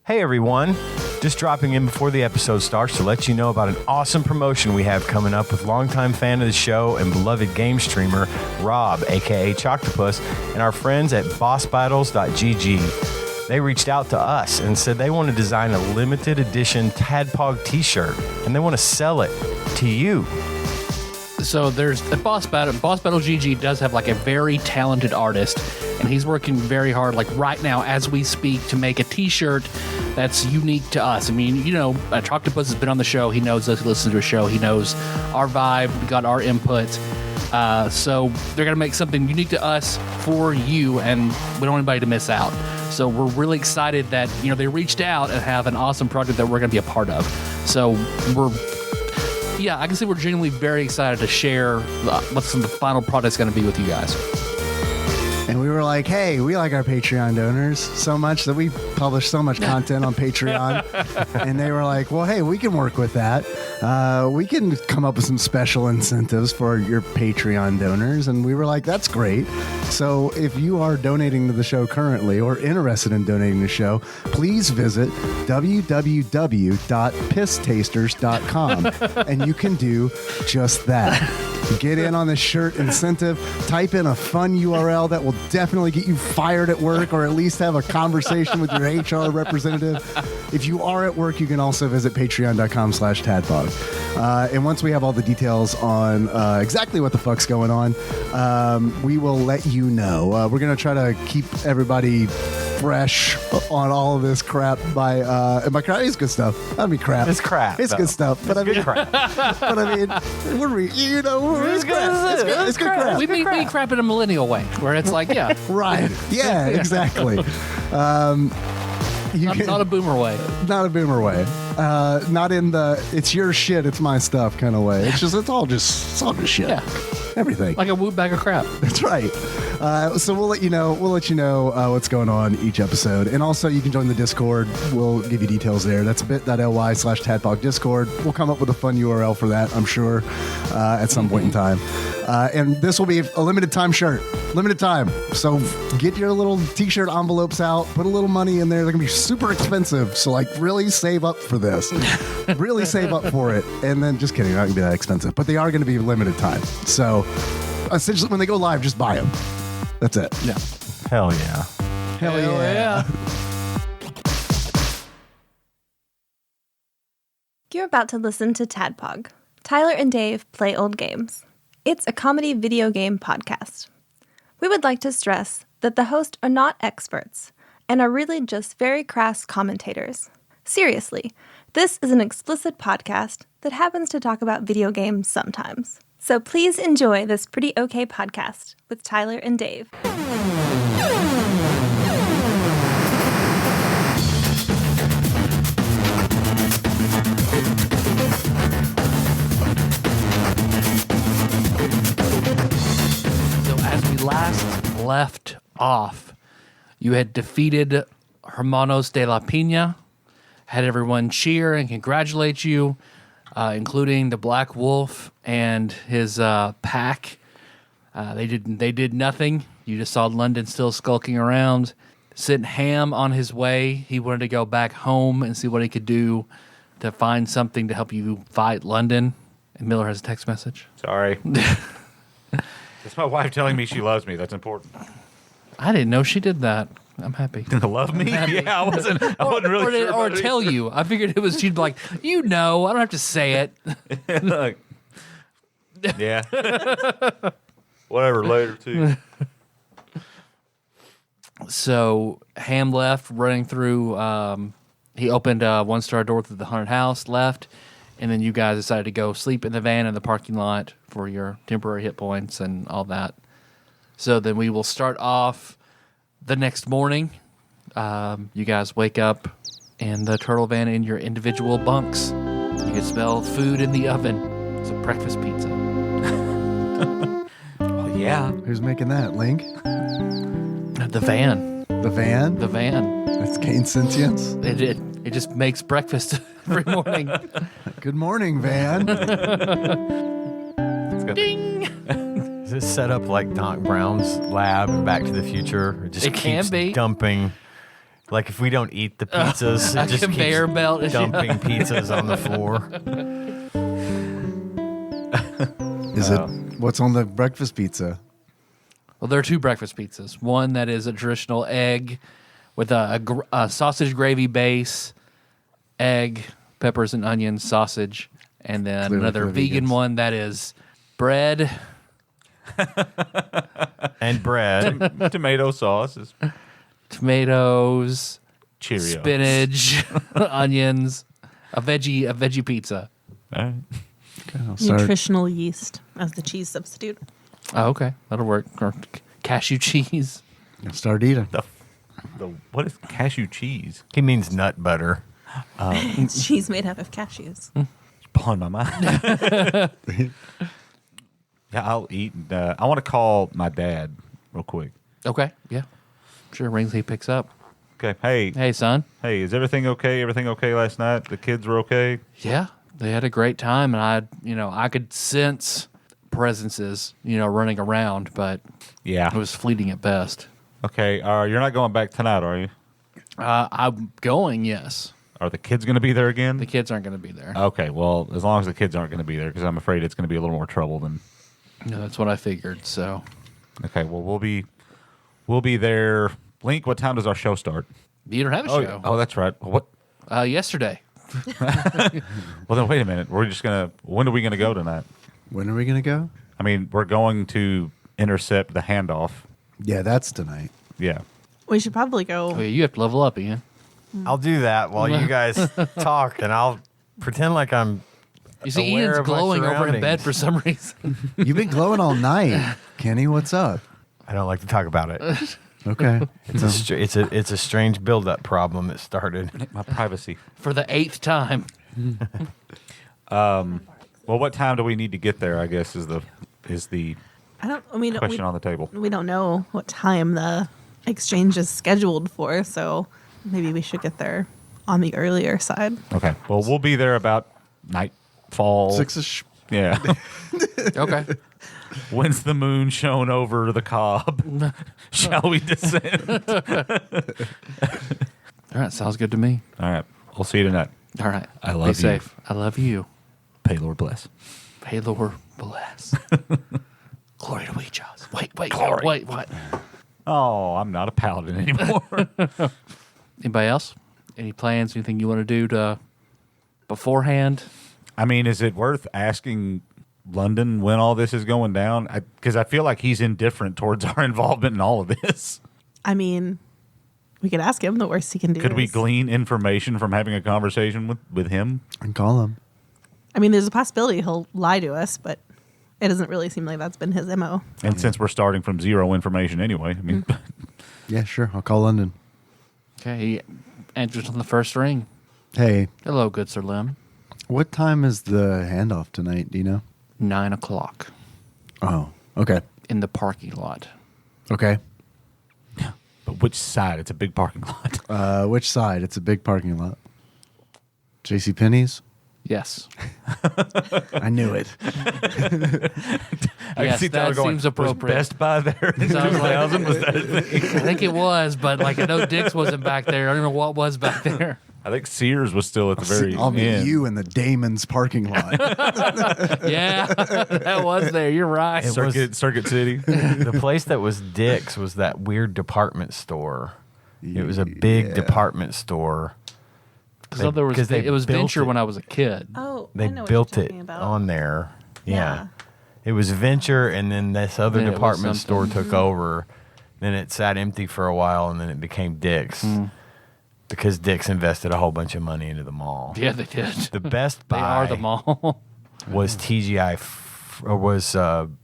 Hey everyone, just dropping in before the episode starts to let you know about an awesome promotion we have coming up with longtime fan of the show and beloved game streamer Rob, aka Choctopus, and our friends at bossbattles.gg. They reached out to us and said they want to design a limited edition TADPOG t-shirt and they want to sell it to you. So there's a Boss Battle. Boss Battle GG does have like a very talented artist, and he's working very hard, like right now as we speak, to make a T-shirt that's unique to us. I mean, you know, Choctopus has been on the show. He knows us. He listens to a show. He knows our vibe. We got our input. So they're gonna make something unique to us for you, and we don't want anybody to miss out. So we're really excited that they reached out and have an awesome project that we're gonna be a part of. So I can say we're genuinely very excited to share what the final product's going to be with you guys. And we were like, hey, we like our Patreon donors so much that we publish so much content on Patreon. And they were like, well, hey, we can work with that. We can come up with some special incentives for your Patreon donors. And we were like, that's great. So if you are donating to the show currently or interested in donating to the show, please visit www.pisstasters.com and you can do just that. Get in on the shirt incentive. Type in a fun URL that will definitely get you fired at work or at least have a conversation with your HR representative. If you are at work, you can also visit patreon.com/TADPOG. And once we have all the details on exactly what the fuck's going on, we will let you know. We're going to try to keep everybody fresh on all of this crap by crap is good stuff. I mean crap. It's crap. It's good stuff. But it's good crap. But I mean, it's crap. It's good crap. We mean crap in a millennial way, where it's like, yeah. Right. Yeah, exactly. Not a boomer way. Not a boomer way. Not in the it's your shit, it's my stuff kind of way. It's all just shit. Yeah. Everything. Like a whoop bag of crap. That's right. So we'll let you know. What's going on each episode, and also you can join the Discord. We'll give you details there. That's bit.ly/TADPOG Discord. We'll come up with a fun URL for that, I'm sure, at some point in time. And this will be a limited time shirt. Limited time. So get your little t-shirt envelopes out. Put a little money in there. They're gonna be super expensive. So really save up for this. Really save up for it. And then just kidding, they're not gonna be that expensive, but they are gonna be limited time. So essentially, when they go live, just buy them. That's it. Yeah. Hell yeah. Hell yeah. You're about to listen to TADPOG. Tyler and Dave play old games. It's a comedy video game podcast. We would like to stress that the hosts are not experts and are really just very crass commentators. Seriously, this is an explicit podcast that happens to talk about video games sometimes. So please enjoy this pretty okay podcast with Tyler and Dave. Last left off, you had defeated Hermanos de la Pina, had everyone cheer and congratulate you, including the Black Wolf and his pack. They did nothing. You just saw London still skulking around. Sent Ham on his way. He wanted to go back home and see what he could do to find something to help you fight London. And Miller has a text message. Sorry. It's my wife telling me she loves me. That's important. I didn't know she did that. I'm happy. Love me? Yeah, I wasn't really sure. Or tell you. I figured it was she'd be like, I don't have to say it. Look. Yeah. Whatever, later too. So Ham left, running through. He opened a one-star door through the haunted house, left, and then you guys decided to go sleep in the van in the parking lot for your temporary hit points and all that. So then we will start off the next morning. You guys wake up in the turtle van in your individual bunks. You can smell food in the oven. It's a breakfast pizza. Well, yeah. Who's making that, Link? The van. The van? The van. That's Kane Sentience. It just makes breakfast every morning. Good morning, van. Ding! Is this set up like Doc Brown's lab in Back to the Future? It just It can keeps be. dumping Like if we don't eat the pizzas, a it just conveyor keeps belt. dumping pizzas on the floor. Is it what's on the breakfast pizza? Well, there are 2 breakfast pizzas. One that is a traditional egg with a sausage gravy base, egg, peppers and onions, sausage, and then Clearly another for vegan vegans. one that is bread, And bread. Tomato sauce is tomatoes, Cheerios. spinach, onions, a veggie pizza. All right. I'll start. Nutritional yeast as the cheese substitute. Oh, okay, that'll work. Or cashew cheese. I'll start eating. What is cashew cheese? He means nut butter. It's cheese made out of cashews. It's blowing my mind. Yeah, I'll eat. I want to call my dad real quick. Okay, yeah, sure. Rings he picks up. Okay. Hey, Hey, son. hey, is everything okay? Everything okay last night? The kids were okay? Yeah, they had a great time, and I could sense presences, running around, but Yeah. it was fleeting at best. Okay. You're not going back tonight, are you? I'm going, yes. Are the kids going to be there again? The kids aren't going to be there. Okay. Well, as long as the kids aren't going to be there, because I'm afraid it's going to be a little more trouble than. No, that's what I figured. So Okay. Well, we'll be there. Link, what time does our show start? you don't have a show. Oh, that's right. What? Yesterday. Well, then wait a minute. When are we gonna go tonight? When are we gonna go? I mean, we're going to intercept the handoff. Yeah, that's tonight. Yeah. We should probably go. Oh, yeah, you have to level up, Ian. I'll do that while you guys talk, and I'll pretend like I'm. You see, Aware Ian's of my glowing over in surroundings. bed for some reason. You've been glowing all night, Kenny. What's up? I don't like to talk about it. Okay. It's a strange buildup problem that started. My privacy. For the 8th time. Well, what time do we need to get there? I guess is the I don't. I mean, question on the table. we don't know what time the exchange is scheduled for, so maybe we should get there on the earlier side. Okay. Well, we'll be there about nightfall. 6ish. Yeah. Okay. When's the moon shown over the cob? Shall we descend? All right, sounds good to me. All right. We'll see you tonight. All right. I love Be you. safe. I love you. Pay Lord bless. Pay Lord bless. Glory to Weejaws. Wait, Glory. wait, what? Oh, I'm not a paladin anymore. Anybody else? Any plans? Anything you want to do to beforehand? I mean, is it worth asking London when all this is going down? Because I feel like he's indifferent towards our involvement in all of this. I mean, we could ask him. The worst he can do. Could we is- glean information from having a conversation with him? And call him. I mean, there's a possibility he'll lie to us, but it doesn't really seem like that's been his MO. And since we're starting from zero information anyway, I mean, Yeah, sure. I'll call London. Okay, he answers on the first ring. Hey, Hello, good Sir Lim. what time is the handoff tonight? Do you know? 9 o'clock Oh, okay. in the parking lot. Okay. but which side? It's a big parking lot. Which side? It's a big parking lot. JC Penney's? Yes. I knew it. I Yes, see Tyler that going, seems appropriate. Was Best Buy there in Sounds like- 2000? Was that a thing? I think it was, but like I know Dick's wasn't back there. I don't know what was back there. I think Sears was still at the very I'll meet end. you in the Damon's parking lot. Yeah, that was there. You're right. It was- Circuit City. The place that was Dick's was that weird department store. It was a big Yeah. department store. So there was, 'cause they it was built Venture it. when I was a kid. Oh, They I know built what you're it talking about. on there. Yeah. Yeah. It was Venture, and then this other Then it was department store something. took over. Then it sat empty for a while, and then it became Dick's because Dick's invested a whole bunch of money into the mall. Yeah, they did. The Best They Buy are the mall. was TGI or was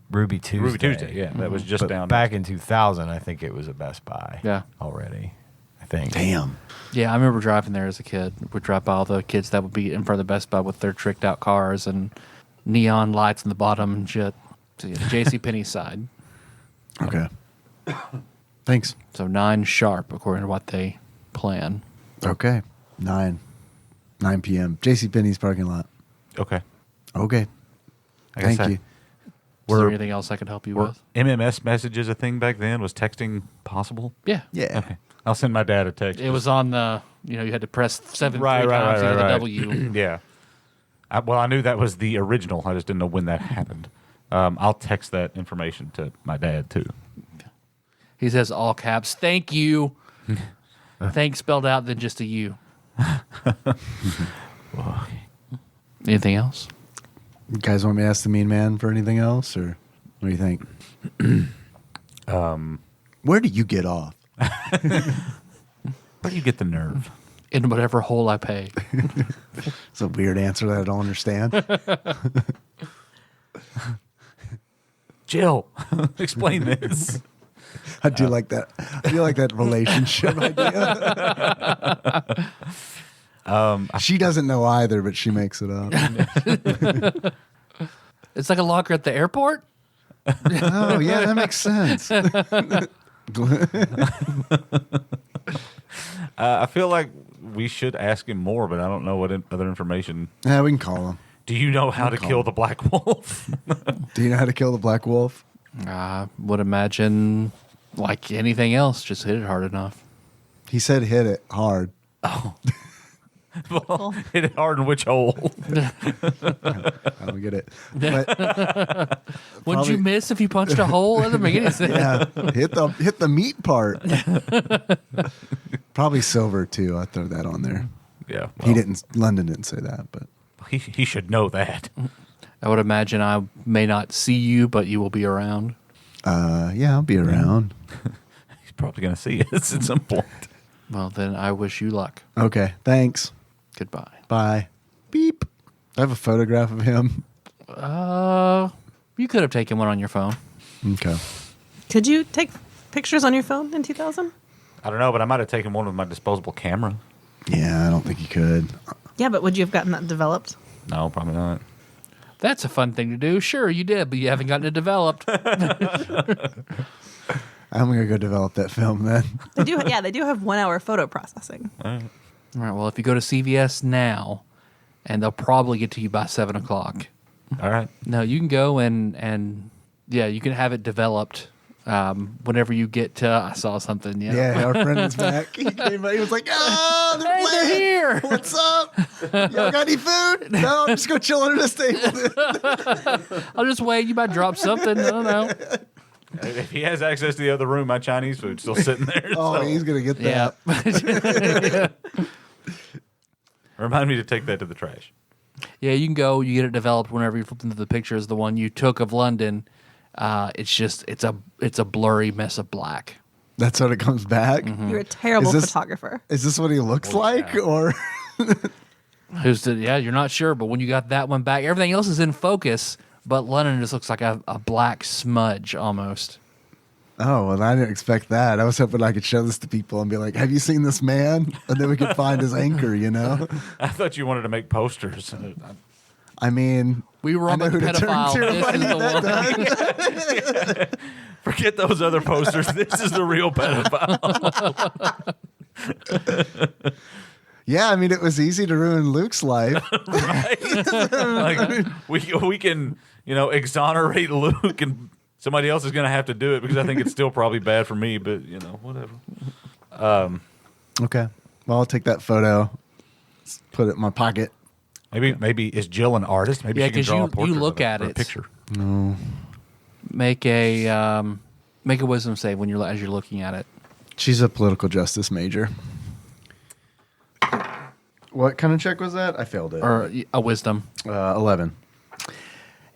Ruby Tuesday. Ruby Tuesday, yeah. That was just But down back in 2000, I think it was a Best Buy. Yeah. Already, I think. Damn. Yeah, I remember driving there as a kid. We'd drive by all the kids that would be in front of the Best Buy with their tricked out cars and neon lights in the bottom and shit. So yeah, J.C. Penney's side. Okay. Thanks. So 9 sharp, according to what they plan. Okay. 9 p.m. JC Penney's parking lot. Okay. Okay. Like I Thank said, you. Is there Were, anything else I could help you were with? MMS messages a thing back then? Was texting possible? Yeah. Yeah. Okay. I'll send my dad a text. It was on the, you had to press 7 3 times to get the W. Yeah. I knew that was the original. I just didn't know when that happened. I'll text that information to my dad, too. He says all caps, thank you. Thanks spelled out than just a U. Anything else? You guys want me to ask the mean man for anything else, or what do you think? Where do you get off? Where do you get the nerve? In whatever hole I pay. It's a weird answer that I don't understand. Jill, explain this. I do like that. I do like that relationship idea. She doesn't know either, but she makes it up. It's like a locker at the airport? Oh, yeah, that makes sense. I feel like we should ask him more, but I don't know what other information. Yeah, we can call him. Do you know how to kill the black wolf? Do you know how to kill the black wolf? I would imagine, like anything else, just hit it hard enough. He said hit it hard. Well, hit it hard in which hole? I don't get it. But Wouldn't you miss if you punched a hole? That doesn't make any sense. yeah, hit the meat part. Probably silver too. I throw that on there. Yeah. He didn't. London didn't say that, but He should know that. I would imagine I may not see you, but you will be around. yeah, I'll be around. He's probably going to see us at some point. Well, then I wish you luck. Okay, thanks. Goodbye. Bye. Beep. I have a photograph of him. You could have taken one on your phone. Okay. Could you take pictures on your phone in 2000? I don't know, but I might have taken one with my disposable camera. Yeah, I don't think you could. Yeah, but would you have gotten that developed? No, probably not. That's a fun thing to do. Sure, you did, but you haven't gotten it developed. I'm gonna go develop that film then. They do. Yeah, they do have 1 hour photo processing. All right, well, if you go to CVS now, and they'll probably get to you by 7 o'clock. All right. No, you can go and yeah, you can have it developed whenever you get to, I saw something, yeah. Yeah, our friend is back. He came back. He was like, "Ah, they're Hey, they're playing. here." What's up? Y'all got any food? No, I'm just gonna chill under this table." I'll just wait. You might drop something. I don't know. If he has access to the other room, my Chinese food's still sitting there. Oh, so. he's gonna get that. Yeah. Remind me to take that to the trash. Yeah, you can go. You get it developed whenever you flip into the pictures. The one you took of London, it's a blurry mess of black. That's what it comes back. You're a terrible Is this- photographer. Is this what he looks like, yeah. or? Yeah, you're not sure, but when you got that one back, everything else is in focus, but London just looks like a black smudge almost. Oh, well, I didn't expect that. I was hoping I could show this to people and be like, "Have you seen this man?" And then we could find his anchor. You know. I thought you wanted to make posters. I mean, We were I on know the who to turn pedophile. to if I This is need the that one. Forget those other posters. This is the real pedophile. Yeah, I mean, it was easy to ruin Luke's life. Like we can, exonerate Luke, and somebody else is going to have to do it because I think it's still probably bad for me. But whatever. Okay. Well, I'll take that photo, put it in my pocket. Maybe is Jill an artist? Maybe Yeah, she can 'cause draw you- a portrait. you look of at or a it. picture. Make a wisdom save as you're looking at it. She's a political justice major. What kind of check was that? I failed it. Or a wisdom. 11.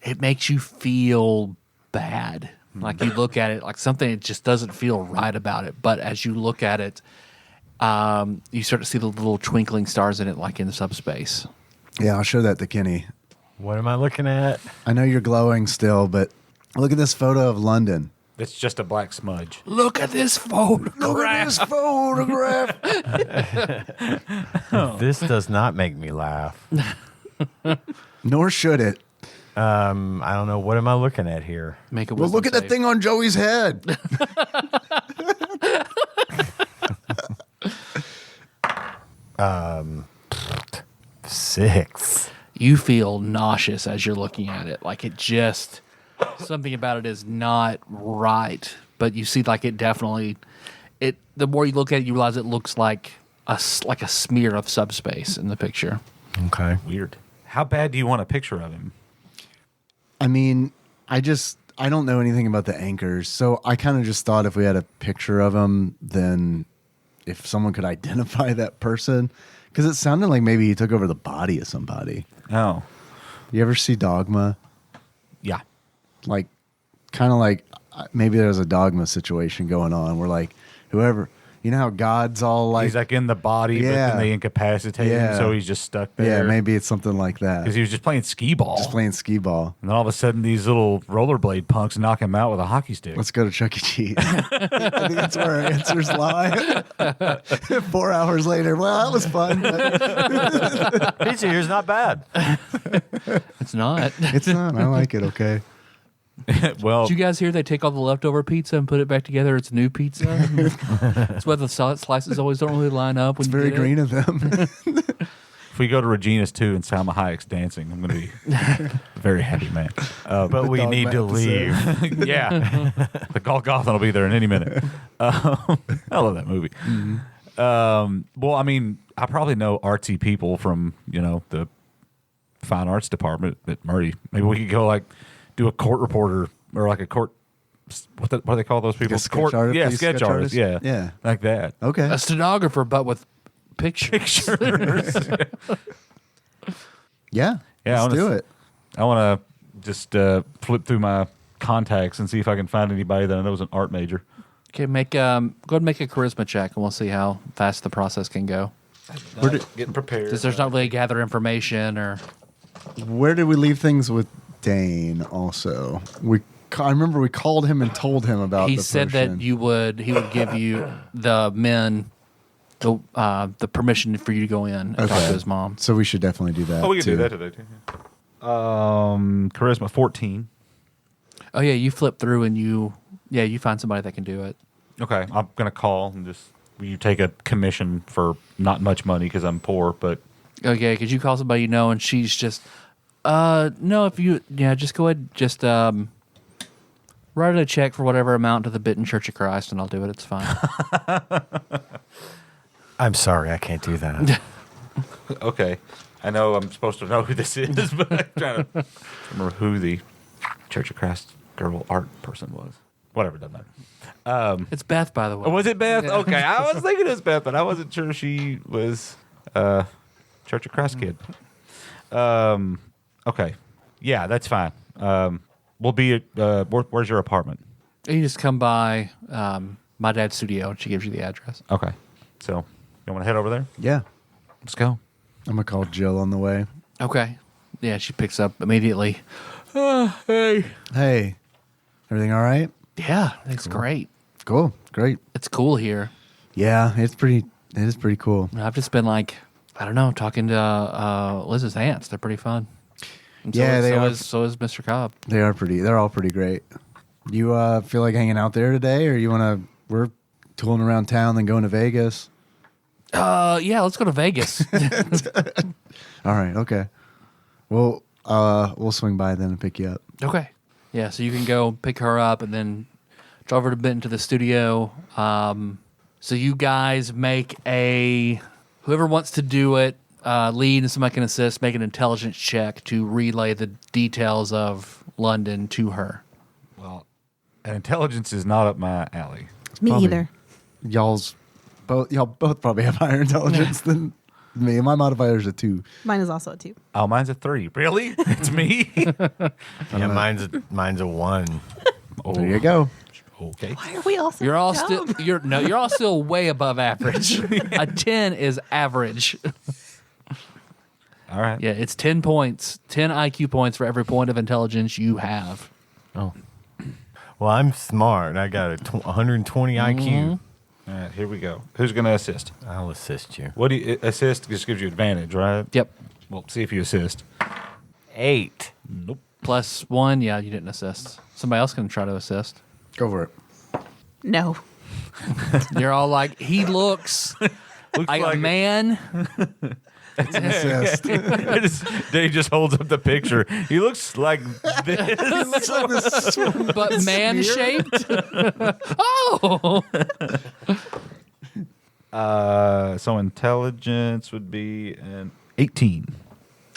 It makes you feel bad. Like you look at it, like something that just doesn't feel right about it. But as you look at it, you start to see the little twinkling stars in it, like in subspace. Yeah, I'll show that to Kenny. What am I looking at? I know you're glowing still, but look at this photo of London. It's just a black smudge. Look at this photograph. Look at this photograph. This does not make me laugh. Nor should it. I don't know. What am I looking at here? Make a Well, wisdom look at that save. thing on Joey's head. 6. You feel nauseous as you're looking at it. Like it just, something about it is not right. But you see, like it definitely, the more you look at it, you realize it looks like a smear of subspace in the picture. Okay. Weird. How bad do you want a picture of him? I mean, I don't know anything about the anchors, so I kind of just thought if we had a picture of him, then if someone could identify that person, because it sounded like maybe he took over the body of somebody. Oh. You ever see Dogma? Yeah. Like, kind of like maybe there's a Dogma situation going on where like whoever, you know how God's all like, He's like in the body, but Yeah. then they incapacitate him, Yeah. so he's just stuck there. yeah, maybe it's something like that. Because he was just playing skee ball. Just playing skee ball. And then all of a sudden, these little rollerblade punks knock him out with a hockey stick. Let's go to Chuck E. Cheese. I think that's where our answers lie. 4 hours later, well, that was fun. But Pizza here's not bad. It's not. it's not. I like it. Okay. Well, Did you guys hear they take all the leftover pizza and put it back together? It's new pizza. That's why the salad slices always don't really line up. When It's you very get it. green of them. if we go to Regina's too and Salma Hayek's dancing, I'm going to be a very happy man. But we dog need to episode. leave. Yeah. The Golgotha will be there in any minute. I love that movie. Well, I mean, I probably know artsy people from, the fine arts department at Murray. Maybe we could go like do a court reporter or like a court. What do they call those people? a sketch artist? Yeah, Sketch sketch artist. artist? Yeah, Yeah. like that. Okay. A stenographer, but with pictures. Yeah. Yeah, Let's do it. I want to just flip through my contacts and see if I can find anybody that I know is an art major. Okay, go ahead and make a charisma check, and we'll see how fast the process can go. Getting prepared. Because there's not really gather information or. Where did we leave things with Dane also? I remember we called him and told him about He the said potion. that he would give you the men the permission for you to go in and talk to his mom. So we should definitely do that. Oh, we can too. do that today too. Charisma 14. Oh yeah, you flip through and you find somebody that can do it. Okay, I'm gonna call and just will you take a commission for not much money because I'm poor, but Okay, because you call somebody you know and she's just no, if you just go ahead, just write a check for whatever amount to the Bitten Church of Christ and I'll do it. It's fine. I'm sorry, I can't do that. okay. I know I'm supposed to know who this is, but I'm trying to remember who the Church of Christ girl art person was. Whatever, doesn't matter. It's Beth, by the way. Oh, was it Beth? Yeah. Okay, I was thinking it was Beth, but I wasn't sure she was Church of Christ kid. Okay, yeah, that's fine. We'll be at where's your apartment? You just come by my dad's studio and she gives you the address. Okay, so you want to head over there? Yeah. Let's go. I'm going to call Jill on the way. Okay. Yeah, she picks up immediately. Hey. Hey, everything all right? Yeah, it's great. Cool. Great. It's cool here. Yeah, it is pretty cool. I've just been talking to Liz's aunts. They're pretty fun. And Yeah, they are. So is Mr. Cobb. They're all pretty great. You feel like hanging out there today, or we're tooling around town, then going to Vegas? Yeah, let's go to Vegas. All right, okay. Well, we'll swing by then and pick you up. Okay. Yeah, so you can go pick her up and then drive her a bit into the studio. So you guys make whoever wants to do it, lead and somebody can assist, make an intelligence check to relay the details of London to her. Well, intelligence is not up my alley. Me Probably. either. Y'all both probably have higher intelligence than me. My modifier's a 2. Mine is also a 2. Oh, mine's a 3. Really? It's me? Yeah, mine's a 1. There you go. Okay. Why are we all so You're all dumb? still you're all still way above average. A 10 is average. All right. Yeah, it's 10 points, 10 IQ points for every point of intelligence you have. Oh. Well, I'm smart. I got a 120 IQ. All right, here we go. Who's going to assist? I'll assist you. What do you assist? Just gives you advantage, right? Yep. Well, see if you assist. 8. Nope. +1, yeah, you didn't assist. Somebody else can try to assist. Go for it. No. You're all like, he looks like a man. Assist. Dave just holds up the picture. He looks like this. But man-shaped? Oh! So intelligence would be an 18.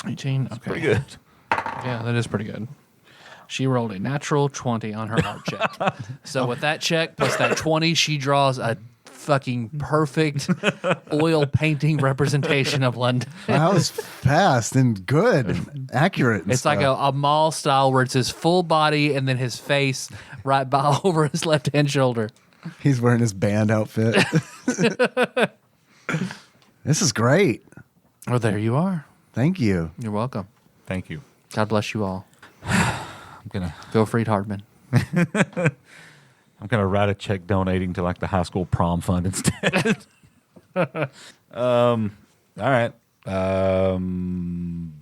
18. Okay. Pretty good. Yeah, that is pretty good. She rolled a natural 20 on her art check. So with that check plus that 20, she draws a fucking perfect oil painting representation of London. That was fast and good and accurate. And It's like a mall style where it's his full body and then his face right by over his left hand shoulder. He's wearing his band outfit. This is great. Oh, there you are. Thank you. You're welcome. Thank you. God bless you all. I'm gonna Wilfried Hardman. write a check donating to like the high school prom fund instead. All right.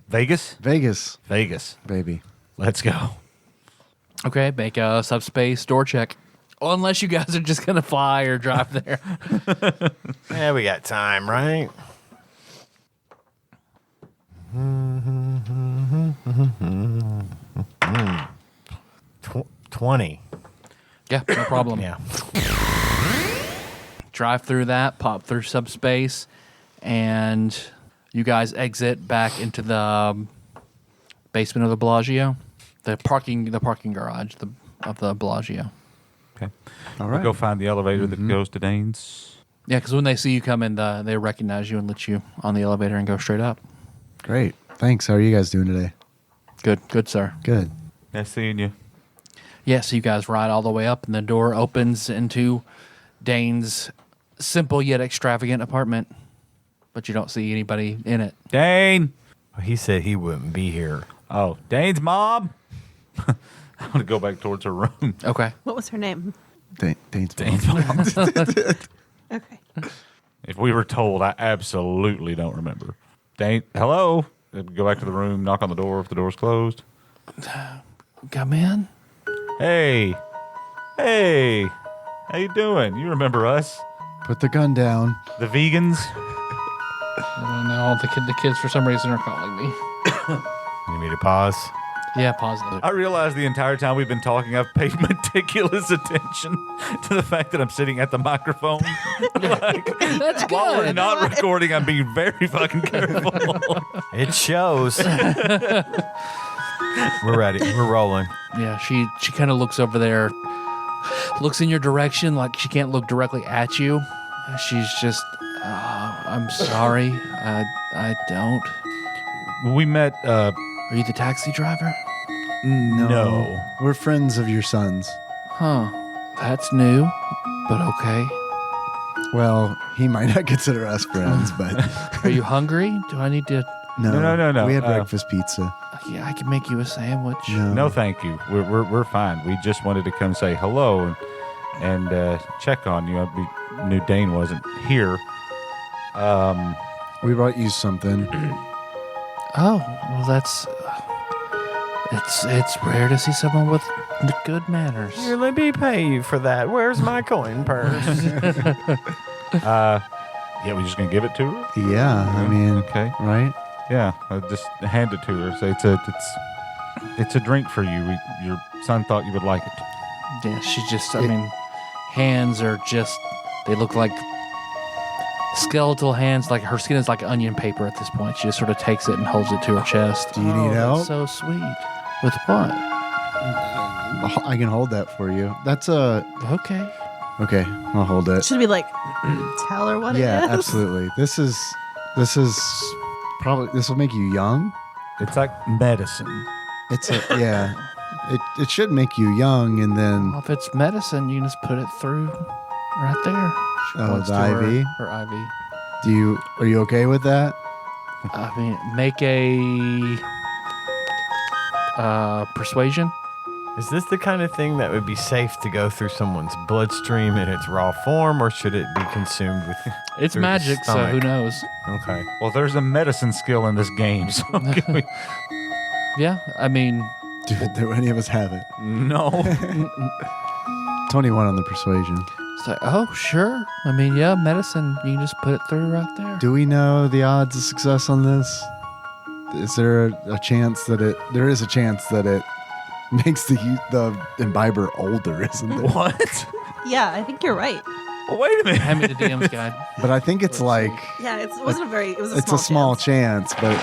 Vegas. Vegas, baby. Let's go. Okay, make a subspace door check. Well, unless you guys are just going to fly or drive there. Yeah, we got time, right? 20. Yeah, no problem. Yeah. Drive through that, pop through subspace, and you guys exit back into the basement of the Bellagio, the parking garage of the Bellagio. Okay. All We'll right. go find the elevator that goes to Dane's. Yeah, because when they see you come in, they recognize you and let you on the elevator and go straight up. Great. Thanks. How are you guys doing today? Good, sir. Good. Nice seeing you. Yeah, so you guys ride all the way up, and the door opens into Dane's simple yet extravagant apartment, but you don't see anybody in it. Dane. He said he wouldn't be here. Oh, Dane's mom. I'm gonna go back towards her room. Okay. What was her name? Dane's Dane's mom. Okay. If we were told, I absolutely don't remember. Dane, hello. Go back to the room. Knock on the door if the door's closed. Come in. Hey, how you doing? You remember us, Put the gun down. the vegans? Oh, no, the kids for some reason are calling me. You need me to pause? Yeah, positive. I realized the entire time we've been talking, I've paid meticulous attention to the fact that I'm sitting at the microphone. That's While we're good. not recording, I'm being very fucking careful. It shows. We're ready. We're rolling. Yeah, she kind of looks over there, looks in your direction like she can't look directly at you. She's just, I'm sorry, I don't. We met, Are you the taxi driver? no. We're friends of your son's. Huh, that's new, but okay. Well, he might not consider us friends, but Are you hungry? Do I need to? No. We had breakfast pizza. Yeah, I can make you a sandwich. No, thank you. We're fine. We just wanted to come say hello and check on you. We knew Dane wasn't here. We brought you something. Oh, well, that's. It's rare to see someone with good manners. Here, let me pay you for that. Where's my coin purse? Yeah, we just gonna give it to her. Yeah, I mean, Okay. right? Yeah, just hand it to her. Say it's a drink for you. Your son thought you would like it. Yeah, she just, I mean, hands are just, they look like skeletal hands. Like her skin is like onion paper at this point. She just sort of takes it and holds it to her chest. Do you need help? That's so sweet. With what? I can hold that for you. That's a Okay. okay. I'll hold it. Should we tell her what Yeah, it is? absolutely. This is probably this will make you young. It's like medicine. It's a yeah. It should make you young, and then Well, if it's medicine, you can just put it through right there. She Oh, points the to her- IV? Her IV. are you okay with that? I mean, make a persuasion. Is this the kind of thing that would be safe to go through someone's bloodstream in its raw form, or should it be consumed with? It's through the magic, so stomach? who knows? Okay. Well, there's a medicine skill in this game, so can we- Yeah, I mean, Do any of us have it? no. 21 on the persuasion. it's like, oh, sure. I mean, yeah, medicine. You can just put it through right there. Do we know the odds of success on this? Is there a chance that there is a chance that it makes the imbiber older, isn't there? What? Yeah, I think you're right. Wait a minute. Hand me the DM's guide. But I think it's like Yeah, it wasn't a very. It was a it's small a small chance, but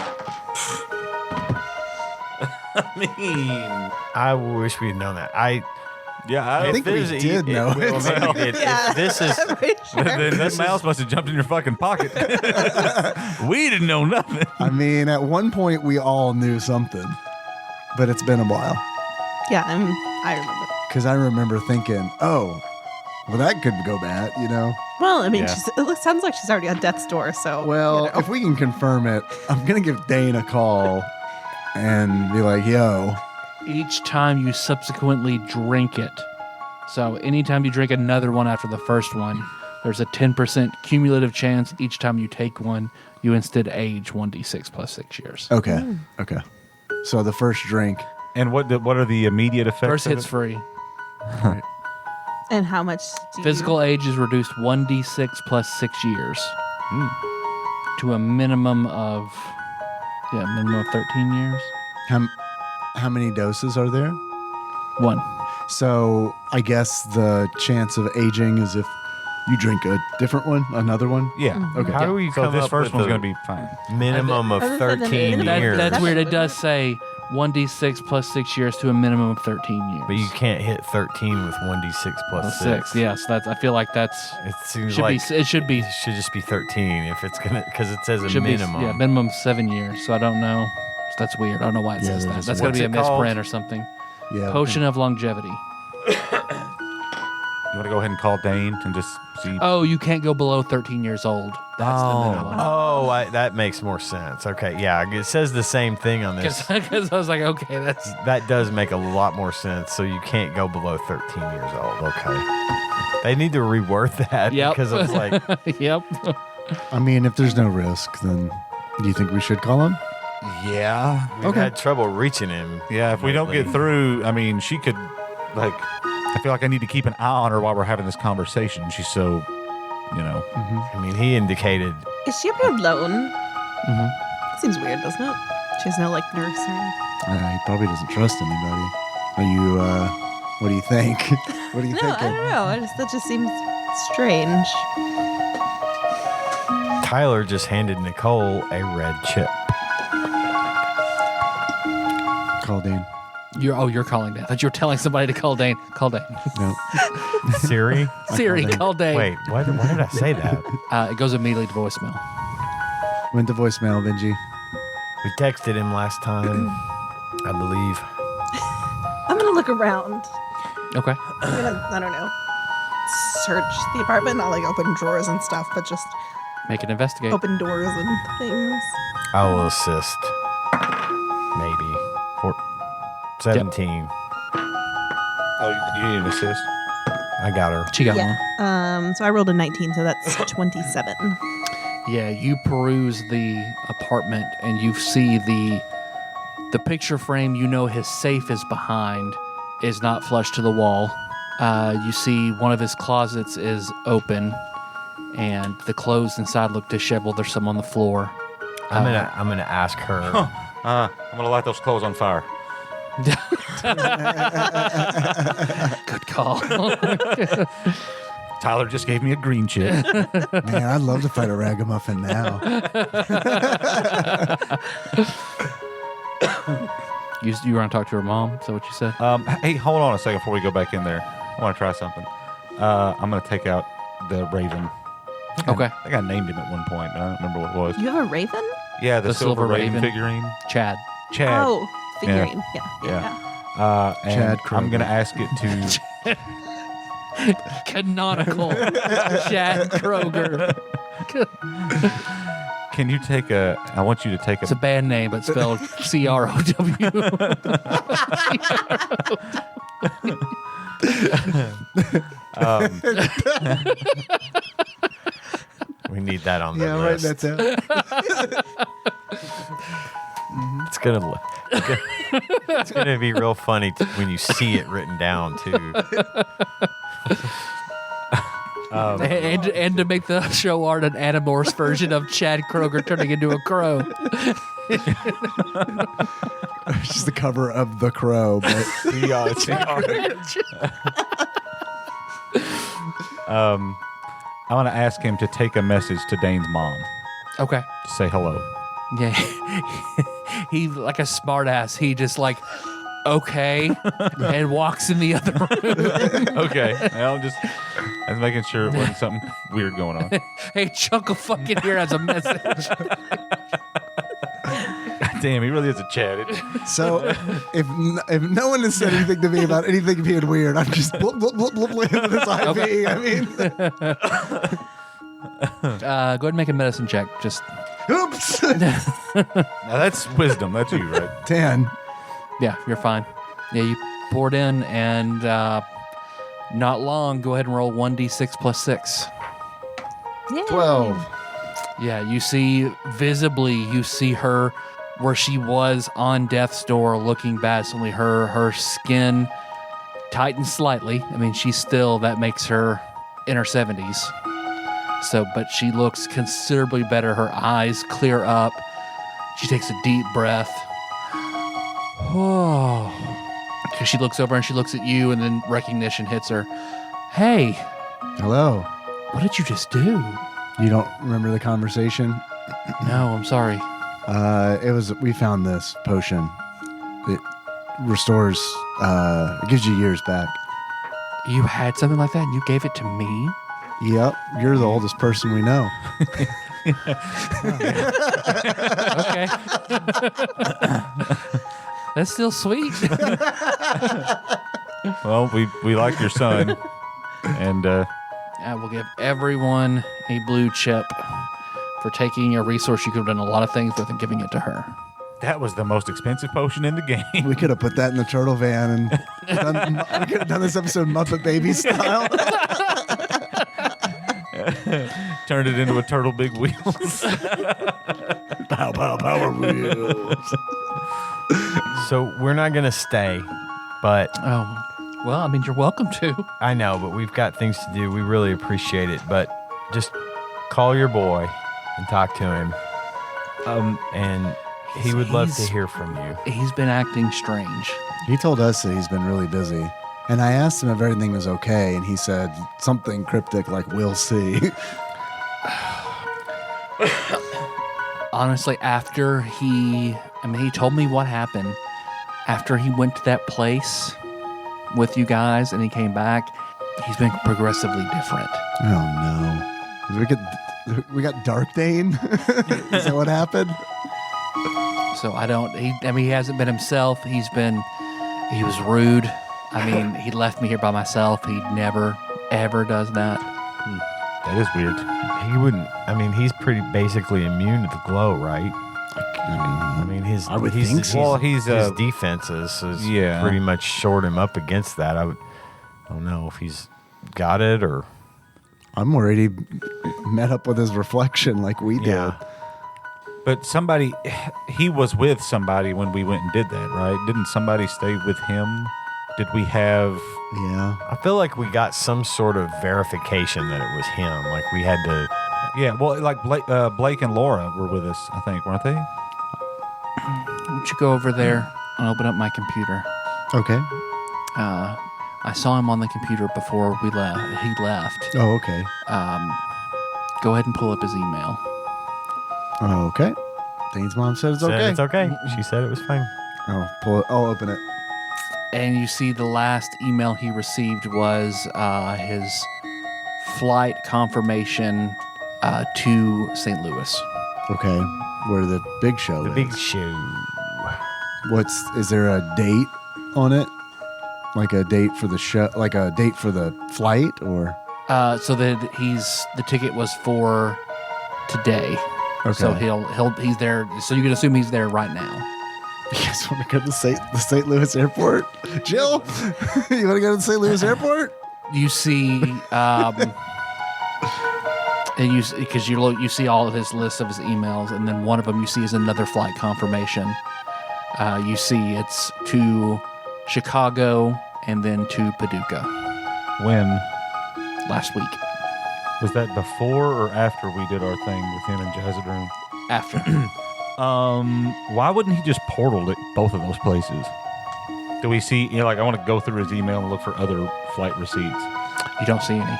I wish we'd known that. I I think we did know it. Well, maybe we did. Yeah. If this is Then that mouse must have jumped in your fucking pocket. We didn't know nothing. I mean, at one point we all knew something, but it's been a while. Yeah, I remember. Because I remember thinking, oh, well, that could go bad, you know? Well, I mean, Yeah. it sounds like she's already at death's door. So Well, you know. if we can confirm it, I'm going to give Dane a call and be like, yo, Each time you subsequently drink it. So anytime you drink another one after the first one, there's a 10% cumulative chance each time you take one, you instead age 1d6 plus 6 years. okay, okay. So the first drink, And what are the immediate effects? First of hit's it? free. And how much do Physical age is reduced 1d6 plus 6 years to a minimum of 13 years. how many doses are there? 1. So I guess the chance of aging is if you drink a different one, another one. Yeah. Okay. how do we So come this up first with one's a going to be fine. minimum of Other than the 13 minimum- years? That's weird. It Definitely. does say 1d6 plus 6 years to a minimum of 13 years. But you can't hit 13 with 1d6 plus 6. Yes, that's. I feel like that's It seems should like be. It should be. it should just be 13 if it's gonna, because it says a Should minimum. be. Yeah, minimum 7 years. So I don't know. So that's weird. I don't know why it Yeah, says that that. is That's weird. got to be a What's it called? misprint or something. Yeah. Potion of longevity. You want to go ahead and call Dane and just see? Oh, you can't go below 13 years old. That's Oh. the minimum. Oh, that makes more sense. Okay, yeah, it says the same thing on this. Because I was like, okay, that's That does make a lot more sense. So you can't go below 13 years old. Okay. They need to reword that Yep. because I was like, yep. I mean, if there's no risk, then do you think we should call him? Yeah. we've had trouble reaching him. Yeah, if we don't get lately. through, I mean, she could, like, I feel like I need to keep an eye on her while we're having this conversation. She's so, you know. I mean, he indicated Is she up here alone? Seems weird, doesn't it? She has no like nurse or anything. He probably doesn't trust anybody. Are you, what do you think? What are you No, thinking? I don't know. That just seems strange. Tyler just handed Nicole a red chip. Call Dane. You're calling Dane. I thought you were telling somebody to call Dane. Call Dane. No. Siri? Siri, Dane. call Dane. Wait, why did I say that? It goes immediately to voicemail. Went to voicemail, Benji. We texted him last time, I believe. I'm gonna look around. Okay. I'm gonna, I don't know, search the apartment, not like open drawers and stuff, but just Make it investigate. open doors and things. I will assist. Maybe. 17. Oh, you need an assist? I got her. She got Yeah. one. So I rolled a 19, so that's 27. Yeah, you peruse the apartment and you see the picture frame you know his safe is behind is not flush to the wall. You see one of his closets is open and the clothes inside look disheveled. There's some on the floor. I'm gonna ask her. I'm going to light those clothes on fire. Good call. Tyler just gave me a green chip. Man, I'd love to fight a ragamuffin now. You were going to talk to her mom? Is that what you said? Hey, hold on a second before we go back in there. I want to try something. I'm going to take out the raven. Okay. I think I named him at one point, but I don't remember what it was. You have a raven? Yeah, the silver raven raven. figurine. Chad. Chad. Oh, figurine. Yeah. And Chad I'm going to Kroger. ask it to... Canonical Chad Kroger. Can you take a... I want you to take It's a a... band name, but spelled C-R-O-W. We need that on the Yeah, right. list. That's it. It's gonna it's gonna be real funny when you see it written down too. and to make the show art an Animorphs version of Chad Kroger turning into a crow. It's just the cover of The Crow, but I want to ask him to take a message to Dane's mom. Okay. To say hello. Yeah. He like a smart ass. He just like, okay, and walks in the other room. Okay. I was making sure it wasn't something weird going on. Hey, Chuckle fucking here has a message. Damn, he really is a Chad. So if no one has said anything to me about anything being weird, I'm just blub, blub, blub, blub, blub, with this IV. Okay. I mean, Go ahead and make a medicine check. Just oops. Now that's wisdom. That's you, right? 10. yeah, you're fine. Yeah, you poured in, and not long. Go ahead and roll 1d6 plus 6. Yay. 12. Yeah, you see visibly. You see her where she was on death's door, looking bad. Only her skin tightens slightly. I mean, she's still, that makes her in her 70s. So, but she looks considerably better. Her eyes clear up. She takes a deep breath. Oh. Because she looks over and she looks at you, and then recognition hits her. Hey, Hello. what did you just do? You don't remember the conversation? No, I'm sorry. We found this potion. It restores, it gives you years back. You had something like that and you gave it to me? Yep. You're the oldest person we know. Okay. That's still sweet. Well, we like your son, and I will give everyone a blue chip for taking a resource you could have done a lot of things with and giving it to her. that was the most expensive potion in the game. We could have put that in the turtle van and we could have done this episode Muppet Baby style. Turned it into a turtle big wheels. Pow, pow, power wheels. So we're not going to stay, but Oh, well, I mean, you're welcome to. I know, but we've got things to do. We really appreciate it, but just call your boy and talk to him. And he would love to He's- hear from you. He's been acting strange. He told us that he's been really busy. And I asked him if everything was okay, and he said something cryptic like, we'll see. Honestly, after he told me what happened. After he went to that place with you guys and he came back, he's been progressively different. Oh, no. We got Dark Dane? Is that what happened? So he hasn't been himself. He was rude. I mean, he left me here by myself. He never, ever does that. That is weird. He wouldn't. I mean, he's pretty basically immune to the glow, right? I mean, I would think so. Well, he's, his defenses is yeah. pretty much shored him up against that. I don't know if he's got it or. I'm worried he met up with his reflection like we did. Yeah. But he was with somebody when we went and did that, right? Didn't somebody stay with him? Did we have... Yeah. I feel like we got some sort of verification that it was him. Like we had to. Yeah, well, like Blake and Laura were with us, I think, weren't they? Why don't you go over there and open up my computer? Okay. I saw him on the computer before he left. Oh, okay. Go ahead and pull up his email. Okay. Dane's mom said it's Said okay. it's okay. She said it was fine. Oh, pull it. I'll open it. And you see the last email he received was his flight confirmation to St. Louis. Okay. Where the big show The is. big show. Is there a date on it? Like a date for the show, like a date for the flight, or? So that the ticket was for today. Okay. So he's there. So you can assume he's there right now. You guys want to go to the St. Louis airport? Jill, you want to go to the St. Louis airport? You see, and you see all of his list of his emails, and then one of them you see is another flight confirmation. You see it's to Chicago and then to Paducah When? last week. Was that before or after we did our thing with him and Jazzadroom? After. Why wouldn't he just portal to both of those places? Do we see, I want to go through his email and look for other flight receipts. You don't see any.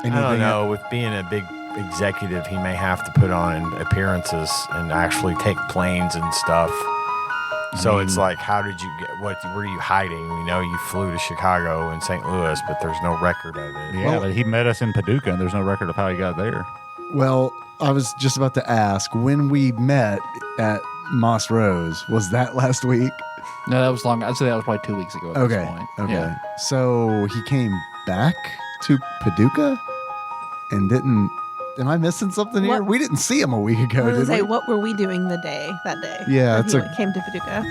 I don't know. With being a big executive, he may have to put on appearances and actually take planes and stuff. So it's like, how did you get? What were you hiding? We know you flew to Chicago and St. Louis, but there's no record of it. Yeah, but he met us in Paducah, and there's no record of how he got there. Well, I was just about to ask, when we met at Moss Rose, was that last week? No, that was long. I'd say that was probably 2 weeks ago at this point. Okay. Yeah. So he came back to Paducah and didn't. Am I missing something here? What? We didn't see him a week ago, I was did gonna say, we? what were we doing that day? Yeah, when it's he a- came to Paducah.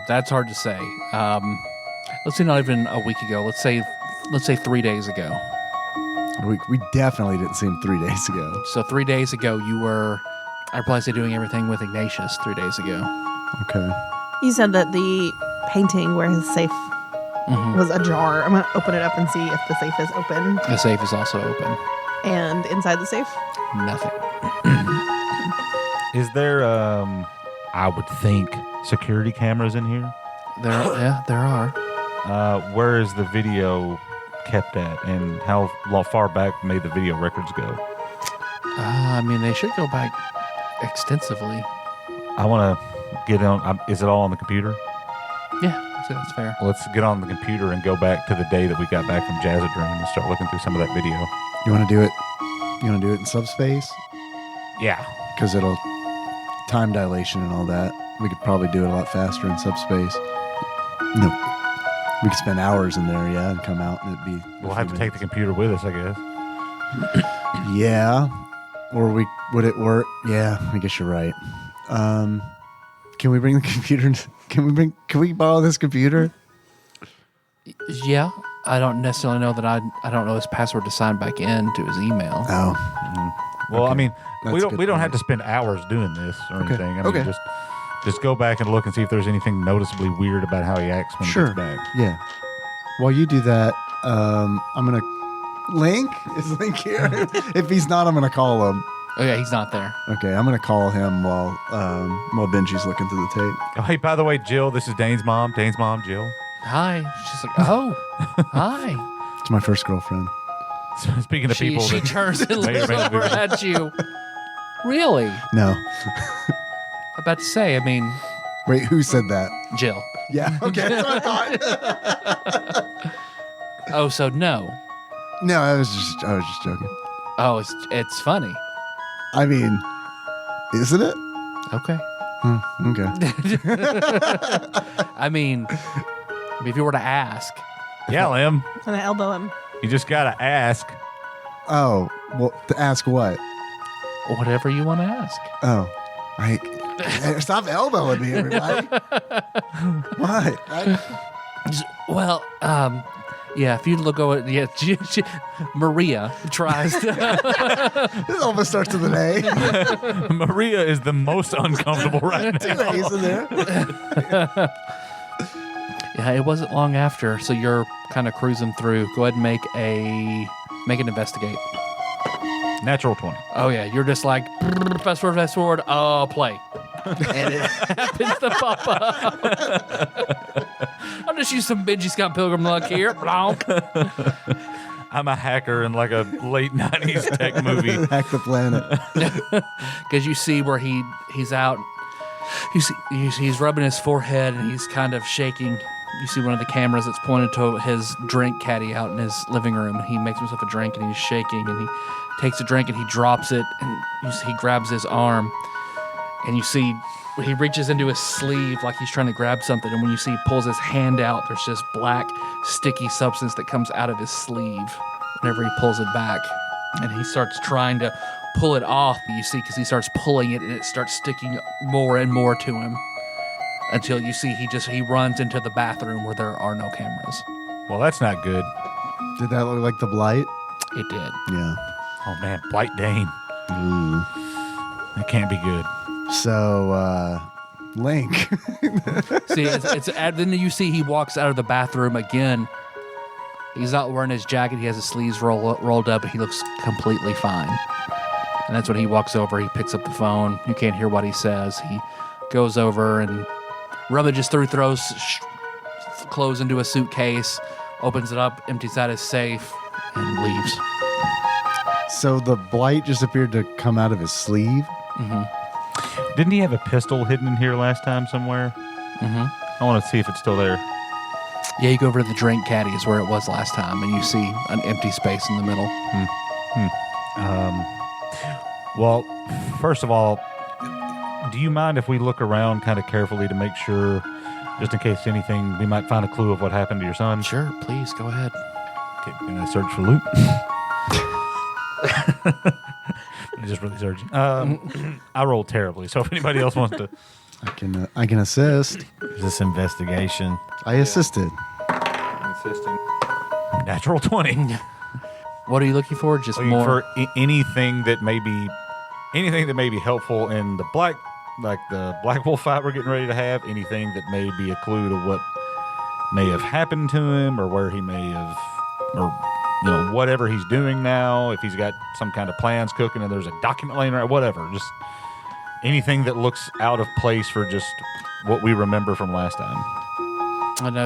That's hard to say. Let's say not even a week ago. Let's say 3 days ago. We definitely didn't see him 3 days ago. So 3 days ago, you were, I'd probably say, doing everything with Ignatius 3 days ago. Okay. You said that the painting where his safe was ajar. I'm going to open it up and see if the safe is open. The safe is also open. And inside the safe? Nothing. Is there, I would think, security cameras in here? There are. Where is the video kept at, and how far back may the video records go? I mean, they should go back extensively. I want to get on. Is it all on the computer? Yeah, I'd say that's fair. Let's get on the computer and go back to the day that we got back from Jazzadream and start looking through some of that video. You want to do it? You want to do it in subspace? Yeah. Because it'll time dilation and all that. We could probably do it a lot faster in subspace. No, we could spend hours in there, yeah, and come out and it'd be. We'll have to take the computer with us, I guess. Yeah, or would it work? Yeah, I guess you're right. Can we bring the computer? Can we borrow this computer? Yeah, I don't necessarily know that I don't know his password to sign back in to his email. Oh, Well, Okay. I mean, That's we a don't good we don't point. have to spend hours doing this or Okay. anything. I Okay. mean, just go back and look and see if there's anything noticeably weird about how he acts when he sure. gets back. Yeah. While you do that, I'm gonna. Link is Link here? If he's not, I'm gonna call him. Oh yeah, he's not there. Okay, I'm gonna call him while Benji's looking through the tape. Oh, hey, by the way, Jill, this is Dane's mom. Dane's mom, Jill. Hi. She's like, oh, hi. It's my first girlfriend. So, speaking of people, She that turns and may or looks may not be over there. at you. Really? No. About to say, I mean, Wait, who said that? Jill. Yeah. Okay. That's what I thought. Oh, so no. No, I was just joking. Oh, it's funny. I mean, isn't it? Okay. Okay. I mean, if you were to ask, Yeah, Lim, I'm going to elbow him. you just gotta ask. Oh, well, to ask what? whatever you want to ask. Oh, stop elbowing me, everybody. What? Well, yeah, if you look over, yeah, Maria tries to. This almost starts with an A. Maria is the most uncomfortable right Two now. A's in there. Yeah, it wasn't long after, so you're kind of cruising through. Go ahead and make an investigate. Natural 20. Oh yeah, you're just like fast forward, play, and it happens to pop up. I'll just use some Benji Scott Pilgrim luck here. Blank. I'm a hacker in like a late 90s tech movie. Hack the planet. Because you see where he's out. You see he's rubbing his forehead and he's kind of shaking. You see one of the cameras that's pointed to his drink caddy out in his living room. He makes himself a drink and he's shaking and he takes a drink and he drops it and he grabs his arm and you see he reaches into his sleeve like he's trying to grab something, and when you see he pulls his hand out, there's just black sticky substance that comes out of his sleeve whenever he pulls it back, and he starts trying to pull it off, you see, because he starts pulling it and it starts sticking more and more to him until you see he runs into the bathroom where there are no cameras. Well, that's not good. Did that look like the blight? It did. Yeah. Oh, man. Blight Dane. Ooh. That can't be good. So, Link. See, then you see he walks out of the bathroom again. He's not wearing his jacket. He has his sleeves rolled up, and he looks completely fine. And that's when he walks over. He picks up the phone. You can't hear what he says. He goes over and rummages through, throws clothes into a suitcase, opens it up, empties out his safe, and leaves. So the blight just appeared to come out of his sleeve. Didn't he have a pistol hidden in here last time somewhere? Mm-hmm. I want to see if it's still there. Yeah, you go over to the drink caddy is where it was last time, and you see an empty space in the middle. Well, first of all, do you mind if we look around kind of carefully to make sure, just in case anything, we might find a clue of what happened to your son? Sure, please, go ahead. Okay, can I search for loot? Just really searching. I rolled terribly, so if anybody else wants to... I can assist. Is this investigation? I assisted. Assisting. Natural 20. What are you looking for? Just Looking more. for anything that may be helpful in the black wolf fight we're getting ready to have. Anything that may be a clue to what may have happened to him, or where he may have, or whatever he's doing now. If he's got some kind of plans cooking and there's a document laying around, whatever. Just anything that looks out of place for just what we remember from last time. And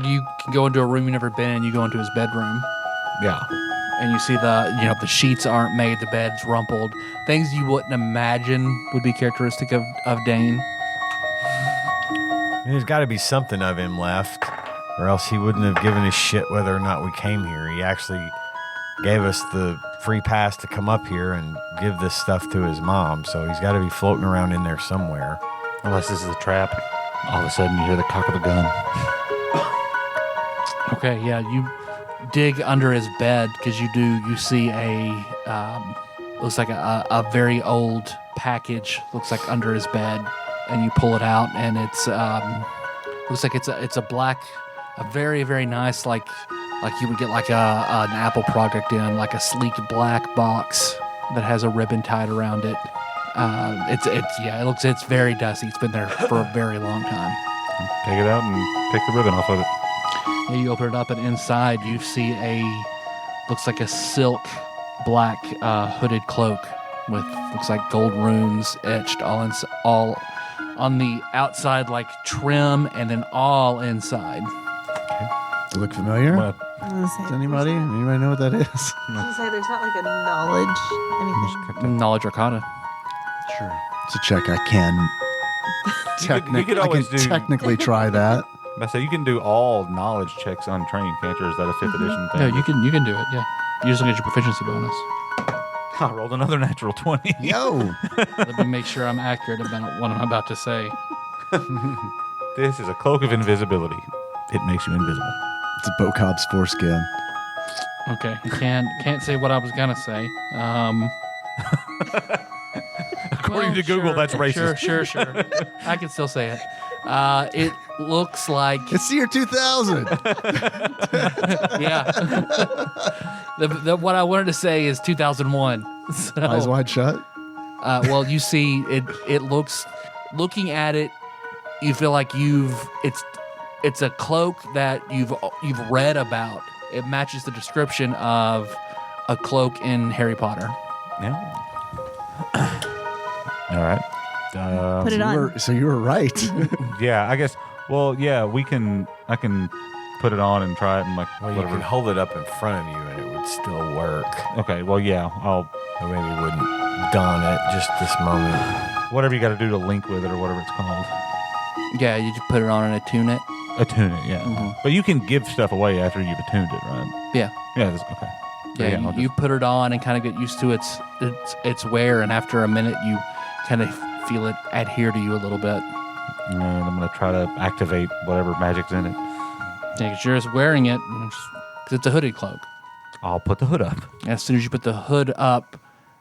you can go into a room you've never been in. You go into his bedroom. Yeah. And you see the sheets aren't made, the bed's rumpled. Things you wouldn't imagine would be characteristic of Dane. There's got to be something of him left, or else he wouldn't have given a shit whether or not we came here. He actually gave us the free pass to come up here and give this stuff to his mom, so he's got to be floating around in there somewhere. Unless this is a trap. All of a sudden you hear the cock of a gun. Okay, yeah, you dig under his bed because you see looks like a very old package, looks like under his bed, and you pull it out, and it's looks like it's a black, a very, very nice, like you would get like an Apple product in, like a sleek black box that has a ribbon tied around it. It's very dusty. It's been there for a very long time. Take it out and take the ribbon off of it. Yeah, you open it up, and inside you see looks like a silk black hooded cloak with looks like gold runes etched all on the outside, like trim, and then all inside. Does it look familiar? Well, Does anybody know what that is? I was gonna say there's not like a knowledge anything. Knowledge Arcana. Sure. It's a check. I can. you could always do. Technically try that. I say you can do all knowledge checks untrained, can't you? Or is that a 5th edition thing? Yeah, you can do it. Yeah, you just get your proficiency bonus. I rolled another natural 20. Yo. Let me make sure I'm accurate about what I'm about to say. This is a cloak of invisibility. It makes you invisible. It's a Bocob's foreskin. Okay, can't say what I was gonna say. According to Google, that's racist. Sure. I can still say it. It looks like It's the year 2000. yeah. What I wanted to say is 2001. So, Eyes wide shut. well, you see, it looks. Looking at it, you feel like it's a cloak that you've read about. It matches the description of a cloak in Harry Potter. Yeah. All right. Put it on. So you were right. Yeah, I guess. Well, yeah, I can put it on and try it and like Well, you whatever. could hold it up in front of you and it would still work. Okay. Well, yeah. Or maybe you wouldn't don it just this moment. Whatever you got to do to link with it or whatever it's called. Yeah, you just put it on and attune it. Attune it. Yeah. Mhm. But you can give stuff away after you've attuned it, right? Yeah. Yeah. Okay. Yeah, I'll you put it on and kind of get used to its wear, and after a minute, you kind of feel it adhere to you a little bit. And I'm gonna try to activate whatever magic's in it. Yeah, because you're just wearing it because it's a hooded cloak. I'll put the hood up. And as soon as you put the hood up,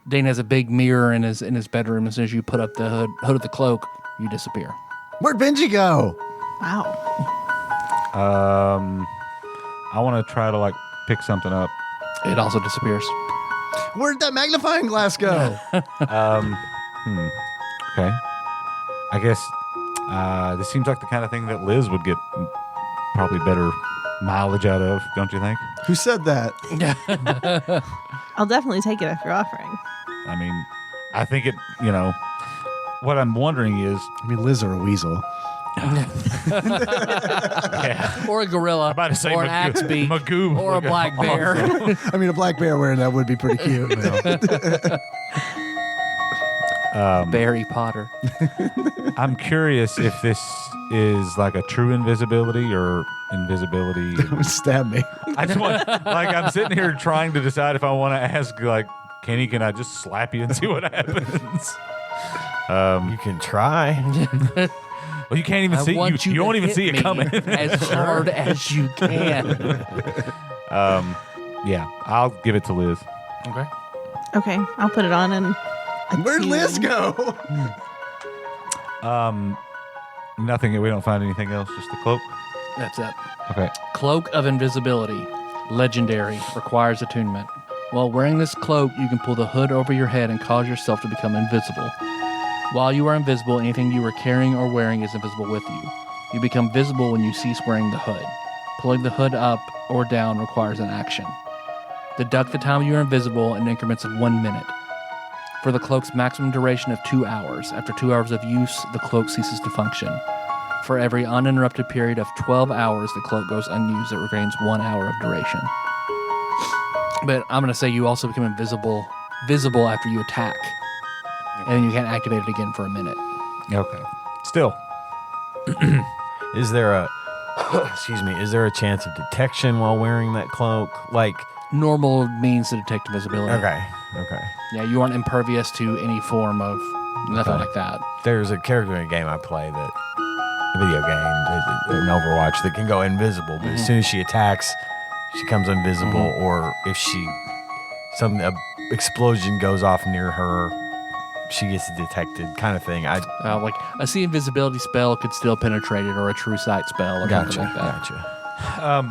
Dane has a big mirror in his bedroom. As soon as you put up the hood of the cloak, you disappear. Where'd Benji go? Wow. I want to try to like pick something up. It also disappears. Where'd that magnifying glass go? Okay. I guess this seems like the kind of thing that Liz would get probably better mileage out of, don't you think? Who said that? I'll definitely take it if you're offering. I mean, I think it, what I'm wondering is, I mean, Liz or a weasel. Yeah. Or a gorilla. I'm about to say or an axe beak. Magoo. Or a black bear. I mean, a black bear wearing that would be pretty cute. Barry Potter. I'm curious if this is like a true invisibility or invisibility. Stab me. I just want, like, I'm sitting here trying to decide if I want to ask, like, Kenny, can I just slap you and see what happens? You can try. Well, you can't even see. You don't even see it coming. As hard as you can. Yeah, I'll give it to Liz. Okay. Okay, I'll put it on and. Where'd Liz go? Nothing. We don't find anything else. Just the cloak. That's it. Okay. Cloak of Invisibility. Legendary. Requires attunement. While wearing this cloak, you can pull the hood over your head and cause yourself to become invisible. While you are invisible, anything you are carrying or wearing is invisible with you. You become visible when you cease wearing the hood. Pulling the hood up or down requires an action. Deduct the time you are invisible in increments of 1 minute. For the cloak's maximum duration of 2 hours. After 2 hours of use, the cloak ceases to function. For every uninterrupted period of 12 hours, the cloak goes unused. It regains 1 hour of duration. But I'm going to say you also become visible after you attack. And then you can't activate it again for a minute. Okay. Still. Is there a is there a chance of detection while wearing that cloak? Like, Normal means to detect invisibility. okay. Yeah, you aren't impervious to any form of nothing Okay. like that. There's a character in a game I play that a video game, an Overwatch, that can go invisible, but as soon as she attacks, she comes invisible, or if some explosion goes off near her, she gets detected, kind of thing. Like a see invisibility spell could still penetrate it, or a true sight spell, or something like that. Gotcha.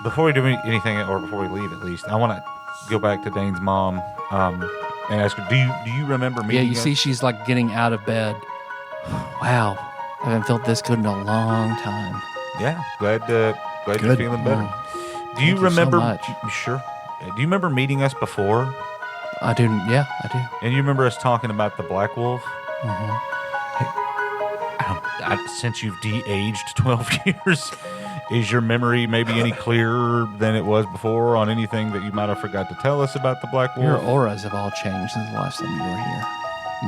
Before we do anything, or before we leave at least, I want to go back to Dane's mom and ask her, do you remember meeting Yeah, you see she's like getting out of bed. Wow, I haven't felt this good in a long time. Yeah, glad you're Good. feeling better. Do Thank you you so remember? much. Sure. Do you remember meeting us before? I do, yeah, I do. And you remember us talking about the Black Wolf? Since you've de-aged 12 years, is your memory maybe any clearer than it was before on anything that you might have forgot to tell us about the Black Your Wolf? auras have all changed since the last time you were here.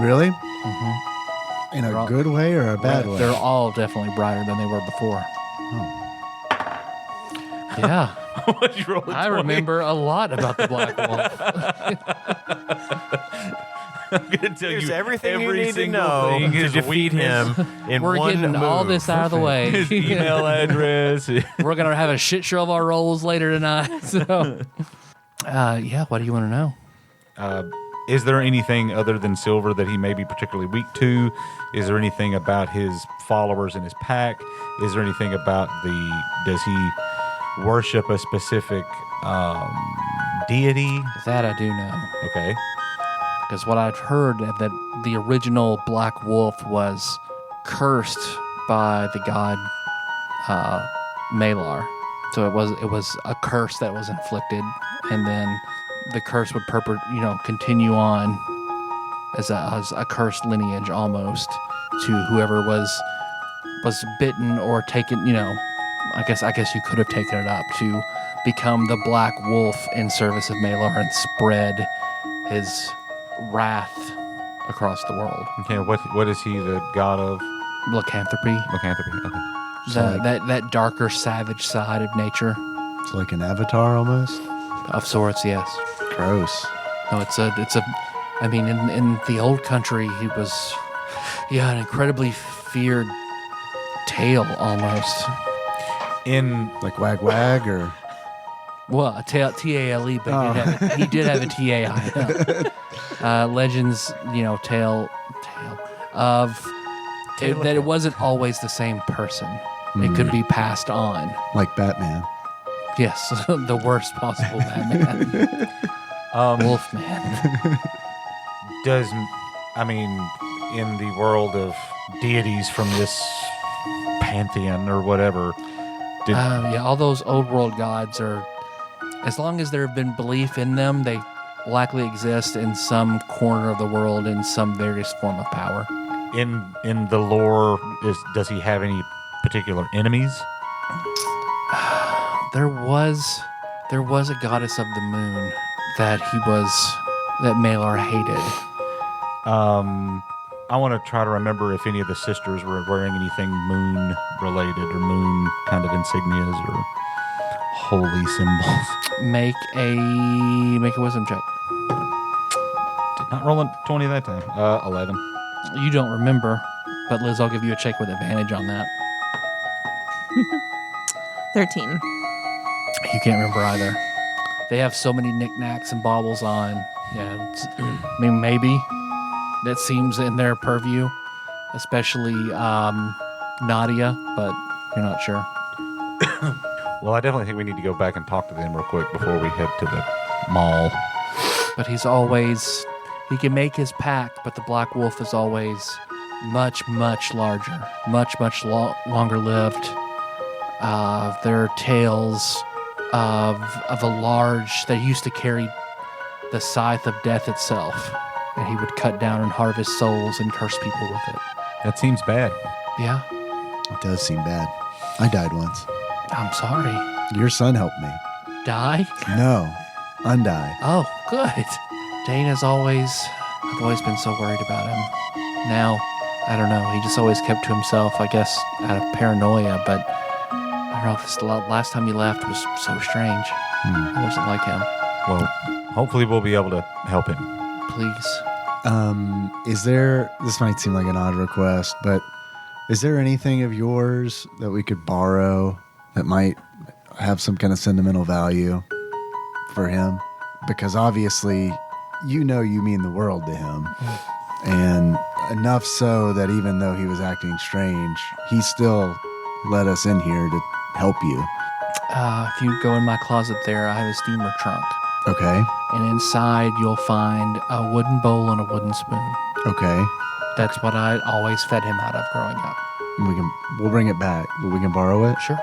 Really? Mm-hmm. In a good way or a bad way? They're all definitely brighter than they were before. Yeah, What'd you roll a I 20? remember a lot about the Black Wolf. I'm gonna tell Here's you everything you every need to single know thing, to his defeat weakness, him in We're one getting all move. this out of the way. his email address. We're gonna have a shit show of our roles later tonight. So, yeah, what do you want to know? Is there anything other than Silver that he may be particularly weak to? Is there anything about his followers in his pack? Is there anything about does he worship a specific deity? That I do know. Okay. Because what I've heard that the original Black Wolf was cursed by the god Malar. So it was a curse that was inflicted, and then the curse would continue on as a cursed lineage almost to whoever was bitten or taken. I guess you could have taken it up to become the Black Wolf in service of Malar and spread his wrath across the world. Okay. What is he the god of? Lycanthropy. Lycanthropy. Okay. That darker, savage side of nature. It's like an avatar almost. Of sorts, yes. Gross. No, I mean, in the old country, he had an incredibly feared tail almost. Like wag wag or Well, a tail, T-A-L-E, but he did have a T-A-I. Legends, tale of that it wasn't always the same person. It could be passed on. like Batman. Yes, the worst possible Batman. Wolfman. In the world of deities from this pantheon or whatever, All those old world gods are, as long as there have been belief in them, they likely exist in some corner of the world in some various form of power. in the lore, does he have any particular enemies? There was a goddess of the moon that Malar hated. I want to try to remember if any of the sisters were wearing anything moon related or moon kind of insignias or holy symbols. Make a wisdom check. Did not roll a 20 that time. 11. You don't remember, but Liz, I'll give you a check with advantage on that. 13. You can't remember either. They have so many knickknacks and baubles on. Yeah, I mean, maybe that seems in their purview, especially Nadia, but you're not sure. Well, I definitely think we need to go back and talk to them real quick before we head to the mall. But he can make his pack, but the Black Wolf is always much, much larger, much, much longer lived. Their tales of a large that used to carry the scythe of death itself, and he would cut down and harvest souls and curse people with it. That seems bad. Yeah, It does seem bad. I died once. I'm sorry. Your son helped me. Die? No, undie. Oh, good. Dane I've always been so worried about him. Now, I don't know. He just always kept to himself, I guess, out of paranoia. But I don't know. This last time he left was so strange. I wasn't like him. Well, hopefully we'll be able to help him. Please. This might seem like an odd request, but is there anything of yours that we could borrow that might have some kind of sentimental value for him? Because obviously, you mean the world to him. And enough so that even though he was acting strange, he still let us in here to help you. If you go in my closet there, I have a steamer trunk. Okay. And inside, you'll find a wooden bowl and a wooden spoon. Okay. That's what I always fed him out of growing up. We'll bring it back, but we can borrow it. Sure.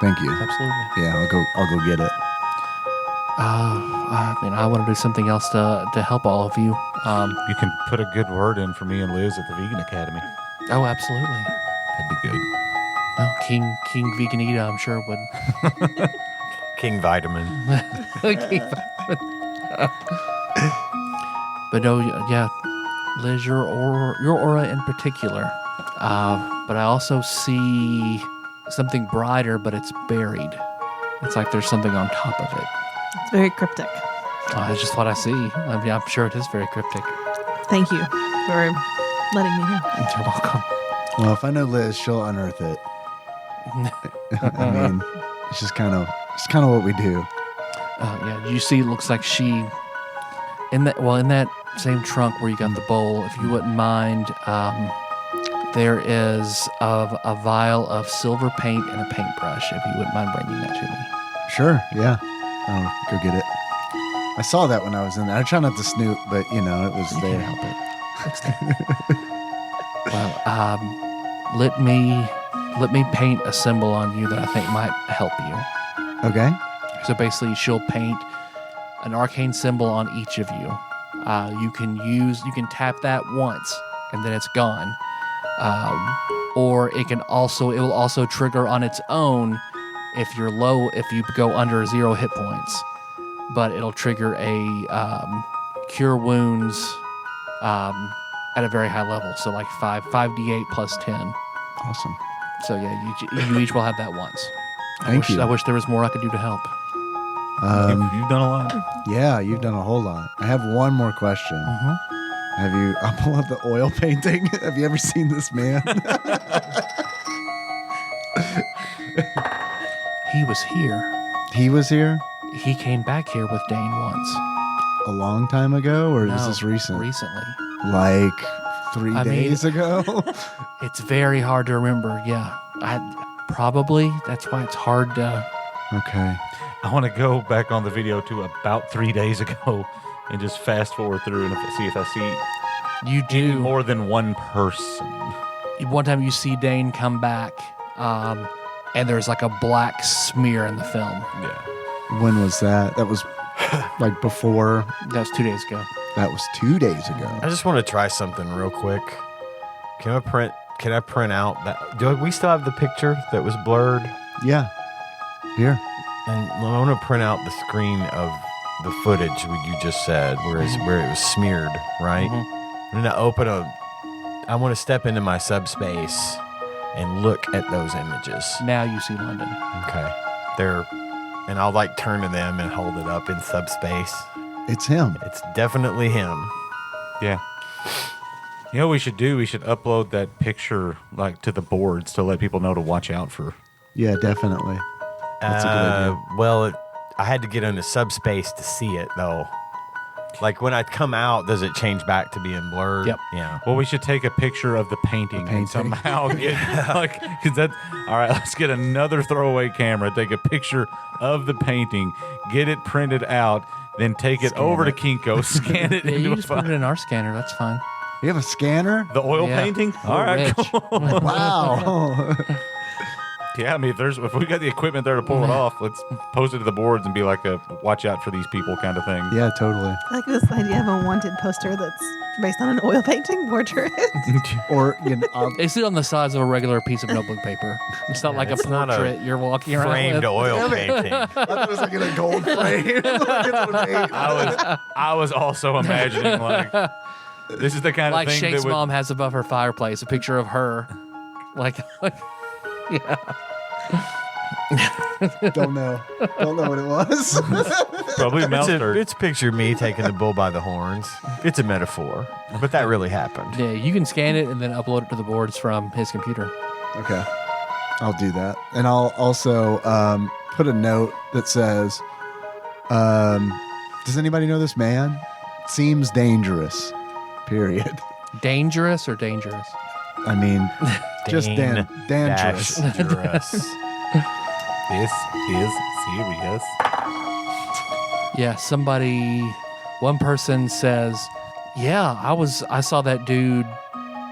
Thank you. Absolutely. Yeah, I'll go get it. I mean, I want to do something else to help all of you. You can put a good word in for me and Liz at the Vegan Academy. Oh, absolutely. That'd be good. Oh, King Vegan Eater, I'm sure would. King Vitamin. But no, yeah, Liz, your aura in particular. But I also see something brighter, but it's buried. It's like there's something on top of it. It's very cryptic. That's just what I see. I mean, I'm sure it is very cryptic. Thank you for letting me know. You're welcome. Well, if I know Liz, she'll unearth it. I mean, it's just kind of what we do. Yeah, you see, it looks like she in that same trunk where you got the bowl. If you wouldn't mind, there is a vial of silver paint and a paintbrush. If you wouldn't mind bringing that to me. Sure, yeah. I'll go get it. I saw that when I was in there. I try not to snoop, but it was You there. can't help it. Well, let me paint a symbol on you that I think might help you. Okay. So basically, she'll paint an arcane symbol on each of you. You can tap that once, and then it's gone. Or it will also trigger on its own if you go under 0 hit points. But it'll trigger a cure wounds at a very high level. So like 5d8 plus 10. Awesome. So yeah, you each will have that once. Thank you. I wish there was more I could do to help. You've done a lot. Yeah, you've done a whole lot. I have one more question. I'll pull up the oil painting. Have you ever seen this man? He was here. He was here He came back here with Dane once. a long time ago, or is No, this recent? Recently. Like 3 I mean- days ago? It's very hard to remember. Yeah, probably that's why it's hard to. Okay. I want to go back on the video to about 3 days ago and just fast forward through and see if I see You any do. more than one person. One time you see Dane come back, and there's like a black smear in the film. Yeah. When was that? That was like before. That was 2 days ago. That was 2 days ago. I just want to try something real quick. Can I print can I print out that? Do we still have the picture that was blurred? Yeah. Here. And I want to print out the screen of the footage what you just said, where it was smeared, right? I'm gonna I want to step into my subspace and look at those images. Now you see London. Okay, and I'll like turn to them and hold it up in subspace. It's him. It's definitely him. Yeah. You know what we should do? We should upload that picture like to the boards to let people know to watch out for. Yeah, definitely. That's a good idea. Well, I had to get into subspace to see it, though. Like, when I come out, does it change back to being blurred? Yep. Yeah. Well, we should take a picture of the painting, and somehow get, like, because that. All right, let's get another throwaway camera, take a picture of the painting, get it printed out, then take it over to Kinko, scan it Yeah, into you a just put it file. in our scanner. That's fine. You have a scanner? The oil Yeah. painting? We're All right, rich. cool. Wow. Yeah, I mean, if we got the equipment there to pull it off, let's post it to the boards and be like a watch out for these people kind of thing. Yeah, totally. I like this idea of a wanted poster that's based on an oil painting portrait. Or, you know, It's on the size of a regular piece of notebook paper. It's not like a it's not a portrait you're walking around Framed with. oil painting. I thought it was like in a gold frame. I was also imagining like this is the kind Like of thing Shake's that would, mom has above her fireplace, a picture of her. Like yeah. Don't know what it was. probably mustard. It's a picture of me taking the bull by the horns. It's a metaphor, but that really happened. Yeah, you can scan it and then upload it to the boards from his computer. Okay. I'll do that. And I'll also put a note that says, does anybody know this man? Seems dangerous. Period. Dangerous or dangerous? I mean, just dangerous. Dangerous. This is serious. Yeah, one person says, yeah, I saw that dude.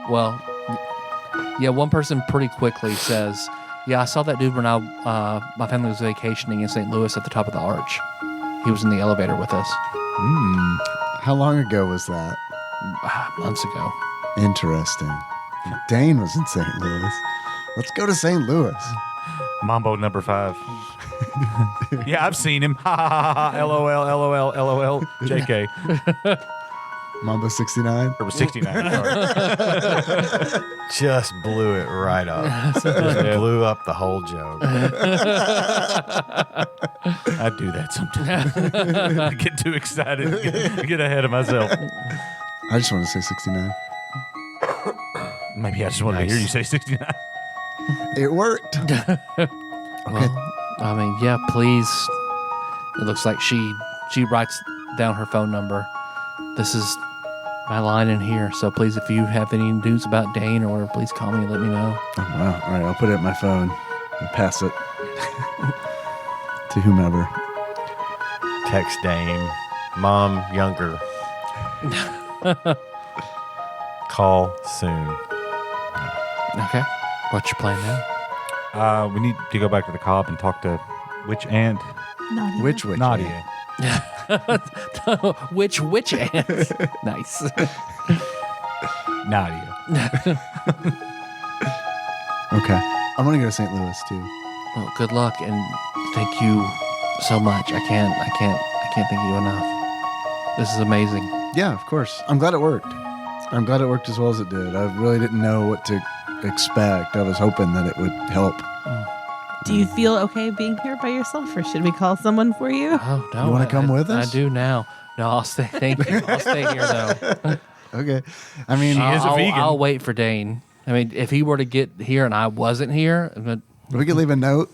Well, yeah, one person pretty quickly says, yeah, I saw that dude when my family was vacationing in St. Louis at the top of the arch. He was in the elevator with us How long ago was that? months ago. Interesting. Dane was in St. Louis. Let's go to St. Louis. Mambo number 5. Yeah, I've seen him. Ha ha ha ha. LOL, LOL, LOL. JK. Mambo 69. Or 69. Sorry. Just blew it right up. Just blew up the whole joke. I do that sometimes. I get too excited. Get ahead of myself. I just want to say 69. Maybe I just wanted to hear you say 69. It worked. Well, I mean, yeah, please. It looks like she writes down her phone number. This is my line in here. So please, if you have any news about Dane or whatever, please call me and let me know. Oh, wow. All right, I'll put it in my phone and pass it to whomever. Text Dane. Mom, younger. Call soon. Okay. What's your plan now? We need to go back to the cob and talk to which aunt? Nadia. Which Nadia. Which aunt? Nice. Nadia. Okay. I want to go to St. Louis too. Well, good luck and thank you so much. I can't thank you enough. This is amazing. Yeah, of course. I'm glad it worked. I'm glad it worked as well as it did. I really didn't know what to expect. I was hoping that it would help. Do you feel okay being here by yourself, or should we call someone for you? Oh no! You wanna come with us? I do now. No, I'll stay. Thank you. I'll stay here though. Okay. I mean, She is a vegan. I'll wait for Dane. I mean, if he were to get here and I wasn't here, but we could leave a note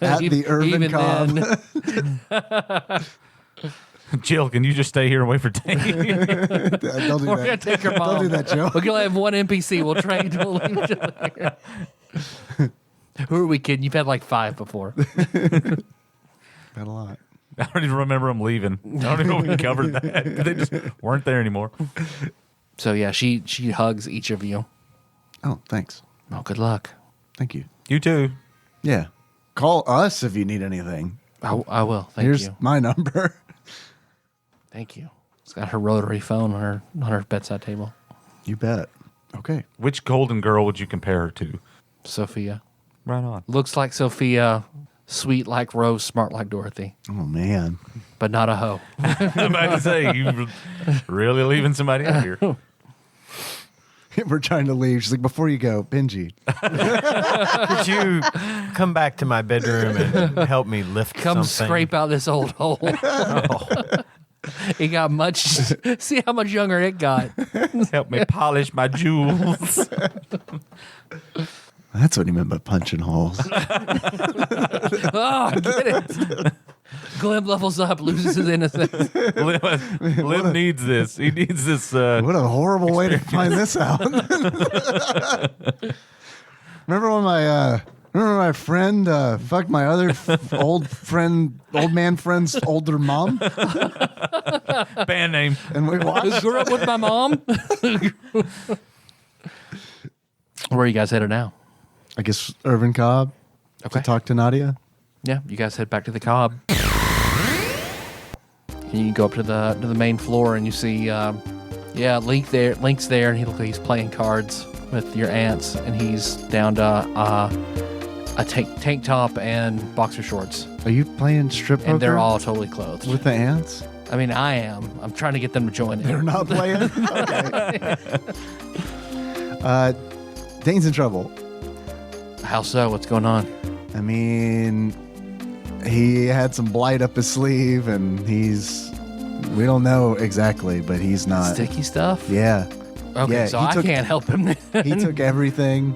at the Irvin even Cobb. then, Jill, can you just stay here and wait for Dane? Don't do we're gonna that. take her mom. Don't do that, Joe. We're gonna have one NPC. We'll trade. We'll leave each other here. Who are we kidding? You've had like 5 before. Had a lot. I don't even remember them leaving. I don't even know if we covered that. They just weren't there anymore. So yeah, she hugs each of you. Oh, thanks. Oh, good luck. Thank you. You too. Yeah. Call us if you need anything. I will. Thank Here's you. my number. Thank you. It's got her rotary phone on her bedside table. You bet. Okay. Which golden girl would you compare her to? Sophia. Right on. Looks like Sophia, sweet like Rose, smart like Dorothy, Oh, man. but not a hoe. I'm about to say, you really leaving somebody out here. We're trying to leave. She's like, before you go, Benji. Could you come back to my bedroom and help me lift Come something? scrape out this old hole. It got much. See how much younger it got. Help me polish my jewels. That's what he meant by punching holes. Oh, get it. Glim levels up, loses his innocence. Lim needs this. He needs this. What a horrible way to find this out. Remember when my friend fucked my other old man friend's older mom? Band name. And we watched. Grew up with my mom. Where are you guys headed now? I guess Irvin Cobb Okay. to talk to Nadia. Yeah, you guys head back to the Cobb. And you go up to the main floor and you see, Link's there, and he looks like he's playing cards with your aunts, and he's down to a tank top and boxer shorts, Are you playing strip poker? and they're all totally clothed. with the ants? I mean, I am. I'm trying to get them to join They're in. not playing. Okay. Dane's in trouble. How so? What's going on? I mean, he had some blight up his sleeve, and we don't know exactly, but he's not. Sticky stuff? Yeah. Okay, Yeah, so he I took- can't help him. He took everything,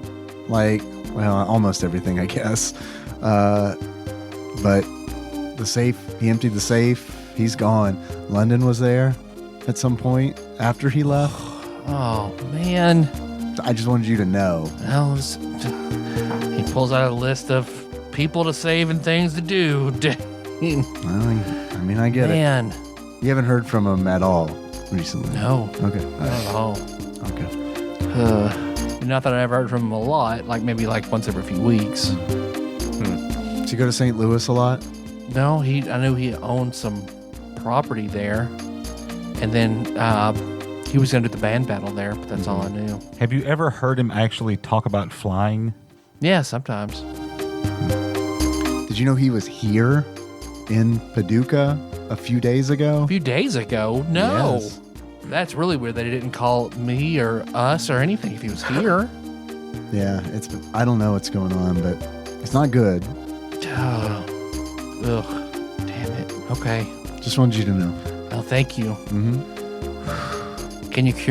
almost everything, I guess. But the safe, he emptied the safe. He's gone. London was there at some point after he left. Oh, man. I just wanted you to know. Well, he pulls out a list of people to save and things to do. Dang. Well, I mean, I get Man. it. You haven't heard from him at all recently. No. Okay. Not at all. Okay. Not that I ever heard from him a lot, like maybe like once every few weeks. Does he go to St. Louis a lot? No, I knew he owned some property there. And then he was going to do the band battle there, but that's all I knew. Have you ever heard him actually talk about flying? Yeah, sometimes. Did you know he was here in Paducah a few days ago? A few days ago? No. Yes. That's really weird that he didn't call me or us or anything if he was here. Yeah, I don't know what's going on, but it's not good. Oh. Ugh. Damn it. Okay. Just wanted you to know. Oh, thank you. Mm-hmm. Can you get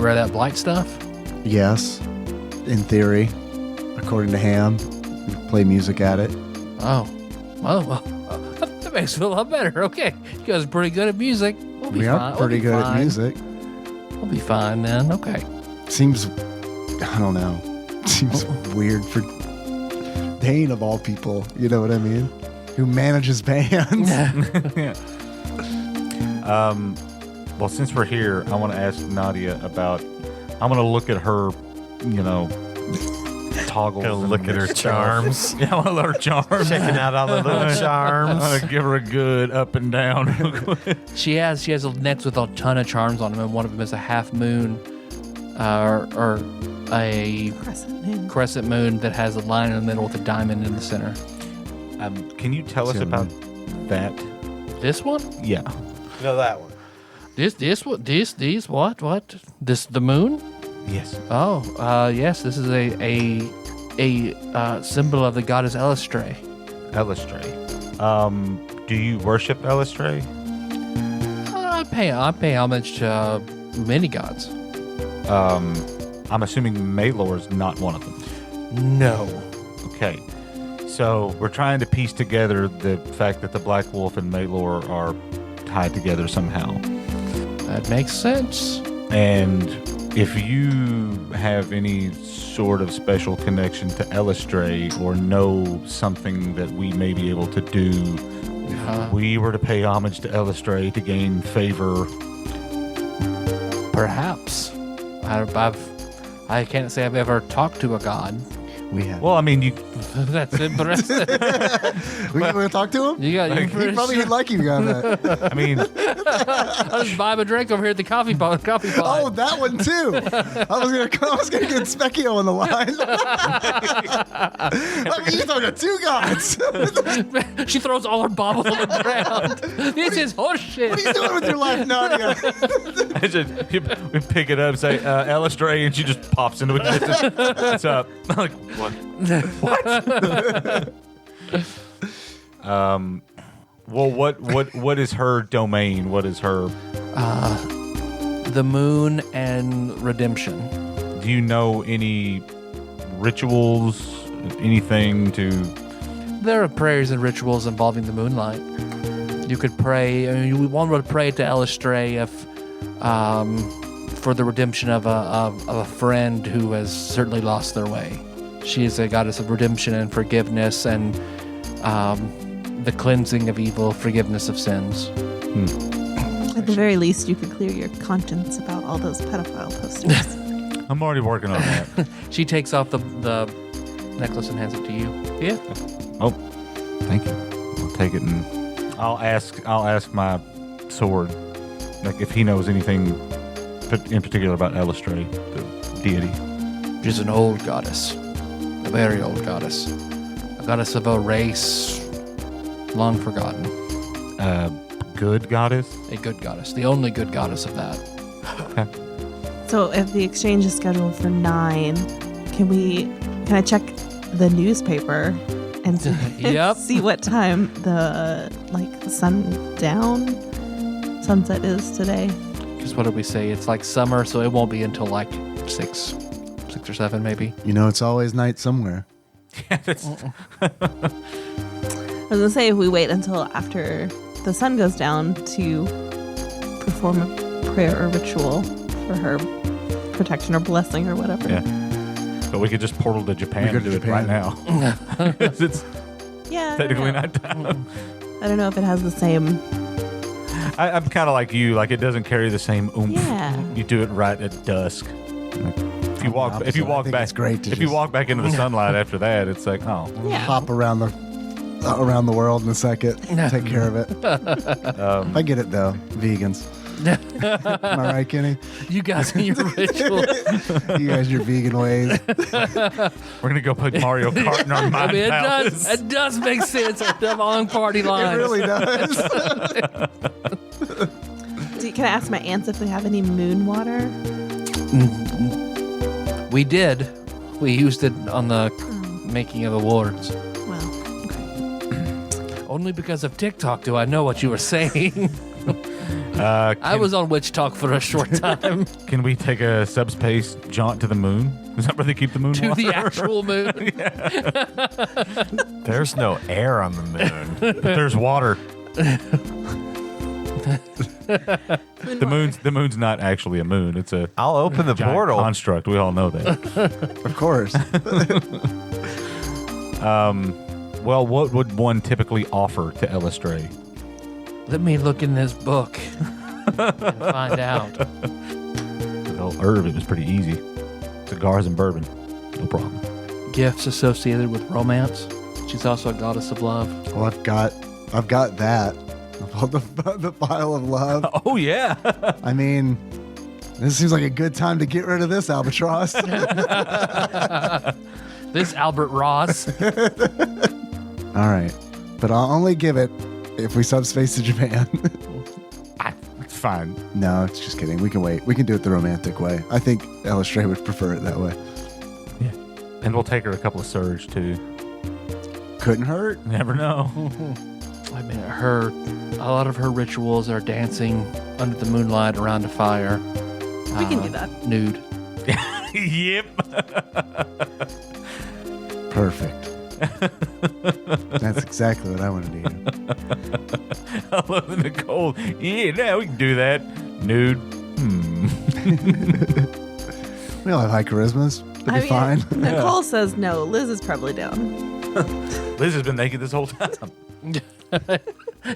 rid of that blight stuff? Yes, in theory, according to Ham, we play music at it. Oh. Well, that makes me feel a lot better. Okay. You guys are pretty good at music. We'll be We fine. are pretty good at music. We'll be fine then. Okay. Seems, I don't know, seems weird for Dane of all people. You know what I mean? Who manages bands? Well, since we're here, I want to ask Nadia about. I'm going to look at her, toggles. Gonna and look at her stuff. charms. Yeah, I want to look at her charms. Checking out all the little I'm charms. going to give her a good up and down. She has a necklace with a ton of charms on them, and one of them is a half moon, or a crescent moon that has a line in the middle with a diamond in the center. Can you tell us It's the about other that? This one? Yeah. No, that one. This what? These what? What? This the moon? Yes. Oh, yes. This is a symbol of the goddess Elistray. Elistray. Do you worship Elistray? I pay homage to many gods. I'm assuming Maylor is not one of them. No. Okay. So we're trying to piece together the fact that the Black Wolf and Maylor are tied together somehow. That makes sense. And if you have any sort of special connection to Elistray or know something that we may be able to do, if we were to pay homage to Elistray to gain favor. Perhaps. I can't say I've ever talked to a god. We have. Well, I mean, you. That's it. But that's it. We want to talk to him? You got He probably would like you got that. I mean, I'll just buy him a drink over here at the coffee pot. Oh, that one too. I was gonna get Specchio on the line. I mean, you're talking to two gods. She throws all her bottles on the ground. This is horseshit. What are you doing with your life, Nadia? we pick it up, say Elistray, and she just pops into it. What's up? I'm like, what? Well, what is her domain? What is her? The moon and redemption. Do you know any rituals? Anything to? There are prayers and rituals involving the moonlight. You could pray. I mean, one would pray to Elistray if, for the redemption of a friend who has certainly lost their way. She is a goddess of redemption and forgiveness, and the cleansing of evil, forgiveness of sins. At the very least, you could clear your conscience about all those pedophile posters. I'm already working on that. She takes off the necklace and hands it to you. Yeah. Oh, thank you. I'll take it and I'll ask my sword, like if he knows anything in particular about Elistray, the deity. She's an old goddess, a very old goddess, a goddess of a race long forgotten. Good goddess. A good goddess, the only good goddess of that. Okay. So if the exchange is scheduled for 9, can I check the newspaper and Yep. see what time the sunset is today? Because what did we say? It's like summer, so it won't be until like 6 or 7 maybe. You know, it's always night somewhere. Yeah, that's, I was gonna say if we wait until after the sun goes down to perform a prayer or ritual for her protection or blessing or whatever. yeah. But we could just portal to Japan We and go do to it right Japan. now. It's Yeah. technically not time. I don't know if it has the same. I'm kind of like you. Like it doesn't carry the same oomph. Yeah. You do it right at dusk. If you walk, I think back, it's great to if you just- walk back into the sunlight after that, it's like, oh, Yeah. Hop around the world in a second. Take care of it. I get it though, vegans. Am I right, Kenny? You guys and your ritual. You guys, your vegan ways. we're gonna go play Mario Kart in our I mind mean, palace. it does make sense among party It lines. really does. Can I ask my aunts if they have any moon water? We did. We used it on the making of awards. Well, Only because of TikTok do I know what you were saying. I was on Witch Talk for a short time. Can we take a subspace jaunt to the moon? Is that where they keep the moon? To water? the actual moon. There's no air on the moon. But there's water. The moon's not actually a moon. It's a I'll open the giant portal. construct. We all know that. Of course. Well, what would one typically offer to Elistray? Let me look in this book and find out. With old herb, it was pretty easy. Cigars and bourbon, no problem. Gifts associated with romance. She's also a goddess of love. Well, I've got that. The pile of love. Oh yeah. I mean, this seems like a good time to get rid of this albatross. This Albert Ross. All right, but I'll only give it if we subspace to Japan. It's fine. No, it's just kidding. We can wait. We can do it the romantic way. I think Elistray would prefer it that way. Yeah. And we'll take her a couple of surge too. Couldn't hurt. Never know. I mean, a lot of her rituals are dancing under the moonlight around a fire. we can do that. Nude. Yep. Perfect. That's exactly what I want to do. I love the Nicole. Yeah, we can do that. Nude. We all have high charismas. It'll be fine. Nicole says no. Liz is probably down. Liz has been naked this whole time.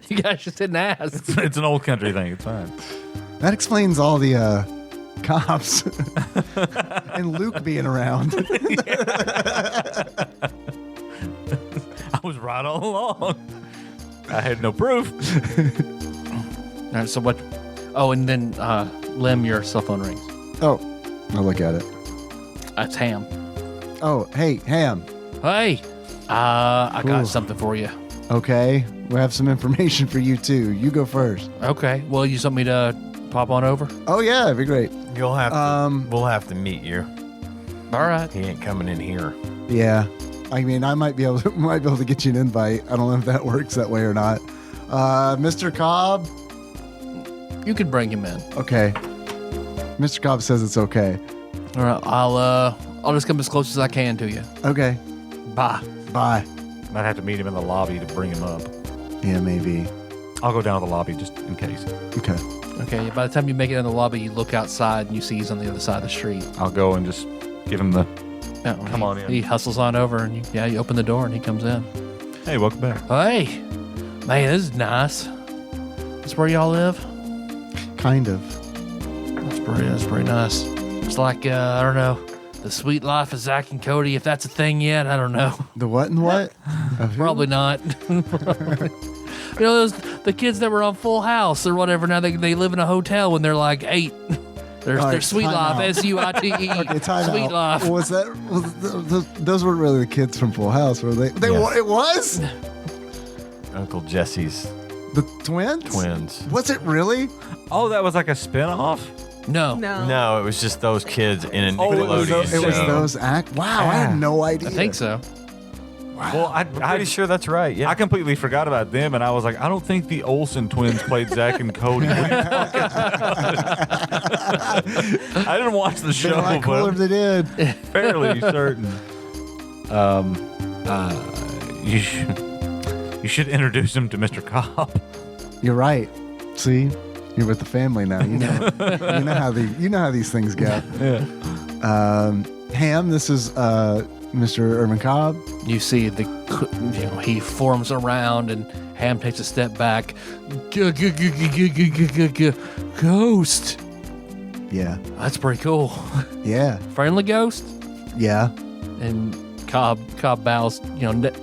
You guys just didn't ask. It's an old country thing. It's fine. That explains all the cops and Luke being around. I was right all along. I had no proof. All right, so what? Oh, and then Lim, your cell phone rings. Oh, I'll look at it. That's Ham. Oh, hey, Ham. Hey, I got Ooh. something for you. Okay, we have some information for you too. You go first. Okay. Well, you want me to pop on over? Oh yeah, it'd be great. You'll have to. We'll have to meet you. All right. He ain't coming in here. Yeah, I mean, I might be able to get you an invite. I don't know if that works that way or not. Mr. Cobb. You can bring him in. Okay. Mr. Cobb says it's okay. All right. I'll just come as close as I can to you. Okay. Bye. Bye. Might have to meet him in the lobby to bring him up. Yeah, maybe. I'll go down to the lobby just in case. Okay. Okay. By the time you make it in the lobby, you look outside and you see he's on the other side of the street. I'll go and just give him the, Oh, Come on in. He hustles on over and you open the door and he comes in. hey, welcome back. Hey, man, this is nice. This where y'all live? Kind of. That's pretty nice. It's like I don't know, the sweet life of Zach and Cody. If that's a thing yet, I don't know. The what and what? Of who? Probably not. You know, the kids that were on Full House or whatever. Now they live in a hotel when they're like 8. They're All right, sweet time life, out. S-U-I-T-E. Okay, time Sweet out. life. Was that? Those weren't really the kids from Full House, were they? Yes. It was Uncle Jesse's the twins. twins. Was it really? Oh, that was like a spinoff? No. No, it was just those kids in a Oh, it was Nickelodeon those- It was show. those act. Wow, I had no idea. I think so. Well, I'm pretty sure that's right. Yeah. I completely forgot about them, and I was like, I don't think the Olsen twins played Zach and Cody. What are you talking about? I didn't watch the They'd show, like cooler if but they did. I'm fairly certain. You should introduce him to Mr. Cobb. You're right. See, you're with the family now. You know, you know how these things go. Yeah. Ham, this is Mr. Irvin Cobb. You see he forms around and Ham takes a step back. Ghost. Yeah, That's pretty cool. yeah, Friendly ghost. yeah. And Cobb bows,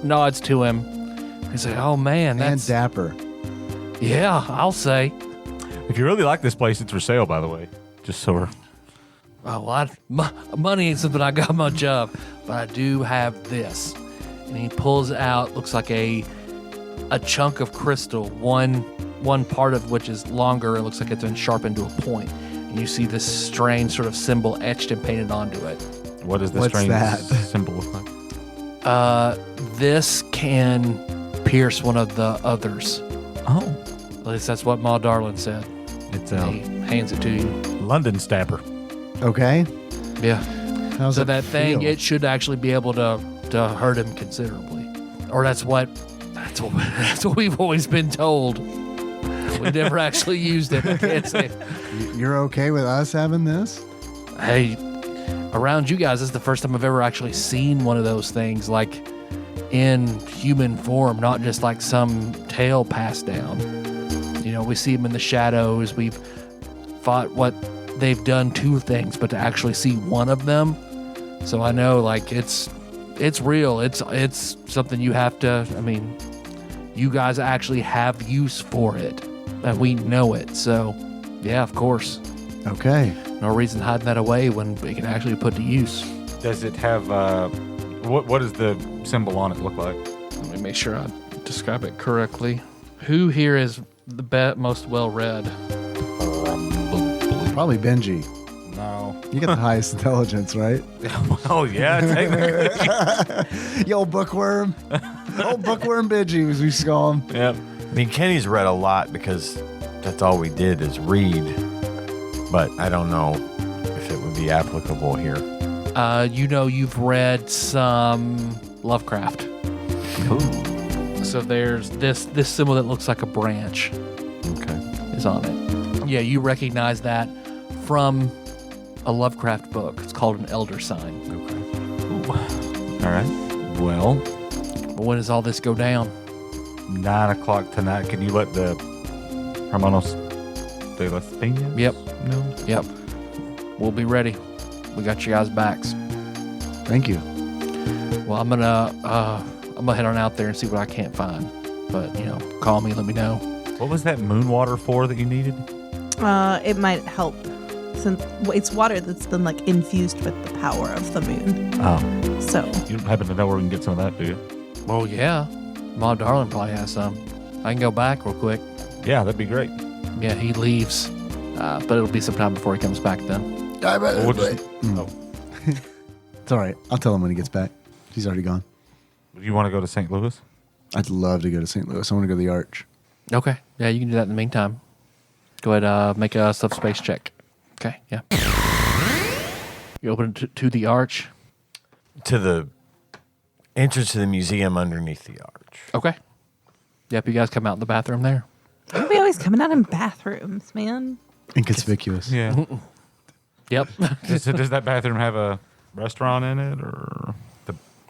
nods to him. He's like, "Oh man, And that's dapper. yeah, I'll say." If you really like this place, it's for sale, by the way. Just so we're... Oh, well, money ain't something I got much of, but I do have this. And he pulls out, looks like a chunk of crystal, one part of which is longer. It looks like it's been sharpened to a point. And you see this strange sort of symbol etched and painted onto it. What is the What's strange that? symbol look like? This can pierce one of the others. Oh. At least that's what Ma Darlin said. It's He hands it to you. London Stabber. Okay. Yeah. How's So it that thing, feel? it should actually be able to hurt him considerably, or that's what we've always been told. We never actually used it. I can't say. You're okay with us having this? Hey, around you guys, this is the first time I've ever actually seen one of those things, like in human form, not just like some tale passed down. We see them in the shadows. We've fought what they've done 2 things, but to actually see one of them. So I know, like, it's real. It's something you have to. I mean, you guys actually have use for it, and we know it. So, yeah, of course, Okay. no reason hiding that away when it can actually be put to use. Does it have... what does the symbol on it look like? Let me make sure I describe it correctly. Who here is the most well-read? Probably Benji. No. You got the highest intelligence, right? Oh, yeah, technically. Yo, bookworm. Old bookworm Benji, as we used to call him. Yep. I mean, Kenny's read a lot because that's all we did is read. But I don't know if it would be applicable here. You've read some Lovecraft. So there's this symbol that looks like a branch Okay. is on it. Yeah, you recognize that from a Lovecraft book. It's called an elder sign. Okay. All right. Well, But when does all this go down? 9 o'clock tonight. Can you let the Hermanos de las Peñas Yep. know? Yep. we'll be ready. We got your guys' backs. Thank you. Well, I'm gonna head on out there and see what I can't find. But call me, let me know. What was that moon water for that you needed? It might help since it's water that's been like infused with the power of the moon. Oh, So you don't happen to know where we can get some of that, do you? Well, yeah. Mom Darling probably has some. I can go back real quick. Yeah, that'd be great. Yeah, he leaves, but it'll be some time before he comes back then. We'll just- It's all right. I'll tell him when he gets back. He's already gone. Do you want to go to St. Louis? I'd love to go to St. Louis. I want to go to the Arch. Okay. Yeah, you can do that in the meantime. Go ahead, make a subspace check. Okay, yeah. You open it to the arch. To the entrance to the museum underneath the arch. Okay. Yep, you guys come out in the bathroom there. why are we always coming out in bathrooms, man? Inconspicuous. Yeah. Yep. Does that bathroom have a restaurant in it, or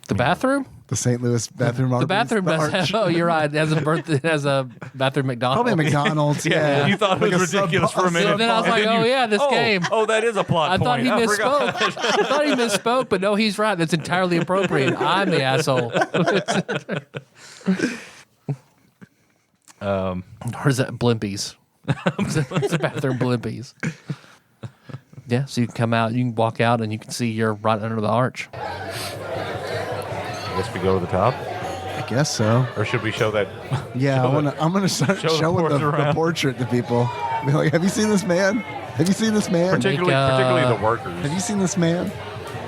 The bathroom? The St. Louis bathroom. The bathroom does have. Oh, you're right. It has a bathroom McDonald's. Probably a McDonald's. Yeah. You thought it was ridiculous for a minute. Then I was like, oh yeah, this game. Oh, that is a plot I point. thought he forgot. misspoke. I thought he misspoke, but no, he's right. That's entirely appropriate. I'm the asshole. Or is that Blimpies? It's a bathroom Blimpies. Yeah, so you can come out, you can walk out, and you can see you're right under the arch. I guess we go to the top, I guess so. or should we show that? Yeah, I'm gonna start show the showing portrait the around. portrait to people. Be like, have you seen this man? Have you seen this man? Particularly the Have workers, you seen this man?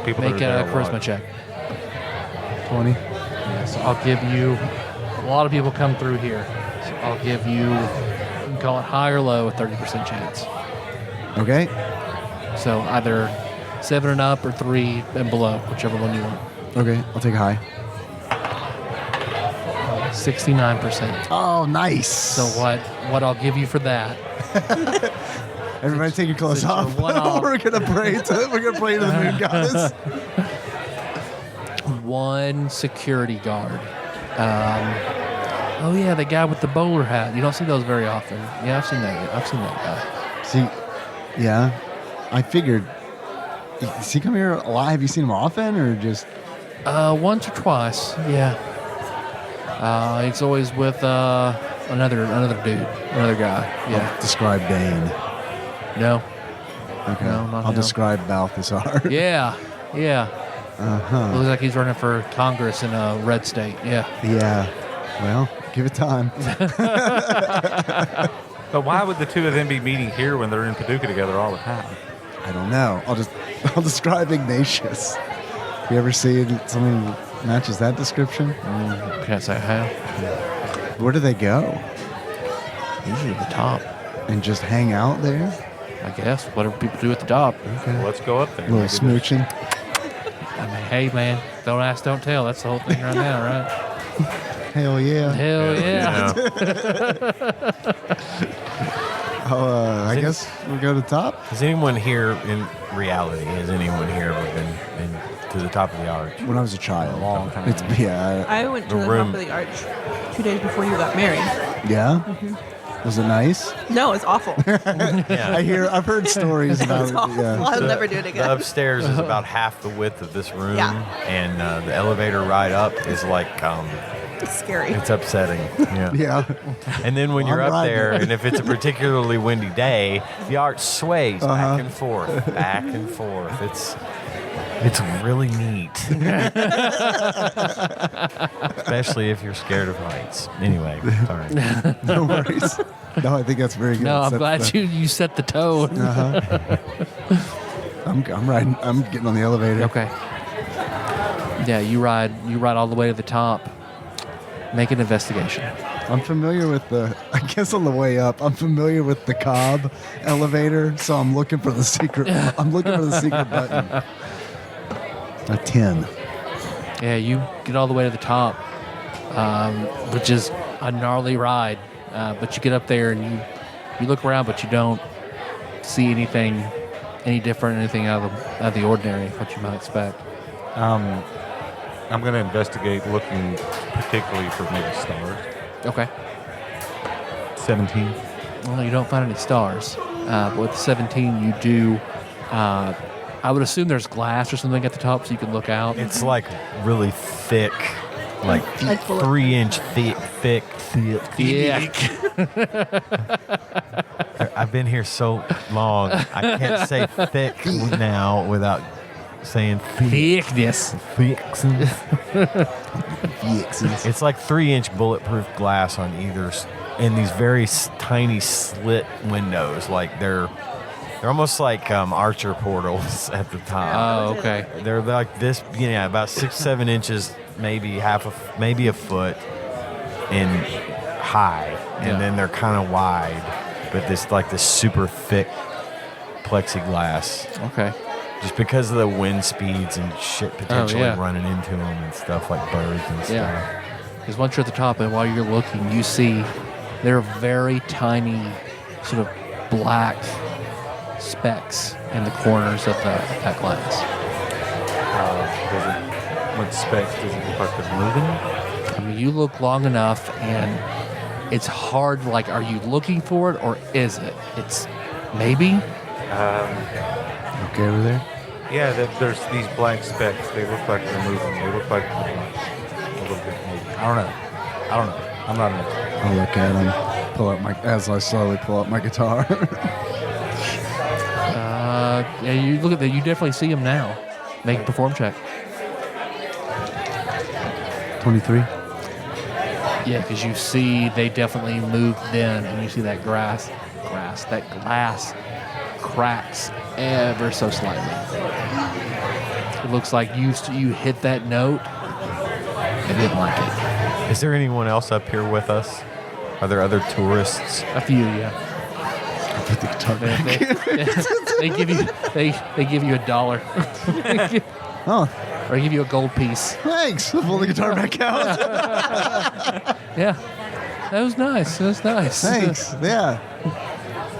people Make that are a there charisma lot. check. 20. Yes, I'll give you. A lot of people come through here, so I'll give you. You can call it high or low, a 30% chance. Okay. So either 7 and up or 3 and below, whichever one you want. Okay. I'll take a high. 69%. Oh, nice. So what I'll give you for that? Everybody take your clothes since you're off. one off. We're gonna pray to the moon goddess. 1 security guard. Oh yeah, the guy with the bowler hat. You don't see those very often. Yeah, I've seen that guy. See, yeah, I figured. Does he come here a lot? Have you seen him often, or just? Once or twice. Yeah. He's always with another dude, another guy. Yeah. I'll describe Dane. No. Okay. No, not I'll him. describe Balthazar. Yeah. Yeah. Uh-huh. Looks like he's running for Congress in a red state. Yeah. Yeah. Well, give it time. But why would the two of them be meeting here when they're in Paducah together all the time? I don't know. I'll describe Ignatius. You ever seen someone who matches that description? Can't say how. Where do they go? Usually the top. And just hang out there? I guess whatever people do at the top. Well, let's go up there. A little smooching. I mean, hey man, don't ask, don't tell. That's the whole thing right now, right? Hell yeah. Hell yeah. I guess we'll go to the top. Has anyone here in reality, has anyone here ever been to the top of the arch? When I was a child. A long time. Yeah. I went to The the room. top of the arch 2 days before you got married. Yeah? Was it nice? No, it's awful. Yeah. I've heard stories about It's it. awful. Yeah. I'll never do it again. The upstairs is about half the width of this room, Yeah. and the elevator ride up is like It's scary. it's upsetting. Yeah. Yeah. And then when Well, you're I'm up riding there, it. and if it's a particularly windy day, the arch sways back and forth, back and forth. It's really neat, especially if you're scared of heights. Anyway, sorry. No worries. No, I think that's very good. No, I'm That's- glad you set the tone. I'm riding. I'm getting on the elevator. Okay. Yeah, you ride all the way to the top. Make an investigation. I'm familiar with I guess on the way up, I'm familiar with the Cobb elevator, so I'm looking for the secret. I'm looking for the secret button. A 10. Yeah, you get all the way to the top, which is a gnarly ride. But you get up there and you look around, but you don't see anything any different, anything out of the ordinary, what you might expect. I'm going to investigate, looking particularly for maybe stars. Okay. 17. Well, you don't find any stars. But with 17, you do I would assume there's glass or something at the top so you can look out. It's like really thick, like Like bulletproof. 3-inch thick. Yeah. I've been here so long, I can't say thick now without saying thick. Thickness. It's like 3-inch bulletproof glass on either, and these very tiny slit windows. Like they're almost like Archer portals at the top. Oh, okay. They're like this, about 6-7 inches, maybe maybe a foot in high, and Yeah. then they're kind of wide, but this super thick plexiglass. Okay. Just because of the wind speeds and shit potentially yeah. running into them and stuff like birds and stuff. Yeah. Because once you're at the top, and while you're looking, you see there are very tiny, sort of black specks in the corners of that glass. What specks does it look like they're moving? I mean, you look long enough, and it's hard. Like, are you looking for it, or is it? It's maybe. Okay, over there. Yeah, there's these black specks. They look like they're moving. They look like a little bit maybe. I don't know. I'm not an expert. I'll look at him. As I slowly pull up my guitar. Yeah, you look at that. You definitely see him now. Make a perform check. 23. Yeah, because you see they definitely moved then, and you see that glass, that glass cracks ever so slightly. It looks like you hit that note and didn't like it. Is there anyone else up here with us? Are there other tourists? A few, yeah. Put the guitar They, back. they give you they give you $1 Oh, or give you a gold piece. thanks. I'll pull the guitar back out. Yeah, that was nice. Thanks. Yeah.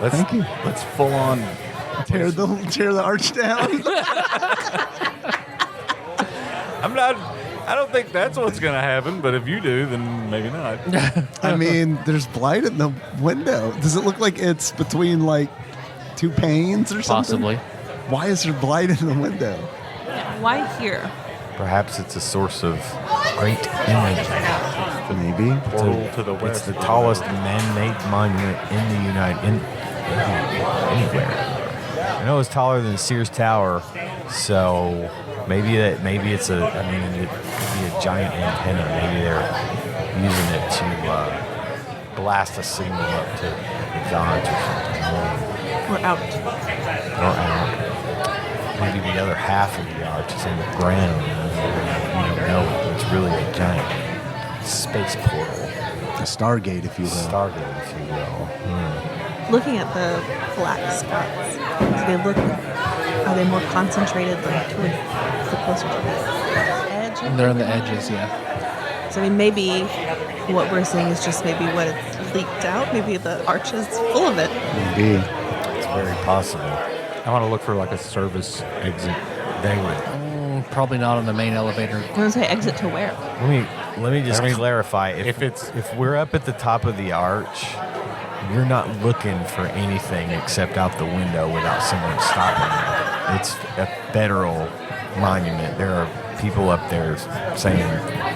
Thank you. Let's full on. Tear the arch down. I don't think that's what's going to happen, but if you do, then maybe not. I mean, there's blight in the window. Does it look like it's between like two panes or something? Possibly. Why is there blight in the window? Why here? Perhaps it's a source of great energy. Maybe. Portal to the It's west. the tallest man-made monument in the anywhere. I know it's taller than Sears Tower, so maybe it could be a giant antenna. Maybe they're using it to blast a signal up to the gods or something. We're out. Or out. Maybe the other half of the arch is in the ground. It's really a giant space portal. A Stargate, if you will. Stargate, if you will. Looking at the black spots, are they more concentrated like toward the closer to the edge? And they're on the edges, yeah. So I mean, maybe what we're seeing is just maybe what it's leaked out. Maybe the arch is full of it. Maybe. It's very possible. I want to look for like a service exit. They would. Probably not on the main elevator. I'm gonna say exit to where? Let me just clarify. If we're up at the top of the arch, you're not looking for anything except out the window without someone stopping you. It's a federal monument. There are people up there saying,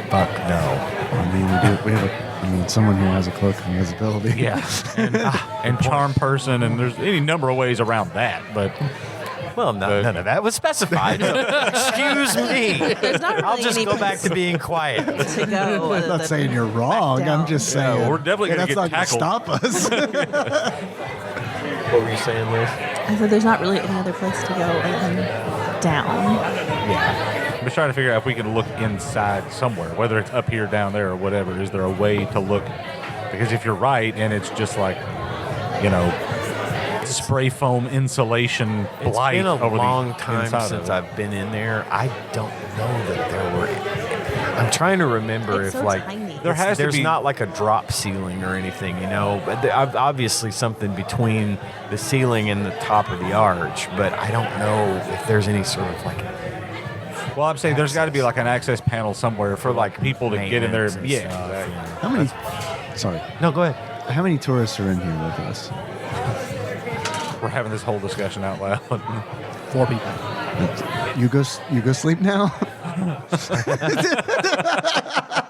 "Fuck no." I mean, we have someone who has a cloak of invisibility. Yeah, and charm person, and there's any number of ways around that. But Well, none of that was specified. So excuse me. There's not really I'll just any go back to being quiet. to go. I'm not saying you're wrong. down. I'm just saying. we're definitely gonna that's get not tackled. stop us. What were you saying, Liz? I said there's not really any other place to go other than down. I'm just trying to figure out if we can look inside somewhere, whether it's up here, down there, or whatever. Is there a way to look? Because if you're right, and it's just like, spray foam insulation It's blight been a over long the time inside since of it. I've been in there. I don't know that there were. I'm trying to remember It's if so like tiny. There has to there's be- not like a drop ceiling or anything, But obviously something between the ceiling and the top of the arch, but I don't know if there's any sort of like. Well, I'm saying there's got to be like an access panel somewhere for like people to get in there. maintenance and Yeah, stuff, exactly. How many? Sorry. No, go ahead. How many tourists are in here with us? We're having this whole discussion out loud. 4 people. You go sleep now.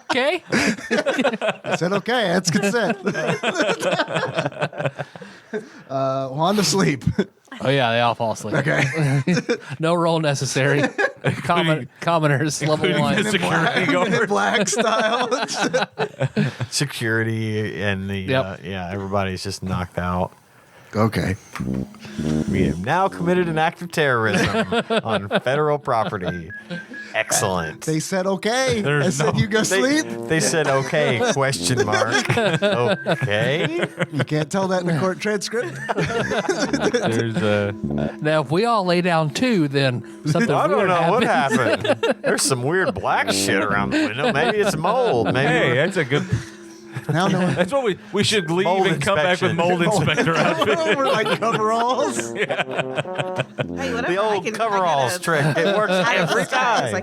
Okay. I said okay. That's consent. On to sleep. Oh yeah, they all fall asleep. Okay. No roll necessary. Commoners level 1. Men in Black style. Security and the Yep. everybody's just knocked out. Okay. We have now committed an act of terrorism on federal property. Excellent. They said okay. There's I said no- you go sleep. They said okay? Question mark. Okay. You can't tell that in the court transcript. There's Now, if we all lay down too, then something I don't weird know what happens. happened. There's some weird black shit around the window. Maybe it's mold. Maybe hey, that's a good. Now no one. That's what we should leave Mold and come back with inspection. mold inspector outfit. We're like coveralls. Hey, whatever. the old I coveralls get trick. It works every time.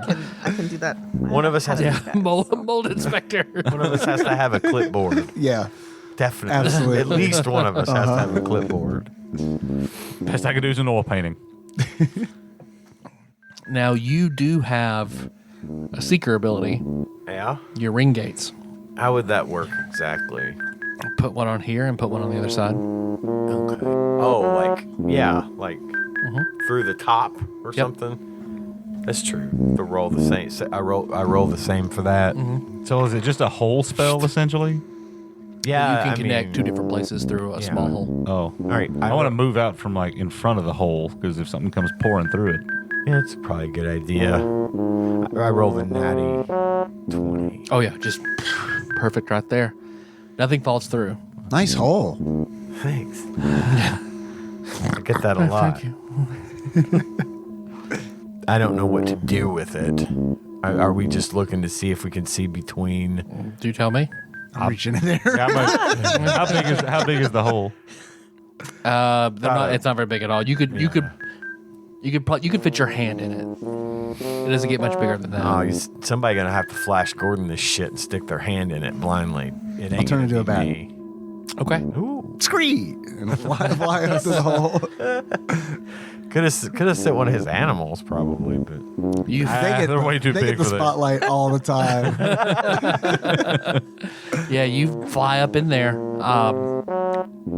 I can do that. One of us has Yeah, to, mold inspector. one of us has to have a clipboard. Yeah. Definitely. Absolutely. At least one of us has to have a clipboard. Best I could do is an oil painting. Now, you do have a seeker ability, Yeah. your ring gates. How would that work exactly? Put one on here and put one on the other side. Okay. Oh, like through the top or Yep. something. That's true. The roll the same. I roll the same for that. So is it just a hole spell essentially? Yeah, You can I connect mean, two different places through a small hole. Oh, All right. I want to move out from like in front of the hole because if something comes pouring through it. Yeah, it's probably a good idea. I rolled a natty 20. Oh yeah, just perfect right there. Nothing falls through. Nice hole. Thanks. I get that a lot. Thank you. I don't know what to do with it. Are we just looking to see if we can see between? Do you tell me? I'm reaching in there. How big is the hole? It's not very big at all. You could fit your hand in it. It doesn't get much bigger than that. Oh, somebody gonna have to Flash Gordon this shit and stick their hand in it blindly. It ain't I'll turn gonna into a be bat. me. Okay. Ooh, Scree! And fly up to the hole. could have set one of his animals probably, but You They're way too they big get the for that. spotlight all the time. yeah, you fly up in there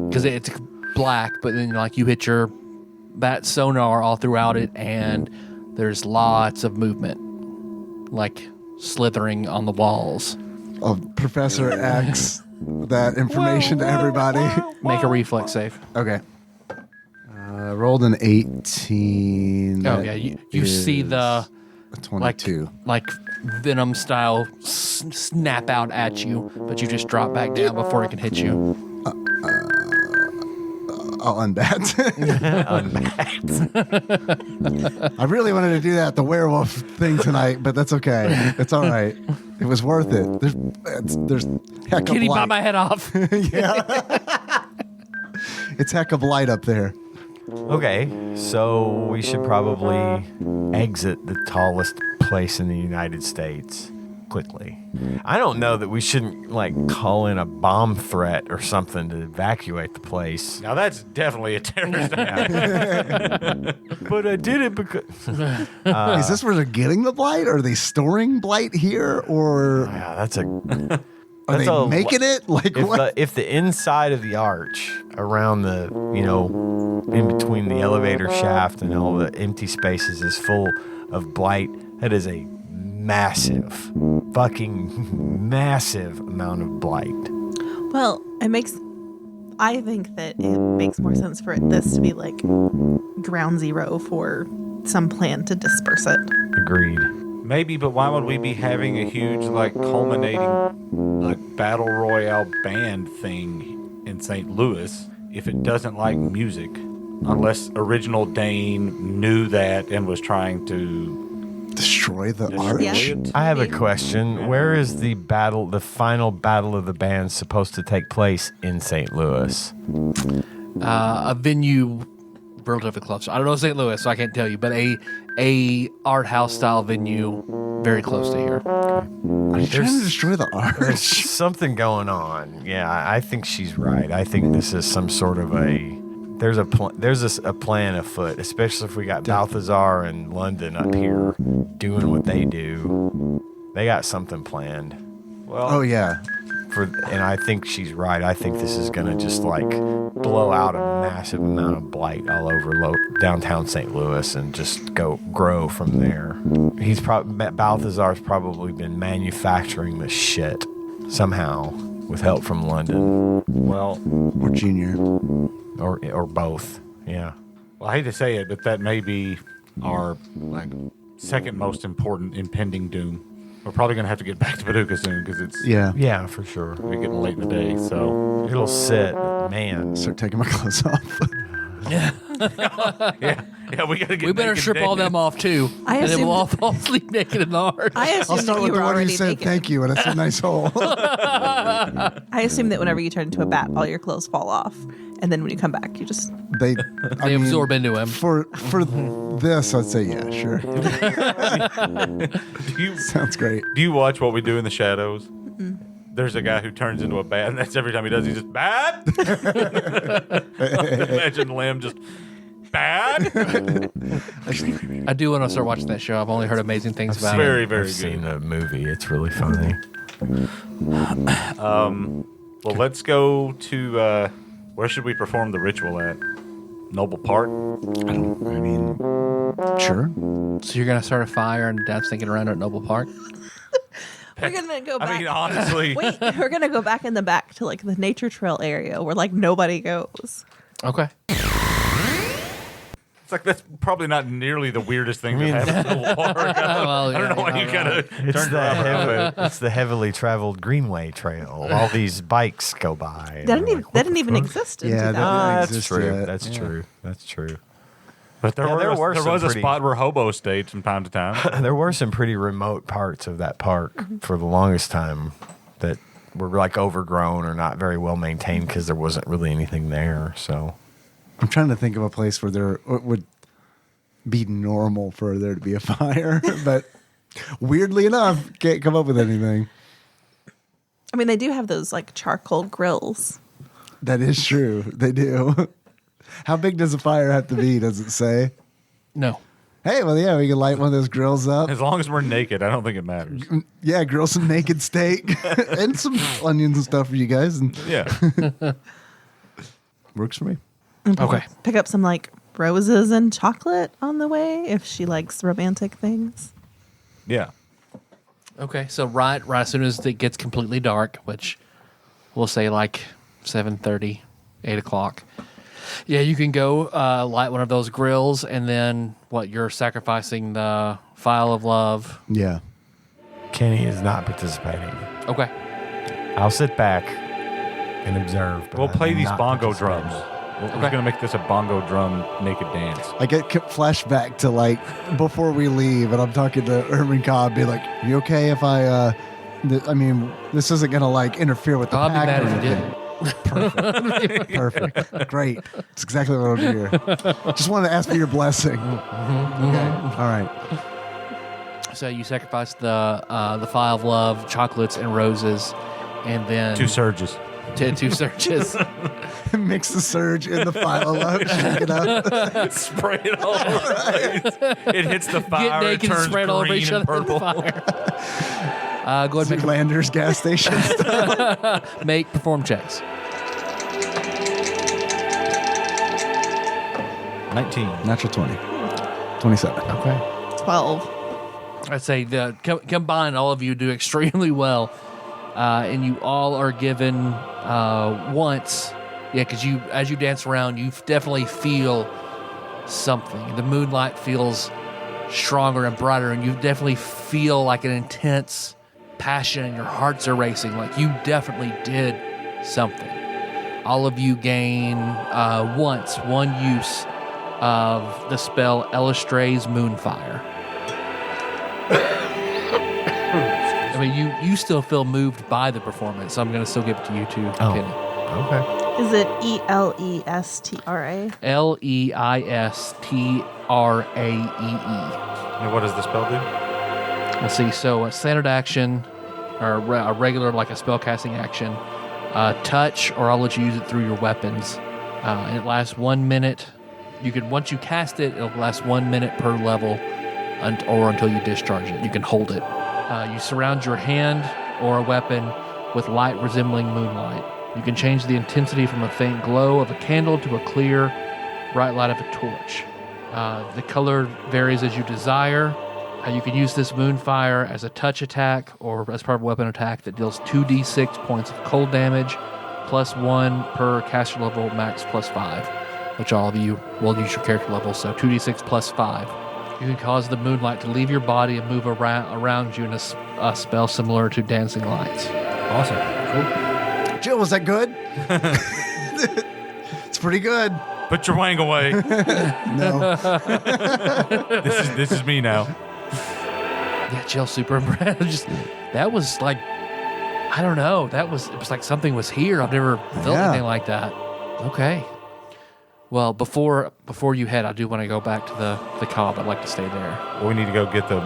because it's black, but then like you hit your bat sonar all throughout it, and there's lots of movement, like slithering on the walls. Professor X that information to everybody. Make a reflex save. Okay. Rolled an 18. Oh That yeah, you see is the a 22. like venom style snap out at you, but you just drop back down before it can hit you. I'll unbat. I really wanted to do that, the werewolf thing tonight, but that's okay. It's all right. It was worth it. There's heck of Kitty, bite light. my head off. It's heck of light up there. okay. So we should probably exit the tallest place in the United States quickly. I don't know that we shouldn't like call in a bomb threat or something to evacuate the place. Now that's definitely a terrorist attack. But I did it because Is this where they're getting the blight? Are they storing blight here, or yeah, that's a. are they a- making it? Like If what? if the inside of the arch around the, in between the elevator shaft and all the empty spaces is full of blight, that is a massive, fucking massive amount of blight. Well, I think that it makes more sense for this to be like ground zero for some plan to disperse it. Agreed. Maybe, but why would we be having a huge, like, culminating, like, battle royale band thing in St. Louis if it doesn't like music? Unless Original Dane knew that and was trying to Destroy the destroy arch? Yeah. it. I have a question. Where is the final battle of the bands supposed to take place in St. Louis? A venue relatively close. I don't know St. Louis, so I can't tell you, but a art house style venue very close to here. Are you trying to destroy the There's arch? something going on. Yeah, I think she's right. I think this is some sort of a there's a plan afoot, especially if we got Balthazar and London up here doing what they do. They got something planned. Well, Oh yeah. And I think she's right. I think this is going to just like blow out a massive amount of blight all over downtown St. Louis and just grow from there. Balthazar's probably been manufacturing this shit somehow with help from London. well, Or Junior. Or both. Yeah. well, I hate to say it, but that may be our second most important impending doom. We're probably gonna have to get back to Paducah soon because it's Yeah. Yeah, for sure. we're getting late in the day. So It'll sit, but man. Start taking my clothes off. yeah, we gotta get. We better naked strip all naked. them off too. I And then we'll all assumed- fall asleep naked in the ark. I I'll assumed start that with you the were one who already said naked. thank you, and it's a nice hole. I assume that whenever you turn into a bat, all your clothes fall off, and then when you come back, you just They absorb into him. For this, I'd say yeah, sure. Sounds great. Do you watch What We Do in the Shadows? There's a guy who turns into a bat, and that's every time he does, he's just bat. Imagine Lim just bat. I do want to start watching that show. I've only heard amazing things about very, it. very I've good. seen the movie. It's really funny. Well, let's go to where should we perform the ritual at? Noble Park. I mean, sure. So you're gonna start a fire and dad's thinking around at Noble Park. we're gonna go back. I mean, honestly, Wait, we're gonna go back in the back to like the nature trail area where like nobody goes. Okay. it's like that's probably not nearly the weirdest thing I mean- that happened in Noble Park. Well, I don't know why you gotta turn around. It's the heavily traveled Greenway Trail. All these bikes go by. and That I'm didn't even, like, that what didn't the even fuck? exist in Yeah, 2000. that didn't That's exist true. yet. That's true. That's true. But there Yeah, was some a pretty- spot where Hobo stayed from time to time. There were some pretty remote parts of that park for the longest time that were like overgrown or not very well maintained because there wasn't really anything there. So I'm trying to think of a place where there would be normal for there to be a fire, but weirdly enough, can't come up with anything. I mean, they do have those like charcoal grills. That is true. They do. How big does a fire have to be? Does it say? No. Hey, well, yeah, we can light one of those grills up. As long as we're naked, I don't think it matters. Yeah, grill some naked steak and some onions and stuff for you guys, and Yeah. works for me. Okay. Pick up some like roses and chocolate on the way if she likes romantic things. Yeah. Okay. So right as soon as it gets completely dark, which we'll say like 7:30, 8 o'clock. Yeah, you can go light one of those grills, and then you're sacrificing the file of love. Yeah. Kenny is not participating. Okay. I'll sit back and observe. but We'll play I'm these not bongo participating. drums. We're going to make this a bongo drum naked dance. I get flashback to like before we leave, and I'm talking to Herman Cobb, be like, "You okay if I this isn't gonna like interfere with the I'll be pack mad or if you anything." didn't. Perfect. Great. That's exactly what I'm here. Just wanted to ask for your blessing. Okay. All right. So you sacrifice the file of love, chocolates, and roses, and then 2 surges. two searches. Mix the surge in the file of love, shake it up. Spray it all over the place. It hits the fire. Get naked it and turns spread all over each green and other in the purple. fire. Go ahead and Landers gas station. make perform checks. 19. Natural 20. 27. Okay. 12. I'd say combined, all of you do extremely well, and you all are given once. Yeah, because as you dance around, you definitely feel something. The moonlight feels stronger and brighter, and you definitely feel like an intense passion, and your hearts are racing. Like you definitely did something. All of you gain one use of the spell Elestrae's Moonfire. I mean, you still feel moved by the performance, so I'm going to still give it to you too, Kenny. Okay. Is it ELESTRA? Leistraa. And what does the spell do? Let's see. So a standard action, or a regular like a spell casting action, touch, or I'll let you use it through your weapons. And it lasts 1 minute. Once you cast it, it'll last 1 minute per level, or until you discharge it. You can hold it. You surround your hand or a weapon with light resembling moonlight. You can change the intensity from a faint glow of a candle to a clear, bright light of a torch. The color varies as you desire. You can use this moonfire as a touch attack or as part of a weapon attack that deals 2d6 points of cold damage, +1 per caster level, max +5, which all of you will use your character level, so 2d6 +5. You can cause the moonlight to leave your body and move around you in a spell similar to dancing lights. Awesome. Cool. Jill, was that good? It's pretty good. Put your wang away. No. This is me now. Yeah, Jill, super impressed. That was like, I don't know. It was like something was here. I've never felt anything like that. Okay. Well, before you head, I do want to go back to the cob. I'd like to stay there. Well, we need to go get the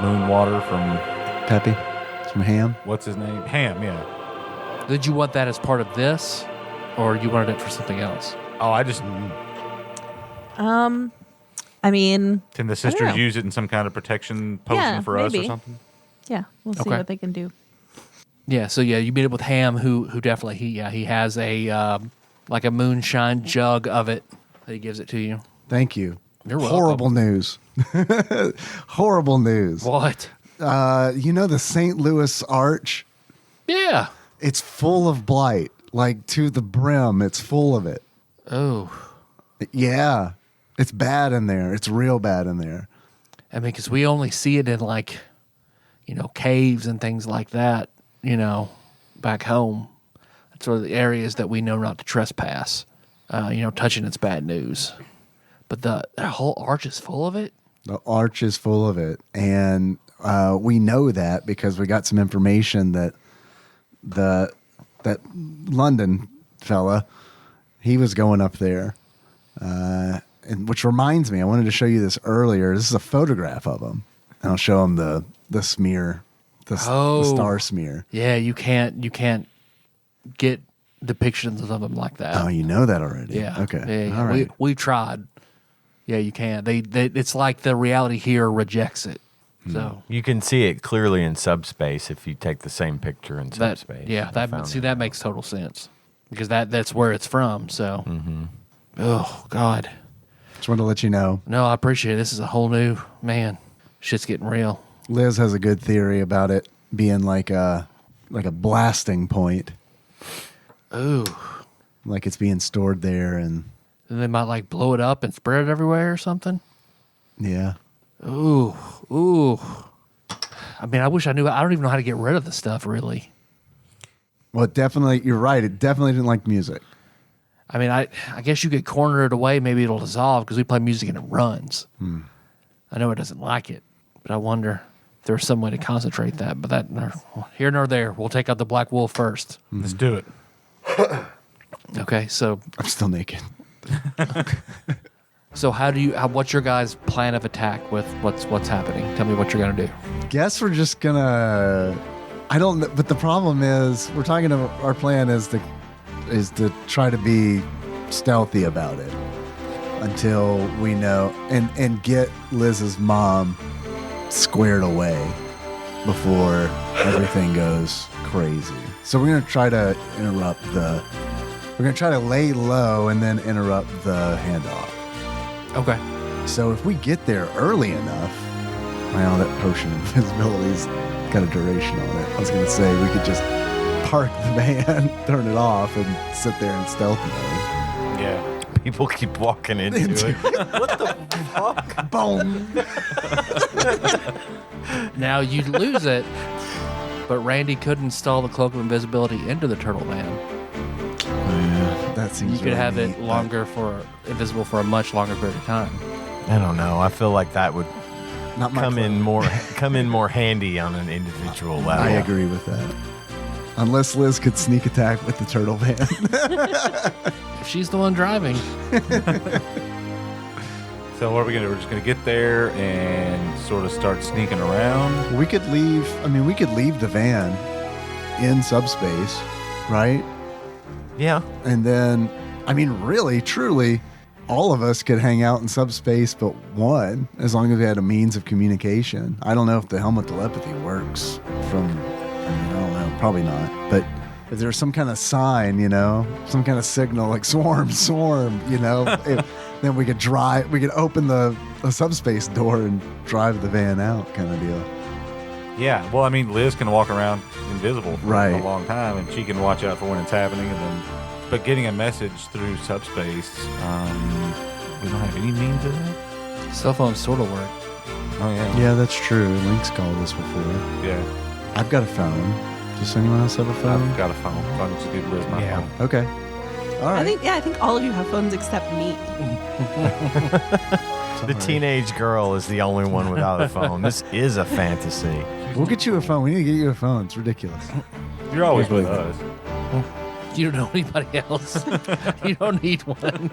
moon water from Peppy, some ham. what's his name? Ham, yeah. Did you want that as part of this, or you wanted it for something else? Oh, I just I mean, can the know. sisters use it in some kind of protection potion Yeah, for us or maybe. something? yeah, we'll see Okay. what they can do. Yeah. So yeah, you meet up with Ham, who definitely he has a like a moonshine jug of it that he gives it to you. Thank you. You're welcome. Horrible news. Horrible news. What? You know the St. Louis Arch? Yeah. It's full of blight, like to the brim. It's full of it. Oh. Yeah. It's bad in there. It's real bad in there. I mean, because we only see it in caves and things like that, back home. That's sort of the areas that we know not to trespass. Touching it's bad news. But the whole arch is full of it? The arch is full of it. And we know that because we got some information that that London fella, he was going up there. And which reminds me, I wanted to show you this earlier. This is a photograph of him. And I'll show him the smear, the star smear. Yeah, you can't get depictions of them like that. Oh, you know that already? Yeah. Okay. Yeah. All right. We've tried. Yeah, you can't. They it's like the reality here rejects it. So You can see it clearly in subspace if you take the same picture in that subspace. yeah, I found it. that makes total sense because that's where it's from. So, oh God, Just wanted to let you know. no, I appreciate it. This is a whole new man. Shit's getting real. Liz has a good theory about it being like a blasting point, Ooh, like it's being stored there, and then they might like blow it up and spread it everywhere or something. yeah. Ooh. I mean, I wish I knew. I don't even know how to get rid of the stuff, really. Well, you're right. It definitely didn't like music. I mean, I guess you could corner it away. Maybe it'll dissolve because we play music and it runs. I know it doesn't like it, but I wonder if there's some way to concentrate that. But that here nor there. We'll take out the black wolf first. Let's do it. Okay, so I'm still naked. what's your guys' plan of attack with what's happening? Tell me what you're gonna do. Guess we're just gonna. I don't know, but the problem is we're talking about our plan is to try to be stealthy about it until we know and get Liz's mom squared away before everything goes crazy. So we're gonna try to lay low and then interrupt the handoff. Okay. So if we get there early enough, well, that potion of invisibility's got a duration on it. I was going to say we could just park the van, turn it off, and sit there in stealth mode. Yeah. People keep walking into it. What the fuck? Boom! Now you'd lose it, but Randy could install the cloak of invisibility into the turtle van. That seems You could really have it neat. invisible for a much longer period of time. I don't know. I feel like that would Not my come in plan. more handy on an individual level. I agree with that. Unless Liz could sneak attack with the turtle van. If she's the one driving, So what are we gonna do? We're just gonna get there and sort of start sneaking around. we could leave the van in subspace, right? Yeah. And then I mean, really, truly, all of us could hang out in subspace but one, as long as we had a means of communication. I don't know if the helmet telepathy works from, I don't know, probably not. But if there's some kind of sign, some kind of signal like swarm, then we could open the subspace door and drive the van out kind of deal. Yeah, well, I mean, Liz can walk around invisible for Right. a long time, and she can watch out for when it's happening. But getting a message through subspace, we don't have any means of that. Cell phones sort of work. Oh yeah, Yeah, that's true. Link's called us before. yeah. I've got a phone. Does anyone else have a phone? I've got a phone. I can just give Liz my Yeah. phone. Okay. All right. I think all of you have phones except me. The teenage girl is the only one without a phone. This is a fantasy. We'll get you a phone. We need to get you a phone. It's ridiculous. You're always with us. You don't know anybody else. You don't need one.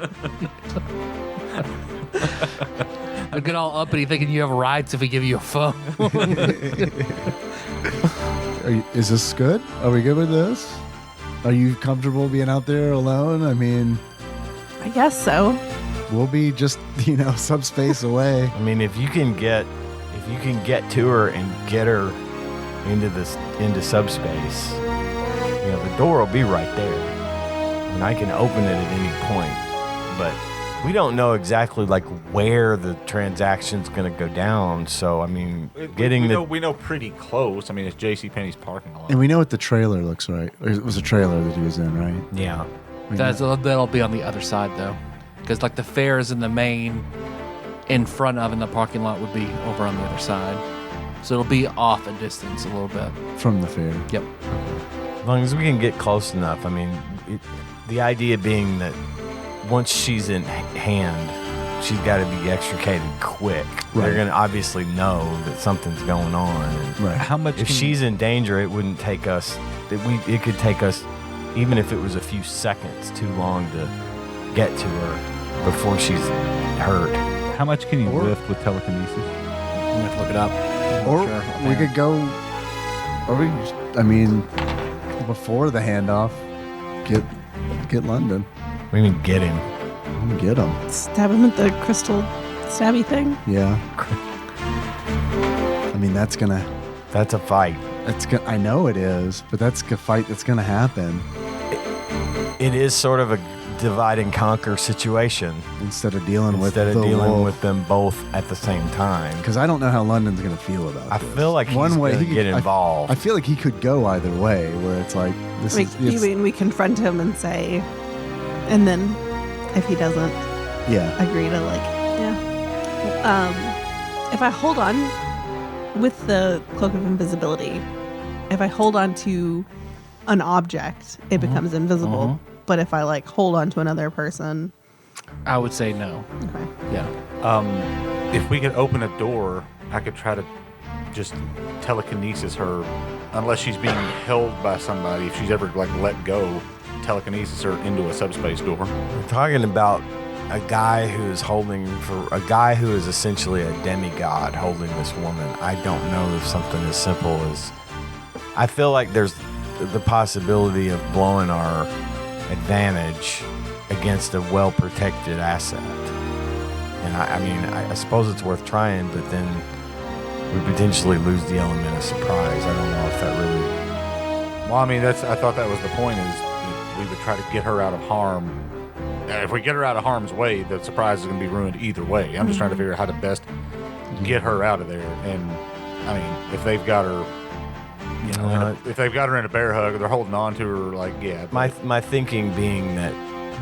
They'll get all uppity thinking you have rights if we give you a phone. Is this good? Are we good with this? Are you comfortable being out there alone? I mean, I guess so. we'll be just, subspace away. I mean, if you can get to her and get her into subspace, the door will be right there, and I can open it at any point. But we don't know exactly where the transaction's going to go down. So I mean, we know pretty close. I mean, it's JCPenney's parking lot. And we know what the trailer looks like. It was a trailer that he was in, right? yeah. That'll be on the other side though, because the fares in the main, in front of in the parking lot would be over on the other side, so it'll be off a distance a little bit. From the fair. Yep. As long as we can get close enough. I mean, the idea being that once she's in hand, she's got to be extricated quick. Right. They're going to obviously know that something's going on. And Right. How much? if she's in danger, it wouldn't take us. It could take us, even if it was a few seconds, too long to get to her before she's hurt. How much can you Or- lift with telekinesis? I'm gonna have to look it up. Or Sure, we yeah. could go, before the handoff, get London. We mean get him. Get him. Stab him with the crystal stabby thing. Yeah. That's a fight. I know it is, but that's a fight that's going to happen It is sort of a divide and conquer situation instead of dealing instead with of the dealing with them both at the same time. Because I don't know how London's going to feel about I this. feel like he's One way gonna he get could- involved. I feel like he could go either way, where it's like this Like, is you it's- mean we confront him and say, and then if he doesn't yeah. agree to if I hold on with the cloak of invisibility, if I hold on to an object, it becomes invisible. But if I hold on to another person, I would say no. okay. Yeah. If we could open a door, I could try to just telekinesis her, unless she's being held by somebody. If she's ever let go, telekinesis her into a subspace door. We're talking about a guy who is essentially a demigod holding this woman. I don't know if something as simple as, I feel like there's the possibility of blowing our advantage against a well-protected asset. And I suppose it's worth trying, but then we potentially lose the element of surprise. I don't know if that really. Well, I mean, I thought that was the point, is that we would try to get her out of harm. If we get her out of harm's way, the surprise is going to be ruined either way. I'm just trying to figure out how to best get her out of there. And I mean, if they've got her, if they've got her in a bear hug, or they're holding on to her, My thinking being that,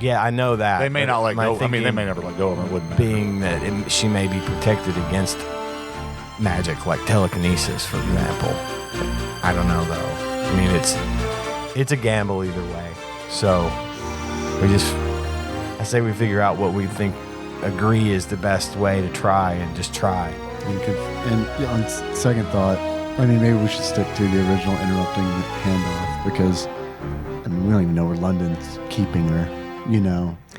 yeah, I know that they may but not let my go. I mean, they thinking may never let go of her. It wouldn't matter. being that she may be protected against magic, like telekinesis, for example. I don't know though. I mean, it's a gamble either way. So I say we figure out what we agree is the best way to try, and just try. On second thought, maybe we should stick to the original interrupting the handoff, because we don't even know where London's keeping her.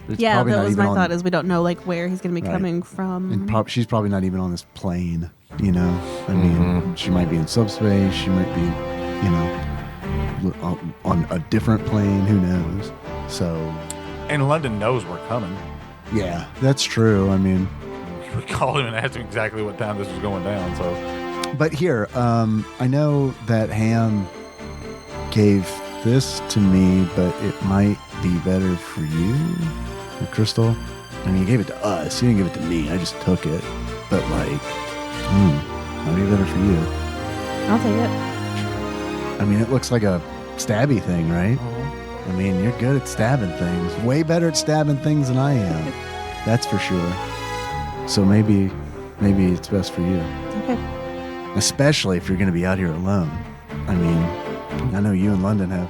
It's Yeah, probably that not was even my on- thought, is we don't know where he's going to be Right. coming from. And she's probably not even on this plane. She might be in subspace. She might be, on a different plane. Who knows? So And London knows we're coming. Yeah, that's true. I mean, We called him and asked him exactly what time this was going down. So, but here, I know that Ham gave this to me, but it might be better for you, the crystal. I mean, he gave it to us. He didn't give it to me. I just took it. But like, might be better for you. I'll take it. I mean, it looks like a stabby thing, right? I mean, you're good at stabbing things. Way better at stabbing things than I am. That's for sure. So maybe it's best for you. Okay. Especially if you're going to be out here alone. I mean, I know you and London have.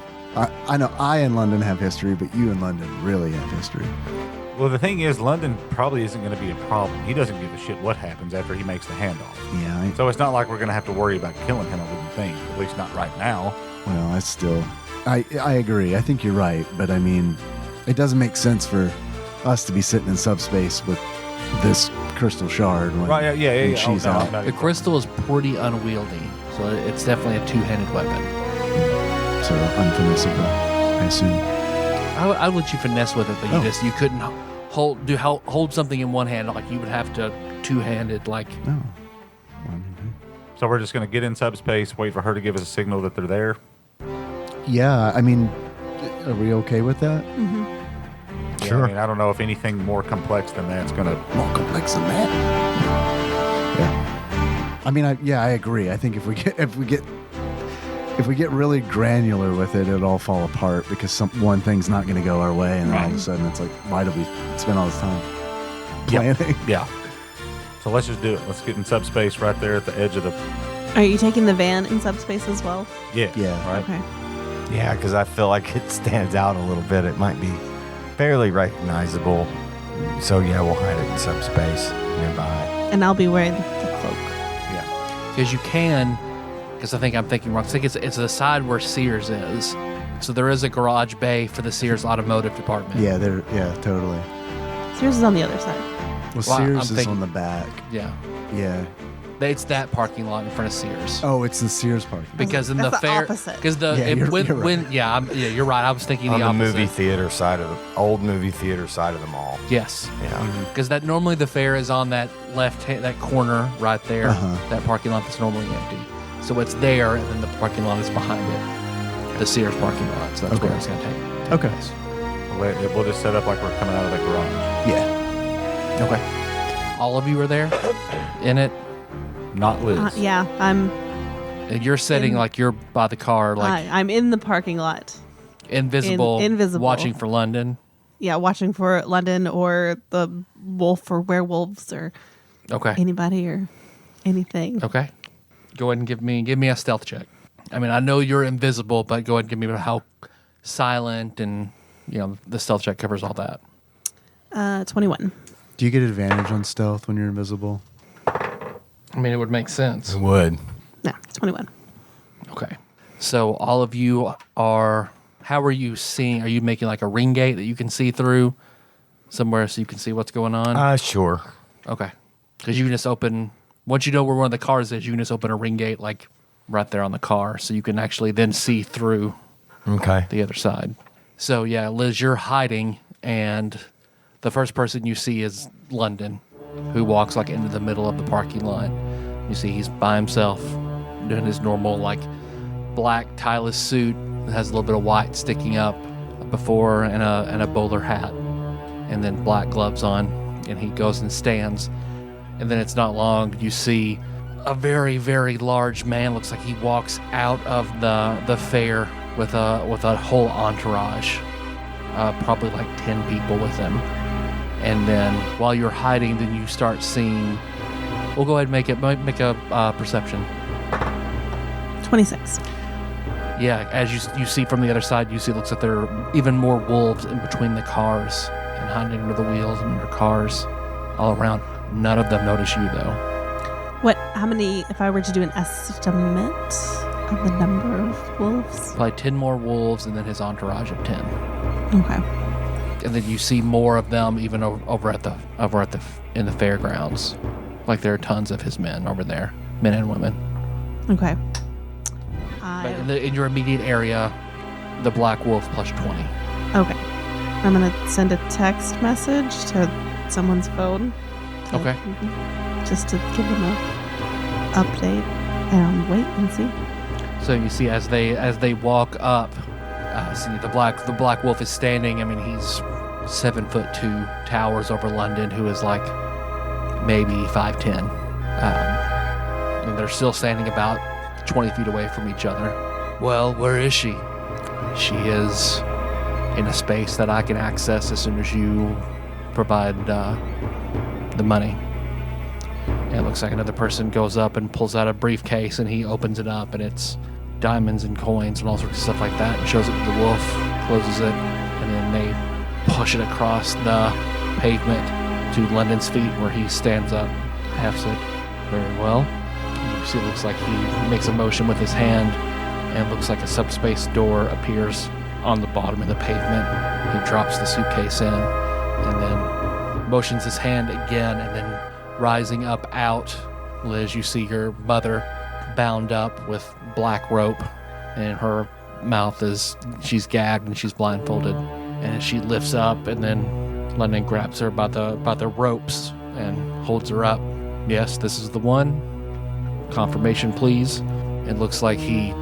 I know I and London have history, but you and London really have history. well, the thing is, London probably isn't going to be a problem. He doesn't give a shit what happens after he makes the handoff. Yeah. So it's not like we're going to have to worry about killing him, I wouldn't think. At least not right now. Well, I agree. I think you're right, but I mean, it doesn't make sense for us to be sitting in subspace with this crystal shard when, Right, yeah. when she's no, out. no, The crystal is pretty unwieldy, so it's definitely a two-handed weapon. So unfinishable, I assume. I would let you finesse with it, but you couldn't hold something in one hand. Like you would have to two-handed, like. No. So we're just going to get in subspace, wait for her to give us a signal that they're there. Yeah, I mean, are we okay with that? Yeah, Sure. I mean, I don't know if anything more complex than that's going to. More complex than that. Yeah. I mean, I agree. I think if we get really granular with it, it'll all fall apart because one thing's not going to go our way, and then all of a sudden it's like, why do we spend all this time planning? Yeah. So let's just do it. Let's get in subspace right there at the edge of the. Are you taking the van in subspace as well? Yeah. Yeah. Right. Okay. Yeah, because I feel like it stands out a little bit. It might be fairly recognizable. So yeah, we'll hide it in subspace nearby. And I'll be wearing the cloak. Yeah. Because you can, because I think I'm thinking wrong. I think it's the side where Sears is. So there is a garage bay for the Sears automotive department. Yeah, totally. Sears is on the other side. Well, Well, I'm Sears is thinking- on the back. Yeah. Yeah. It's that parking lot in front of Sears. Oh, it's the Sears parking. Because in That's the the fair, opposite. because Yeah, you're right. you're right. I was thinking On the the opposite. movie theater side of the old movie theater side of the mall. Yes, Yeah. because that normally the fair is on that that corner right there, that parking lot that's normally empty. So it's there, and then the parking lot is behind it, the Sears parking lot. So that's where it's going to take. Okay. place. We'll just set up like we're coming out of the garage. Yeah. Okay. All of you are there in it. Not Liz. Yeah, I'm And you're sitting like you're by the car, like I'm in the parking lot. invisible, invisible. watching for London. Yeah, watching for London or the wolf or werewolves or Okay. anybody or anything. Okay. Go ahead and give me a stealth check. I mean, I know you're invisible, but go ahead and give me how silent and the stealth check covers all that. 21. Do you get advantage on stealth when you're invisible? I mean, it would make sense. It would. No, 21. Okay. So all of you are. How are you seeing? Are you making like a ring gate that you can see through somewhere so you can see what's going on? Sure. Okay. Because you can just open. Once you know where one of the cars is, you can just open a ring gate like right there on the car, so you can actually then see through Okay. the other side. So yeah, Liz, you're hiding, and the first person you see is London, who walks like into the middle of the parking lot. You see he's by himself, doing his normal like black tieless suit that has a little bit of white sticking up before, and a bowler hat, and then black gloves on, and he goes and stands. And then it's not long, you see a very, very large man. Looks like he walks out of the fair with a whole entourage, probably like 10 people with him. And then while you're hiding, then you start seeing. We'll go ahead and make a perception. 26. Yeah, as you see from the other side, you see it looks like there are even more wolves in between the cars and hiding under the wheels and under cars all around. None of them notice you though. How many, if I were to do an estimate of the number of wolves? Probably 10 more wolves and then his entourage of 10. Okay. And then you see more of them even over at the in the fairgrounds. Like there are tons of his men over there, men and women. Okay. But in your immediate area, the black wolf plus 20. Okay. I'm going to send a text message to someone's phone. Okay. Just to give them a update and wait and see. So you see, as they walk up, see the black wolf is standing. I mean, he's 7'2", towers over London, who is like maybe 5'10", and they're still standing about 20 feet away from each other. Well, where is she? She is in a space that I can access as soon as you provide the money. And it looks like another person goes up and pulls out a briefcase, and he opens it up, and it's diamonds and coins and all sorts of stuff like that, and shows it to the wolf, closes it, and then they push it across the pavement to London's feet, where he stands up, halves it. Very well. You see, it looks like he makes a motion with his hand, and it looks like a subspace door appears on the bottom of the pavement. He drops the suitcase in, and then motions his hand again, and then rising up out, Liz, you see your mother bound up with black rope, and her mouth she's gagged and she's blindfolded. And as she lifts up, and then London grabs her by the ropes and holds her up. Yes, this is the one. Confirmation, please. It looks like the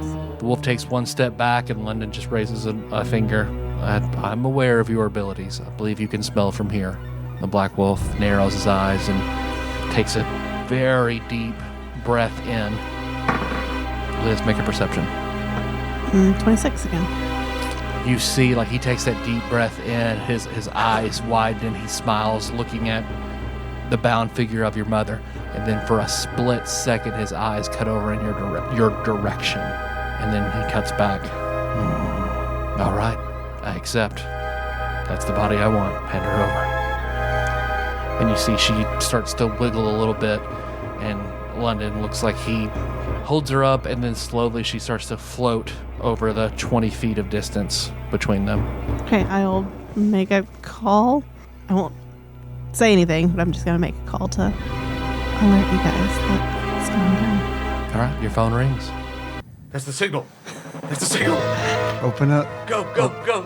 wolf takes one step back, and London just raises a finger. I'm aware of your abilities. I believe you can smell from here. The black wolf narrows his eyes and takes a very deep breath in. Liz, make a perception. 26 again. You see, like, he takes that deep breath in, his eyes widen, he smiles, looking at the bound figure of your mother, and then for a split second, his eyes cut over in your direction, and then he cuts back. All right, I accept. That's the body I want. Hand her over. And you see she starts to wiggle a little bit, and London looks like he holds her up, and then slowly she starts to float over the 20 feet of distance between them. Okay, I'll make a call. I won't say anything, but I'm just going to make a call to alert you guys that it's going down. All right, your phone rings. That's the signal. That's the signal. Open up. Go.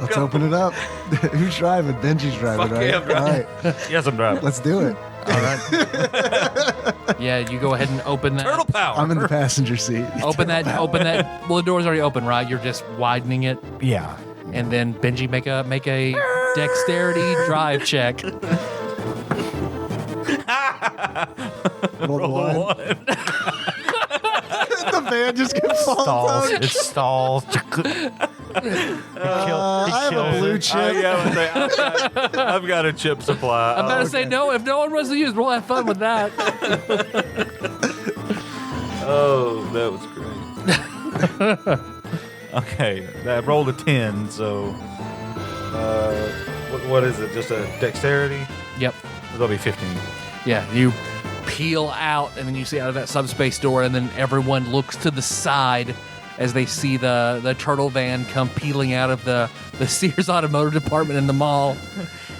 Let's open it up. Who's driving? Benji's driving, Fuck right? yeah, I'm driving. All right. Yes, I'm driving. Let's do it. All right. Yeah, you go ahead and open that. Turtle power. I'm in the passenger seat. Open that. Well, the door's already open, right? You're just widening it, Yeah. and then Benji make a dexterity drive check. Roll one. One. The van just gets falls. It stalls. I have a blue chip. I've got a chip supply. I'm about to say no. If no one wants to use, we'll have fun with that. Oh, that was great. Okay, I rolled a 10, so what is it? Just a dexterity? Yep. That'll be 15. Yeah, you peel out, and then you see out of that subspace door, and then everyone looks to the side as they see the turtle van come peeling out of the Sears Automotive Department in the mall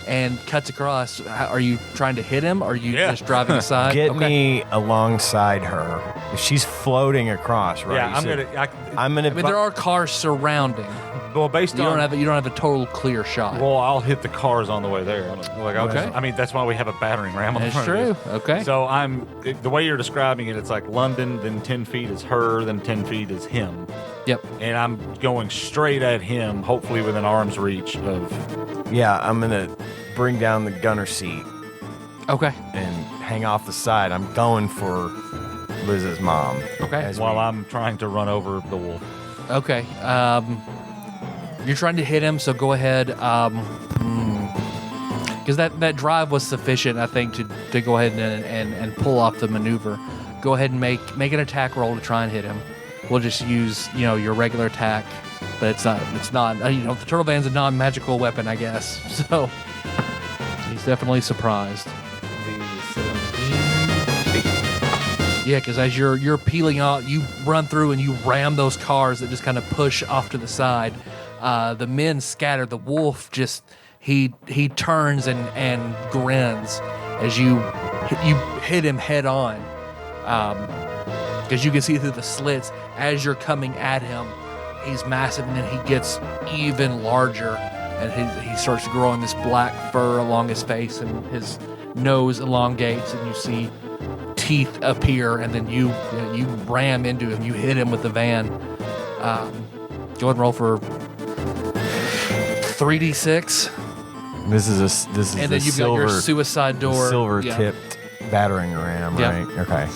and cuts across. Are you trying to hit him, or are you just driving aside? Get me alongside her. If she's floating across, right? Yeah, I'm gonna. I mean, there are cars surrounding. well, based You on don't have a total clear shot. well, I'll hit the cars on the way there. Okay. I mean, that's why we have a battering ram on the That's front of true. this. Okay. So the way you're describing it, it's like London, then 10 feet is her, then 10 feet is him. Yep. And I'm going straight at him, hopefully within arm's reach of. Yeah, I'm gonna bring down the gunner seat Okay. and hang off the side. I'm going for Liz's mom. Okay. While I'm trying to run over the wolf. Okay. You're trying to hit him, so go ahead. Because that drive was sufficient, I think, to go ahead and pull off the maneuver. Go ahead and make an attack roll to try and hit him. We'll just use your regular attack, but it's not the turtle van's a non-magical weapon, I guess. So he's definitely surprised. Yeah, because as you're peeling out, you run through and you ram those cars that just kind of push off to the side. The men scatter. The wolf just he turns and grins as you hit him head on. Because you can see through the slits as you're coming at him, he's massive, and then he gets even larger and he starts growing this black fur along his face, and his nose elongates, and you see teeth appear, and then you ram into him. You hit him with the van. Go ahead and roll for 3d6. This is And the then you've got your suicide door. silver Yeah. tipped battering ram, Yeah. right? Okay.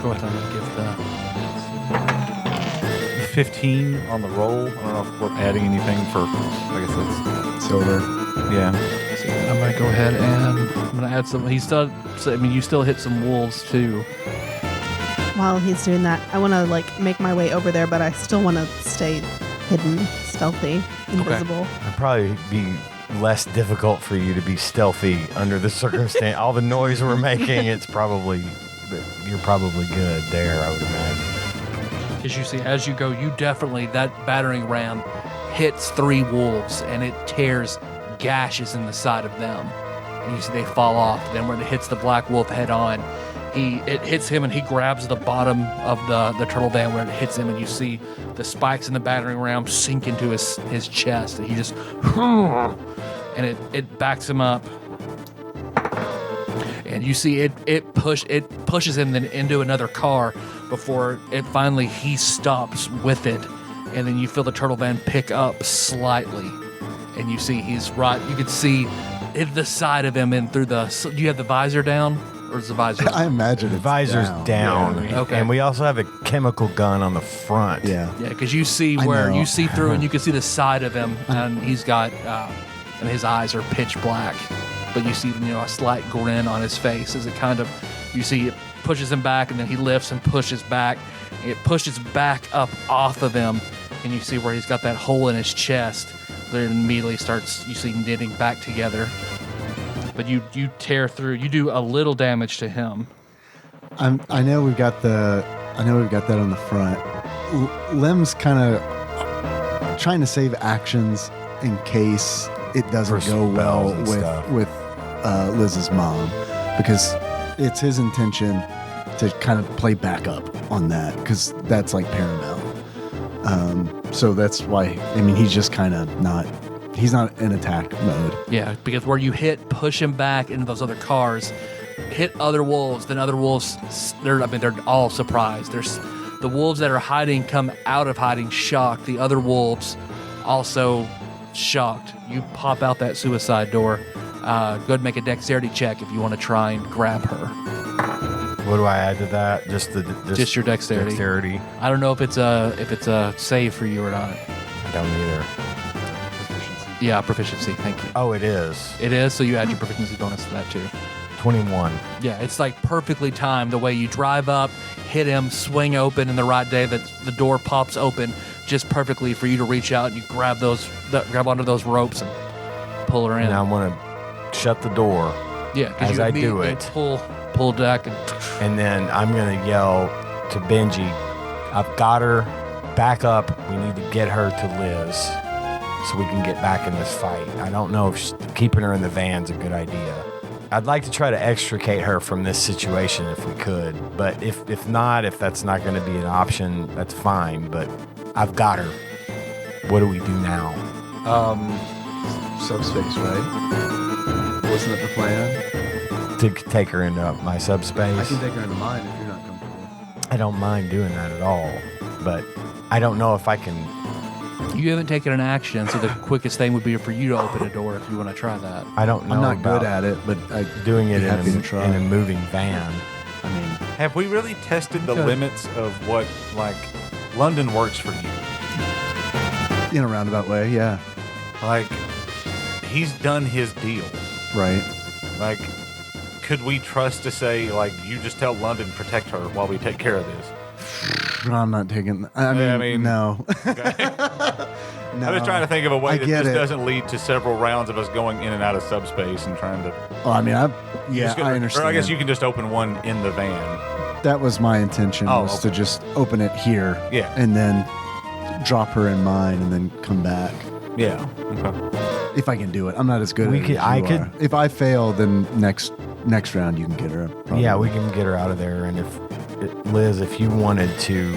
Go ahead and give the 15 on the roll. I don't know if we're adding anything for, I guess that's, Silver. yeah. I'm gonna go ahead and I'm gonna add some. You still hit some wolves too. While he's doing that, I want to make my way over there, but I still want to stay hidden, stealthy, invisible. It'd probably be less difficult for you to be stealthy under the circumstance. All the noise we're making, you're probably good there, I would imagine. As you see, as you go, that battering ram hits 3 wolves, and it tears gashes in the side of them, and you see they fall off. Then when it hits the black wolf head on, it hits him, and he grabs the bottom of the turtle van where it hits him, and you see the spikes in the battering ram sink into his chest, and he just and it backs him up, and you see it pushes him then into another car before he stops with it, and then you feel the turtle van pick up slightly, and you see he's right. You can see the side of him and through do you have the visor down, or is the visor? I imagine The it's visor's down. Yeah. Okay. And we also have a chemical gun on the front. Yeah. Yeah, because you see I where know. you see through, and you can see the side of him, and he's got, and his eyes are pitch black, but you see, a slight grin on his face as you see it pushes him back, and then he lifts and pushes back. It pushes back up off of him, and you see where he's got that hole in his chest. Then immediately you see knitting back together. But you tear through. You do a little damage to him. I know we've got that on the front. Lem's kind of trying to save actions in case it doesn't For go well spells and stuff. with Liz's mom, because it's his intention to kind of play backup on that, because that's paramount. So that's why, he's just kind of he's not in attack mode. Yeah, because where you push him back into those other cars, hit other wolves, then other wolves, they're all surprised. There's the wolves that are hiding come out of hiding shocked. The other wolves also shocked. You pop out that suicide door. Go ahead and make a dexterity check if you want to try and grab her. What do I add to that? Just Your dexterity. Dexterity. I don't know if it's a save for you or not. I don't either. Yeah, proficiency. Thank you. Oh, it is. It is, so you add your proficiency bonus to that too. 21. Yeah, it's perfectly timed. The way you drive up, hit him, swing open in the right day that the door pops open just perfectly for you to reach out and you grab onto those ropes and pull her in. And I want to shut the door, yeah, as you I do immediately it. pull deck and and then I'm going to yell to Benji, I've got her, back up. We need to get her to Liz so we can get back in this fight. I don't know if keeping her in the van's a good idea. I'd like to try to extricate her from this situation if we could, but if that's not going to be an option, that's fine, but I've got her. What do we do now? Subspace, right? Wasn't it the plan? To take her into my subspace? I can take her into mine if you're not comfortable. I don't mind doing that at all, but I don't know if I can. you haven't taken an action, so the quickest thing would be for you to open a door if you want to try that. I don't know. I'm not about good at it, but I doing it happy to try. in a moving van. I mean, Have we really tested the Okay. limits of what, London works for you? in a roundabout way, yeah. He's done his deal. Right. Could we trust to say, you just tell London, protect her while we take care of this? But I'm not taking. No. Okay. No. I'm just trying to think of a way I that get this it. doesn't lead to several rounds of us going in and out of subspace and trying to. Oh, I mean, I Or understand. I guess you can just open one in the van. That was my intention, Oh, was okay. to just open it here. Yeah. And then drop her in mine and then come back. Yeah. Okay. If I can do it. I'm not as good We at could- it as I you could- are. If I fail, then next round you can get her. Probably. Yeah, we can get her out of there. And Liz, if you wanted to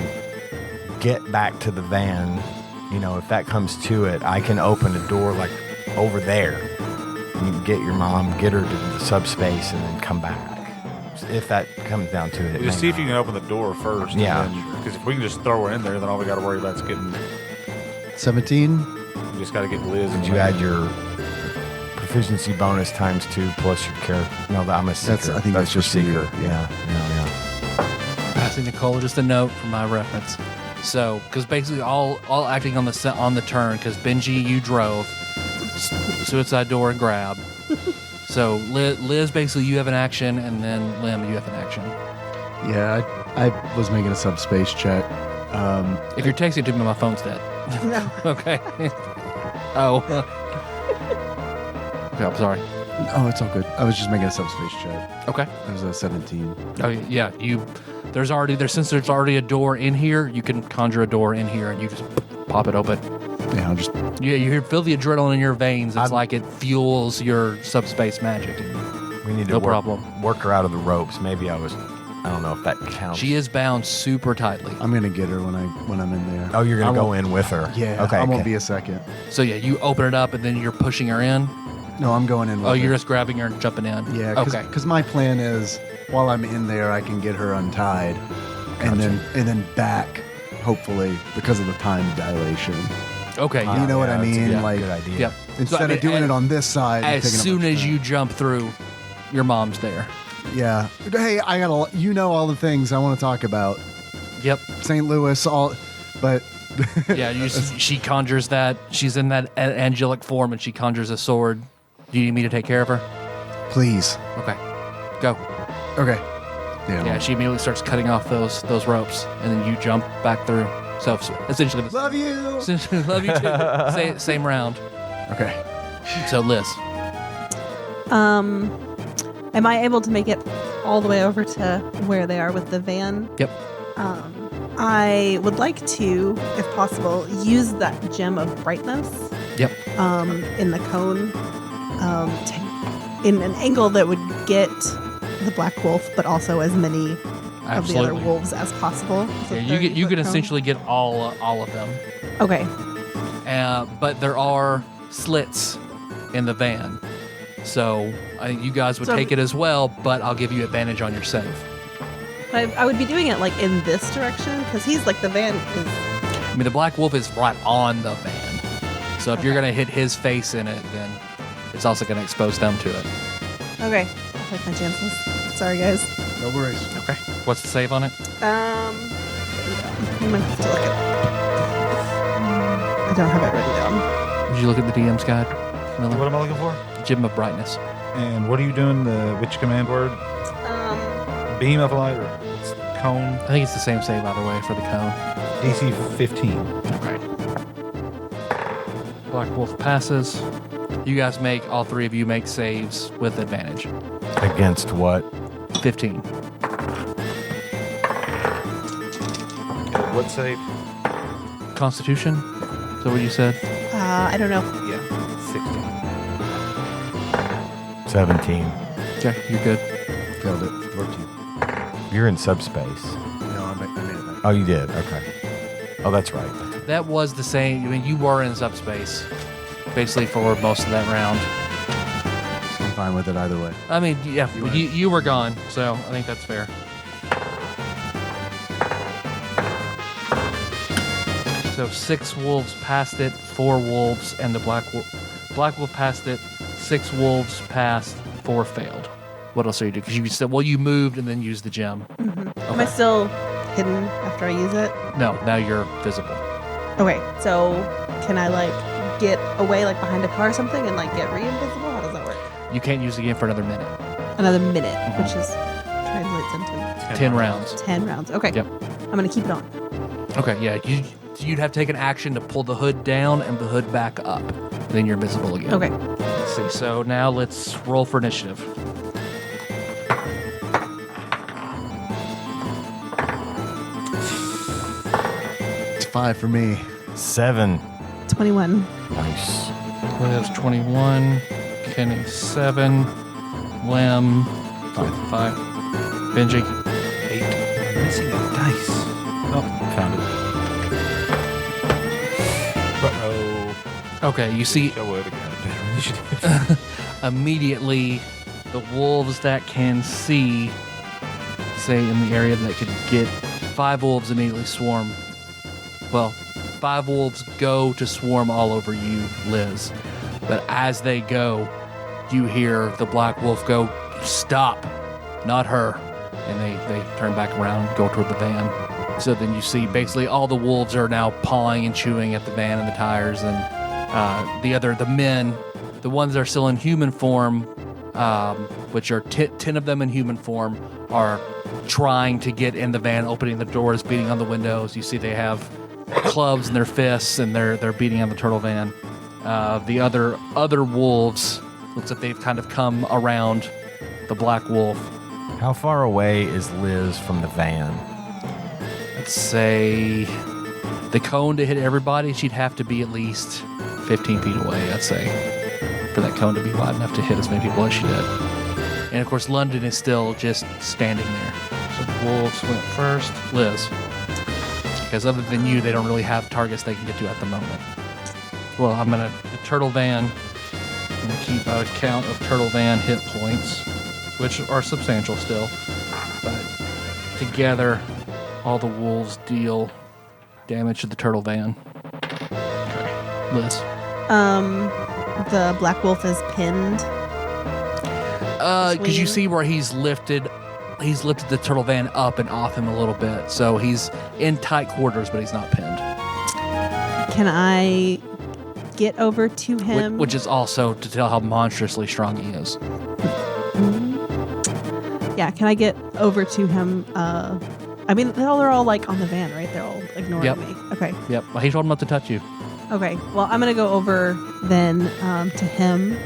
get back to the van, if that comes to it, I can open a door over there. You can get your mom, get her to the subspace, and then come back. If that comes down to it. Just see if you can open the door first. Yeah. Because if we can just throw her in there, then all we got to worry about is getting. 17. We just got to get Liz. Did you add your proficiency bonus times 2 plus your character? No, I'm a seeker. I think that's your just for you. seeker. Yeah. Passing Nicole just a note for my reference. So, because basically all acting on the turn, because Benji, you drove, suicide door and grab. So Liz, basically you have an action, and then Lim, you have an action. Yeah, I was making a subspace check. If you're texting to me, my phone's dead. No. Okay. Oh. Okay, I'm sorry. Oh, it's all good. I was just making a subspace check. Okay. It was a 17. Oh yeah, since there's already a door in here, you can conjure a door in here, and you just pop it open. Yeah, I'll just. Yeah, you feel the adrenaline in your veins. It's like it fuels your subspace magic. We need to No problem. work her out of the ropes. Maybe I don't know if that counts. She is bound super tightly. I'm gonna get her when I'm in there. Oh, you're going to go in with her? Yeah. Okay. I won't be a second. So yeah, you open it up and then you're pushing her in. No, I'm going in. With Oh, her. you're just grabbing her and jumping in. Yeah. Okay. Because my plan is, while I'm in there, I can get her untied, and then back, hopefully, because of the time dilation. Okay. You know what I that's a mean? good- Like, good idea. Yep. instead So, I mean, of doing and it on this side. and As taking up soon much as time. you jump through, your mom's there. Yeah. Hey, I got all the things I want to talk about. Yep. St. Louis, but Yeah. She conjures that. She's in that angelic form, and she conjures a sword. Do you need me to take care of her? please. Okay. Go. Okay. Yeah. Yeah. She immediately starts cutting off those ropes, and then you jump back through. So essentially, Love you. love you too. Same round. Okay. So Liz. Am I able to make it all the way over to where they are with the van? Yep. I would like to, if possible, use that gem of brightness. Yep. In the cone, in an angle that would get the black wolf, but also as many of the other Absolutely. wolves as possible. Yeah, you can essentially get all of them. Okay. But there are slits in the van, so I think you guys would So- take it as well. But I'll give you advantage on your save. I would be doing it like in this direction because he's like the van is. I mean, the black wolf is right on the van, so if you're gonna hit his face in it, then it's also gonna expose them to it. Okay. I'll take my chances. Sorry, guys. No worries. Okay. What's the save on it? I'm gonna have to look it. I don't have it written down. Did you look at the DM's guide, Miller? What am I looking for? Gem of brightness. And what are you doing? Which command word? Beam of light or cone? I think it's the same save either way for the cone. DC 15. Okay. Black wolf passes. You guys all three of you make saves with advantage. Against what? 15. What save? Constitution? Is that what you said? I don't know. Yeah, 16. 17. Okay, you're good. Failed it. 14. You're in subspace. No, I made it back. Oh, you did? Okay. Oh, that's right. That was the same. I mean, you were in subspace basically for most of that round. I'm fine with it either way. I mean, yeah, you were gone, so I think that's fair. So 6 wolves passed it, 4 wolves, and the black wolf passed it, 6 wolves passed, 4 failed. What else are you doing? Because you said, well, you moved and then used the gem. Am I still hidden after I use it? No, now you're visible. Okay, so can I like get away like behind a car or something and like get re-invisible? How does that work? You can't use it again for another minute. Another minute, which is translates into 10 rounds. 10 rounds. Okay. Yep. I'm gonna keep it on. Okay, yeah. You'd have taken action to pull the hood down and the hood back up. And then you're visible again. Okay. Let's see. So now let's roll for initiative. It's 5 for me. 7. 21. Nice. Liz 21, Kenny 7, Lim 5, Benji 8. Missing a dice. Oh, found it. Uh-oh. Okay, you see I would have got it better. initiative. Immediately, the wolves that can see, say in the area that could get 5 wolves immediately swarm. Well, 5 wolves go to swarm all over you, Liz. But as they go, you hear the black wolf go, "Stop, not her." And they turn back around and go toward the van. So then you see basically all the wolves are now pawing and chewing at the van and the tires. And the men, the ones that are still in human form, which are 10 of them in human form, are trying to get in the van, opening the doors, beating on the windows. You see they have clubs in their fists, and they're beating on the turtle van. The other wolves, looks like they've kind of come around the black wolf. How far away is Liz from the van? Let's say the cone to hit everybody, she'd have to be at least 15 feet away, I'd say, for that cone to be wide enough to hit as many people as she did. And of course, London is still just standing there. So the wolves went first. Liz. Because other than you, they don't really have targets they can get to at the moment. Well, the turtle van, I'm going to keep a count of turtle van hit points, which are substantial still. But together, all the wolves deal damage to the turtle van. Okay. Liz. The black wolf is pinned. Because you see where he's lifted the turtle van up and off him a little bit. So he's in tight quarters, but he's not pinned. Can I get over to him? Which is also to tell how monstrously strong he is. Yeah, can I get over to him? They're all like on the van, right? They're all ignoring me. Okay. Yep. Well, he told him not to touch you. Okay. Well, I'm going to go over then to him.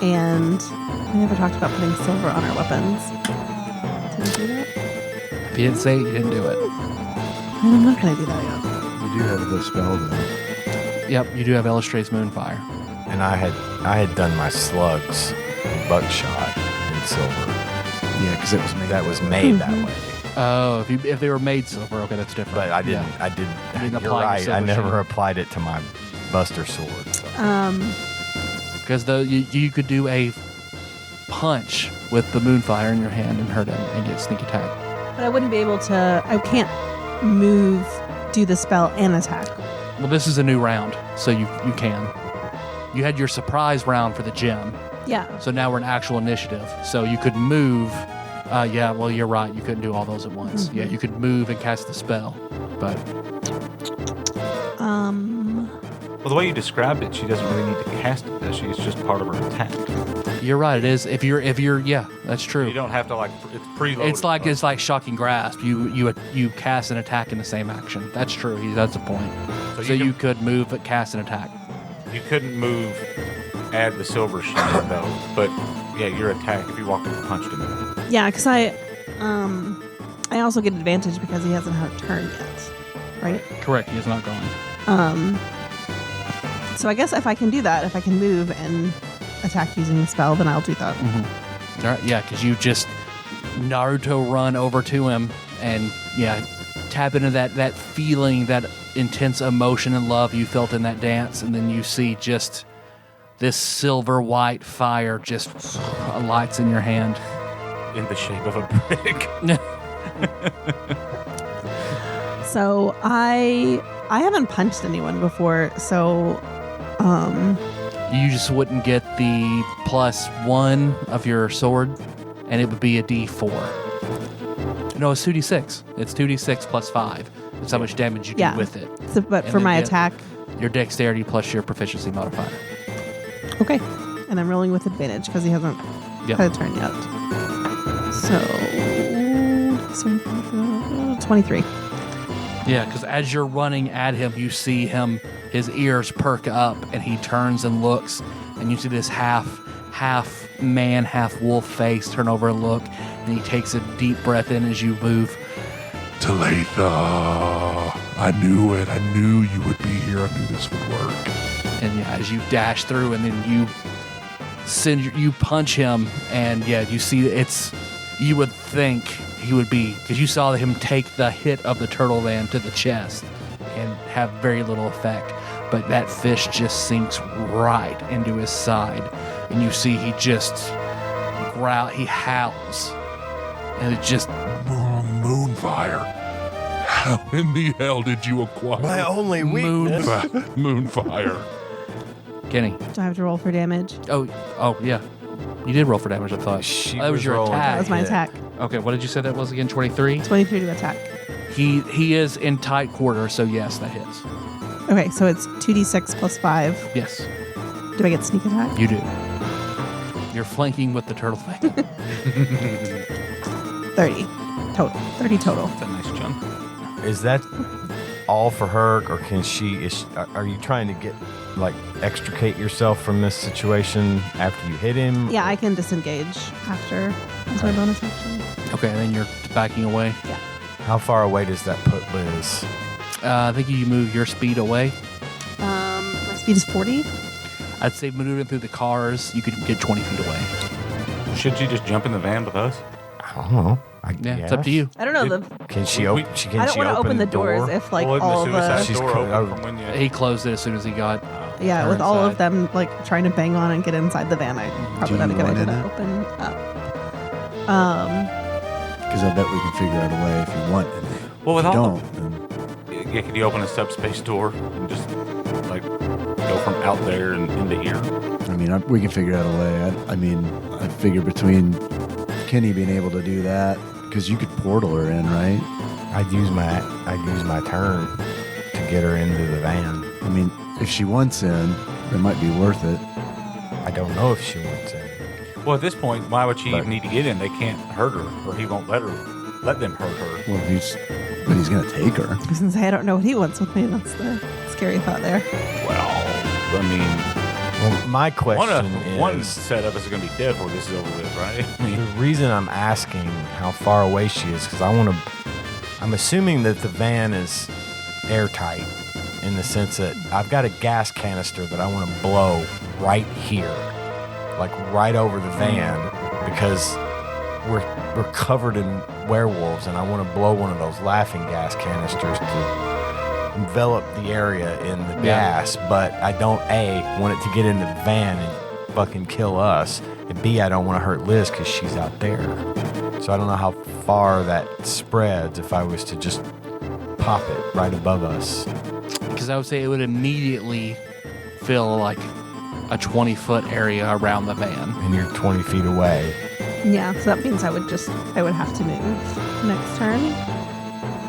And we never talked about putting silver on our weapons. Did we do that? If you didn't say it, you didn't do it. I'm not going to do that yet. You do have the spell, though. Yep, you do have Illustrate's Moonfire. And I had done my slugs, buckshot, in silver. Yeah, because it was made. That was made that way. Oh, if they were made silver, okay, that's different. But I didn't. Yeah. I didn't. You didn't You're apply right. your I silver never sheen. applied it to my Buster sword. So. Because you could do a punch with the Moonfire in your hand and hurt him and get sneak attack. But I wouldn't be able to. I can't move, do the spell, and attack. Well, this is a new round, so you can. You had your surprise round for the gem, Yeah. so now we're in actual initiative. So you could move. Yeah, well, you're right. You couldn't do all those at once. Mm-hmm. Yeah, you could move and cast the spell, but Well, the way you described it, she doesn't really need to cast it, does she? It's just part of her attack. you're right. It is. If you're, yeah, that's true. You don't have to it's preloaded. It's like shocking grasp. You cast an attack in the same action. That's true. That's a point. So you could move, but cast an attack. You couldn't move, add the silver sheen though. But yeah, your attack if you walked up and punched him. Yeah, because I also get advantage because he hasn't had a turn yet, right? Correct. He is not going. So I guess if I can do that, if I can move and attack using the spell, then I'll do that. All right, yeah, because you just Naruto run over to him and tap into that feeling, that intense emotion and love you felt in that dance, and then you see just this silver white fire just lights in your hand. In the shape of a brick. So I haven't punched anyone before, so You just wouldn't get the +1 of your sword, and it would be a D4. No, it's 2D6. It's 2D6 plus 5. That's how much damage you do with it. So, but And for then my get attack, your dexterity plus your proficiency modifier. okay. And I'm rolling with advantage because he hasn't Yep. had a turn yet. So 23. Yeah, because as you're running at him, you see his ears perk up, and he turns and looks, and you see this half man, half wolf face turn over and look, and he takes a deep breath in as you move. Talitha, I knew it. I knew you would be here. I knew this would work. And as you dash through, and then you punch him, and you see you would think he would be, because you saw him take the hit of the turtle van to the chest and have very little effect, but that fish just sinks right into his side. and you see he just he howls, and it just Moonfire. How in the hell did you acquire My only weakness. Moonfire? Kenny. Do I have to roll for damage? Oh yeah, you did roll for damage. I thought She that was was your rolling. That attack. was my attack. Okay, what did you say that was again? 23. 23 to attack. He is in tight quarters, so yes, that hits. Okay, so it's 2d6 plus 5. Yes, Do I get sneak attack? you do. You're flanking with the turtle thing. 30 total. 30 total. That's a nice chunk. Is that all for her, or can she? Are you trying to get extricate yourself from this situation after you hit him? Yeah, I can disengage after as my bonus action. Okay, and then you're backing away. How far away does that put Liz? I think you move your speed away. My speed is 40. I'd say maneuvering through the cars, you could get 20 feet away. Should she just jump in the van with us? I don't know. Yeah, it's up to you. I don't know. Can she We- open? I don't want to open the doors if Well, all isn't the suicide the She's door co- open oh. from when you... He closed it as soon as he got. yeah, her with all of inside. them trying to bang on and get inside the van, I probably Do not a you good want idea in to it? open up. Because I bet we can figure out a way if you want. And Well, with if you all don't, then Yeah, could you open a subspace door and just go from out there and into here? I mean, we can figure out a way. I figure between Kenny being able to do that, because you could portal her in, right? I'd use my turn to get her into the van. I mean, if she wants in, it might be worth it. I don't know if she wants in. Well, at this point, why would she But- even need to get in? They can't hurt her, or he won't let them hurt her. Well, he's gonna take her. I was gonna say I don't know what he wants with me. That's the scary thought there. Well, I mean, Well, my question one is, set of us is going to be dead before this is over with, right? I mean, the reason I'm asking how far away she is, because I'm assuming that the van is airtight in the sense that I've got a gas canister that I want to blow right here, like right over the van, because we're covered in werewolves, and I want to blow one of those laughing gas canisters to envelop the area in the gas, but I don't want it to get into the van and fucking kill us, and B, I don't want to hurt Liz because she's out there. So I don't know how far that spreads if I was to just pop it right above us. Because I would say it would immediately fill like a 20-foot area around the van. And you're 20 feet away. Yeah, so that means I would have to move next turn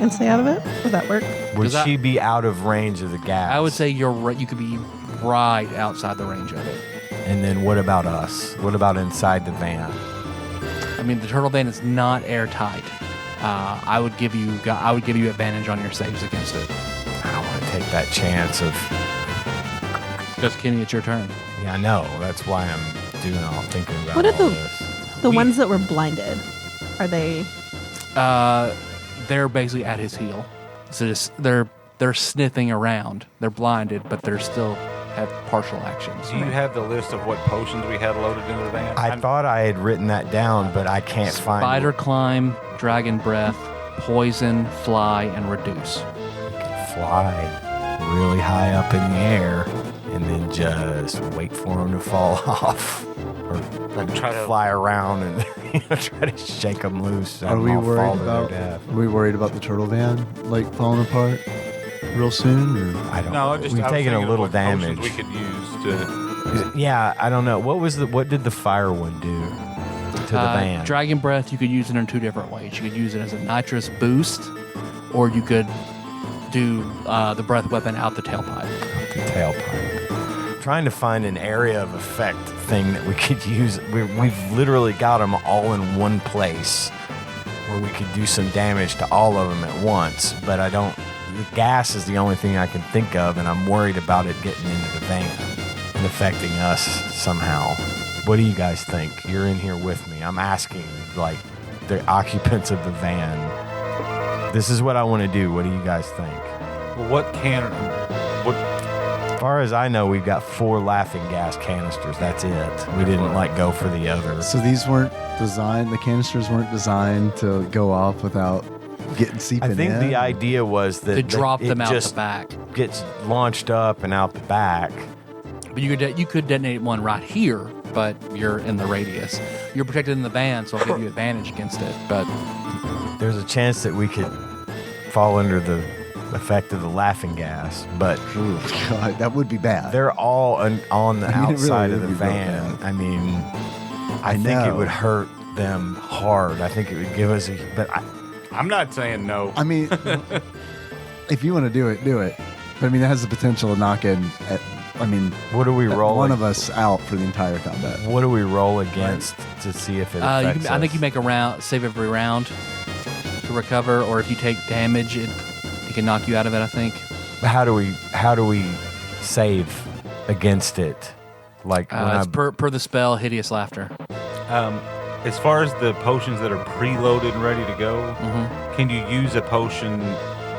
and stay out of it. Would that work? Would Does that- she be out of range of the gas? I would say you could be right outside the range of it. And then what about us? What about inside the van? I mean, the turtle van is not airtight. I would give you advantage on your saves against it. I don't want to take that chance of. Because Kenny, it's your turn. Yeah, I know. That's why I'm thinking about What are all the- this. The ones that were blinded, are they? They're basically at his heel. So they're sniffing around. They're blinded, but they're still have partial actions. do you have the list of what potions we had loaded into the van? I thought I had written that down, but I can't find Spider it. climb, dragon breath, poison, fly, and reduce. You can fly really high up in the air and then just wait for them to fall off. Or Try to fly around and try to shake them loose. Are we all fall worried to their about? death. Are we worried about the turtle van falling apart real soon? Or I don't No, know. just We've I was taken a thinking of little what potions damage. we could use to. Yeah, I don't know. What did the fire one do to the van? Dragon breath, you could use it in two different ways. You could use it as a nitrous boost, or you could do the breath weapon out the tailpipe. The tailpipe. Trying to find an area of effect thing that we could use. We've literally got them all in one place where we could do some damage to all of them at once, but I don't. The gas is the only thing I can think of, and I'm worried about it getting into the van and affecting us somehow. What do you guys think? You're in here with me. I'm asking, the occupants of the van. This is what I want to do. What do you guys think? Well, what? As far as I know, we've got 4 laughing gas canisters. That's it. We didn't go for the others. so these weren't designed. The canisters weren't designed to go off without getting seeping I think in. the idea was that To drop it them out just the back. gets launched up and out the back. But you could detonate one right here but you're in the radius. You're protected in the van, so I'll give you advantage against it. But There's a chance that we could fall under the effect of the laughing gas, but Ooh, God, that would be bad. they're all on the I mean, it outside really of the would be real van. bad. I mean, I think it know. would hurt them hard. I think it would give us I'm not saying no. I mean, if you want to do it, do it. But I mean, it has the potential to knock in. what do we roll? One of us out for the entire combat. What do we roll against to see if it affects I think us? you make a round, save every round to recover, or if you take damage, it can knock you out of it. I think. How do we save against it? Like when It's per the spell, hideous laughter. As far as the potions that are preloaded and ready to go, can you use a potion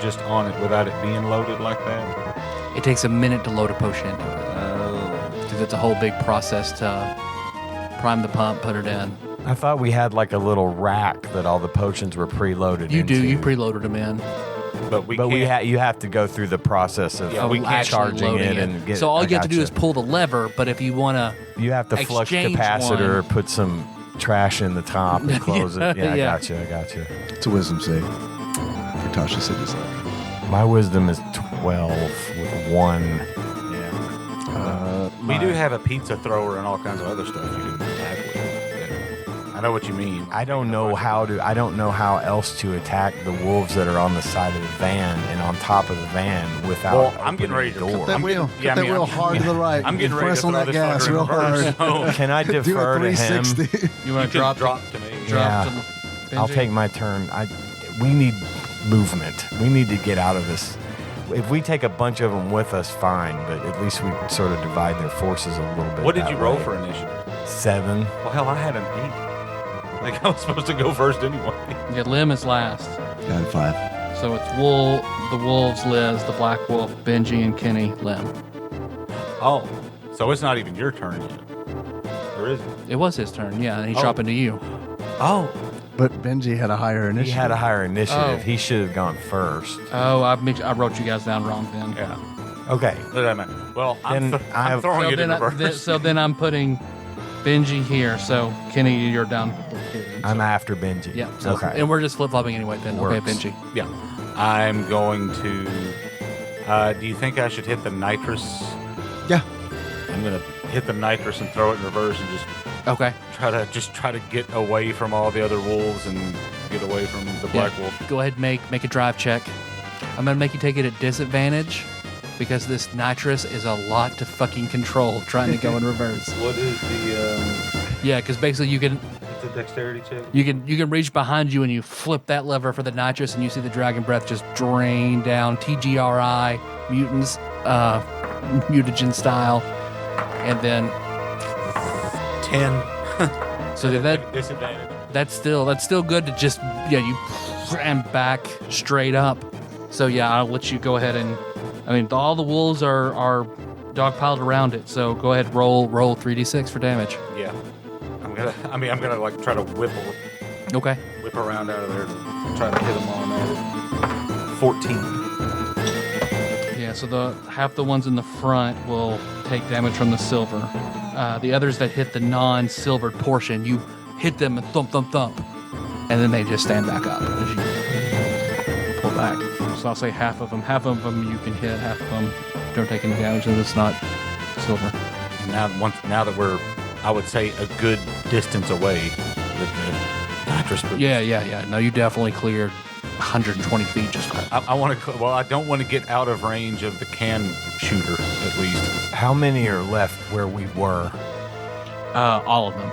just on it without it being loaded like that? It takes a minute to load a potion into it because it's a whole big process to prime the pump, put it in. I thought we had like a little rack that all the potions were preloaded You into. do. You preloaded them in. But we But can't. you have to go through the process of Yeah, we can't actually charging loading it and get. So all I you have to do gotcha. is pull the lever. But if you want to, You have to flush exchange capacitor, one. put some trash in the top, and close it. Yeah, Yeah. I gotcha. It's a wisdom save for Tasha City's life. My wisdom is 12 with 1. Yeah. We do have a pizza thrower and all kinds of other stuff you can attack with. Yeah. I know what you mean. I don't know how else to attack the wolves that are on the side of the van and on top of the van without. Well, I'm opening getting ready the to door. Cut that wheel. Cut that wheel hard to the right. I'm getting ready Press to on throw that this gas fucker in real reverse. hard. Can I Do a defer to him? 360. you want to drop to me. drop Yeah. to I'll Benji? take my turn. We need movement. We need to get out of this. If we take a bunch of them with us, fine. But at least we sort of divide their forces a little bit. What did that you roll way. for initiative? 7. Well, hell, I had an 8. Like, I was supposed to go first anyway. Yeah, Lim is last. Got 5. So it's the wolves, Liz, the black wolf, Benji, and Kenny, Lim. Oh, so it's not even your turn yet. Or is it? It was his turn, yeah, and he's Oh. dropping to you. Oh. But Benji had a higher initiative. He had a higher initiative. Oh. He should have gone first. Oh, I wrote you guys down wrong then. Yeah. Okay. Look at that. Well, I'm, Then I I'm have- throwing So it in then, reverse. so then I'm putting Benji here. So Kenny, you're down here. I'm after Benji. Yeah. So, okay. And we're just flip flopping anyway. Then okay, Works. Benji. Yeah. I'm going to. Do you think I should hit the nitrous? Yeah. I'm going to hit the nitrous and throw it in reverse and just Okay. try to get away from all the other wolves and get away from the black Yeah. wolf. Go ahead and make a drive check. I'm gonna make you take it at disadvantage because this nitrous is a lot to fucking control trying to go in reverse. What is the? Yeah, because basically you can It's a dexterity check. you can reach behind you and you flip that lever for the nitrous and you see the dragon breath just drain down TGRI mutants mutagen style, and then 10. so that Disadvantage. that's still good to just you and back straight up. So yeah, I'll let you go ahead and I mean all the wolves are dogpiled around it. So go ahead, roll 3d6 for damage. Yeah. I'm gonna like try to whip Okay. around out of there to try to hit them all at it. 14. Yeah. So the half the ones in the front will take damage from the silver. The others that hit the non-silvered portion, you hit them and thump, and then they just stand back up as you pull back. So I'll say half of them. Half of them you can hit. Half of them don't take any damage, and it's not silver. And now that we're, I would say, a good distance away with the nitrous boost. Yeah. No, you definitely cleared 120 feet just. I want to. Well, I don't want to get out of range of the can shooter at least. How many are left where we were? All of them.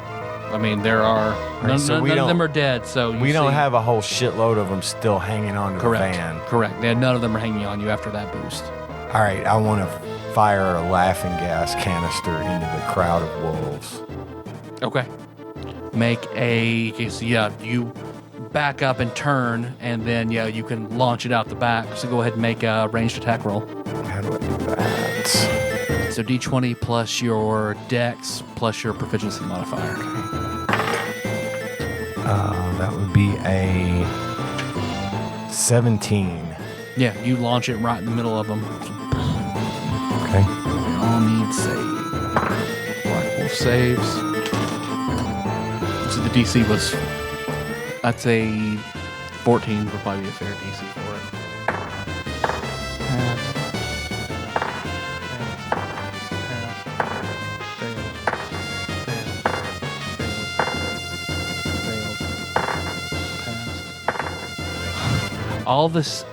I mean, there are none, so we none of don't- them are dead. So We don't see- have a whole shitload of them still hanging on to correct. the van. Correct. None of them are hanging on you after that boost. All right, I want to fire a laughing gas canister into the crowd of wolves. Okay. You back up and turn, and then you can launch it out the back. So go ahead and make a ranged attack roll. How do I do that? So d20 plus your dex plus your proficiency modifier. That would be a 17. Yeah, you launch it right in the middle of them. Okay. They all need save. Black Wolf saves. So the DC was, I'd say 14 would probably be a fair DC for it. All this,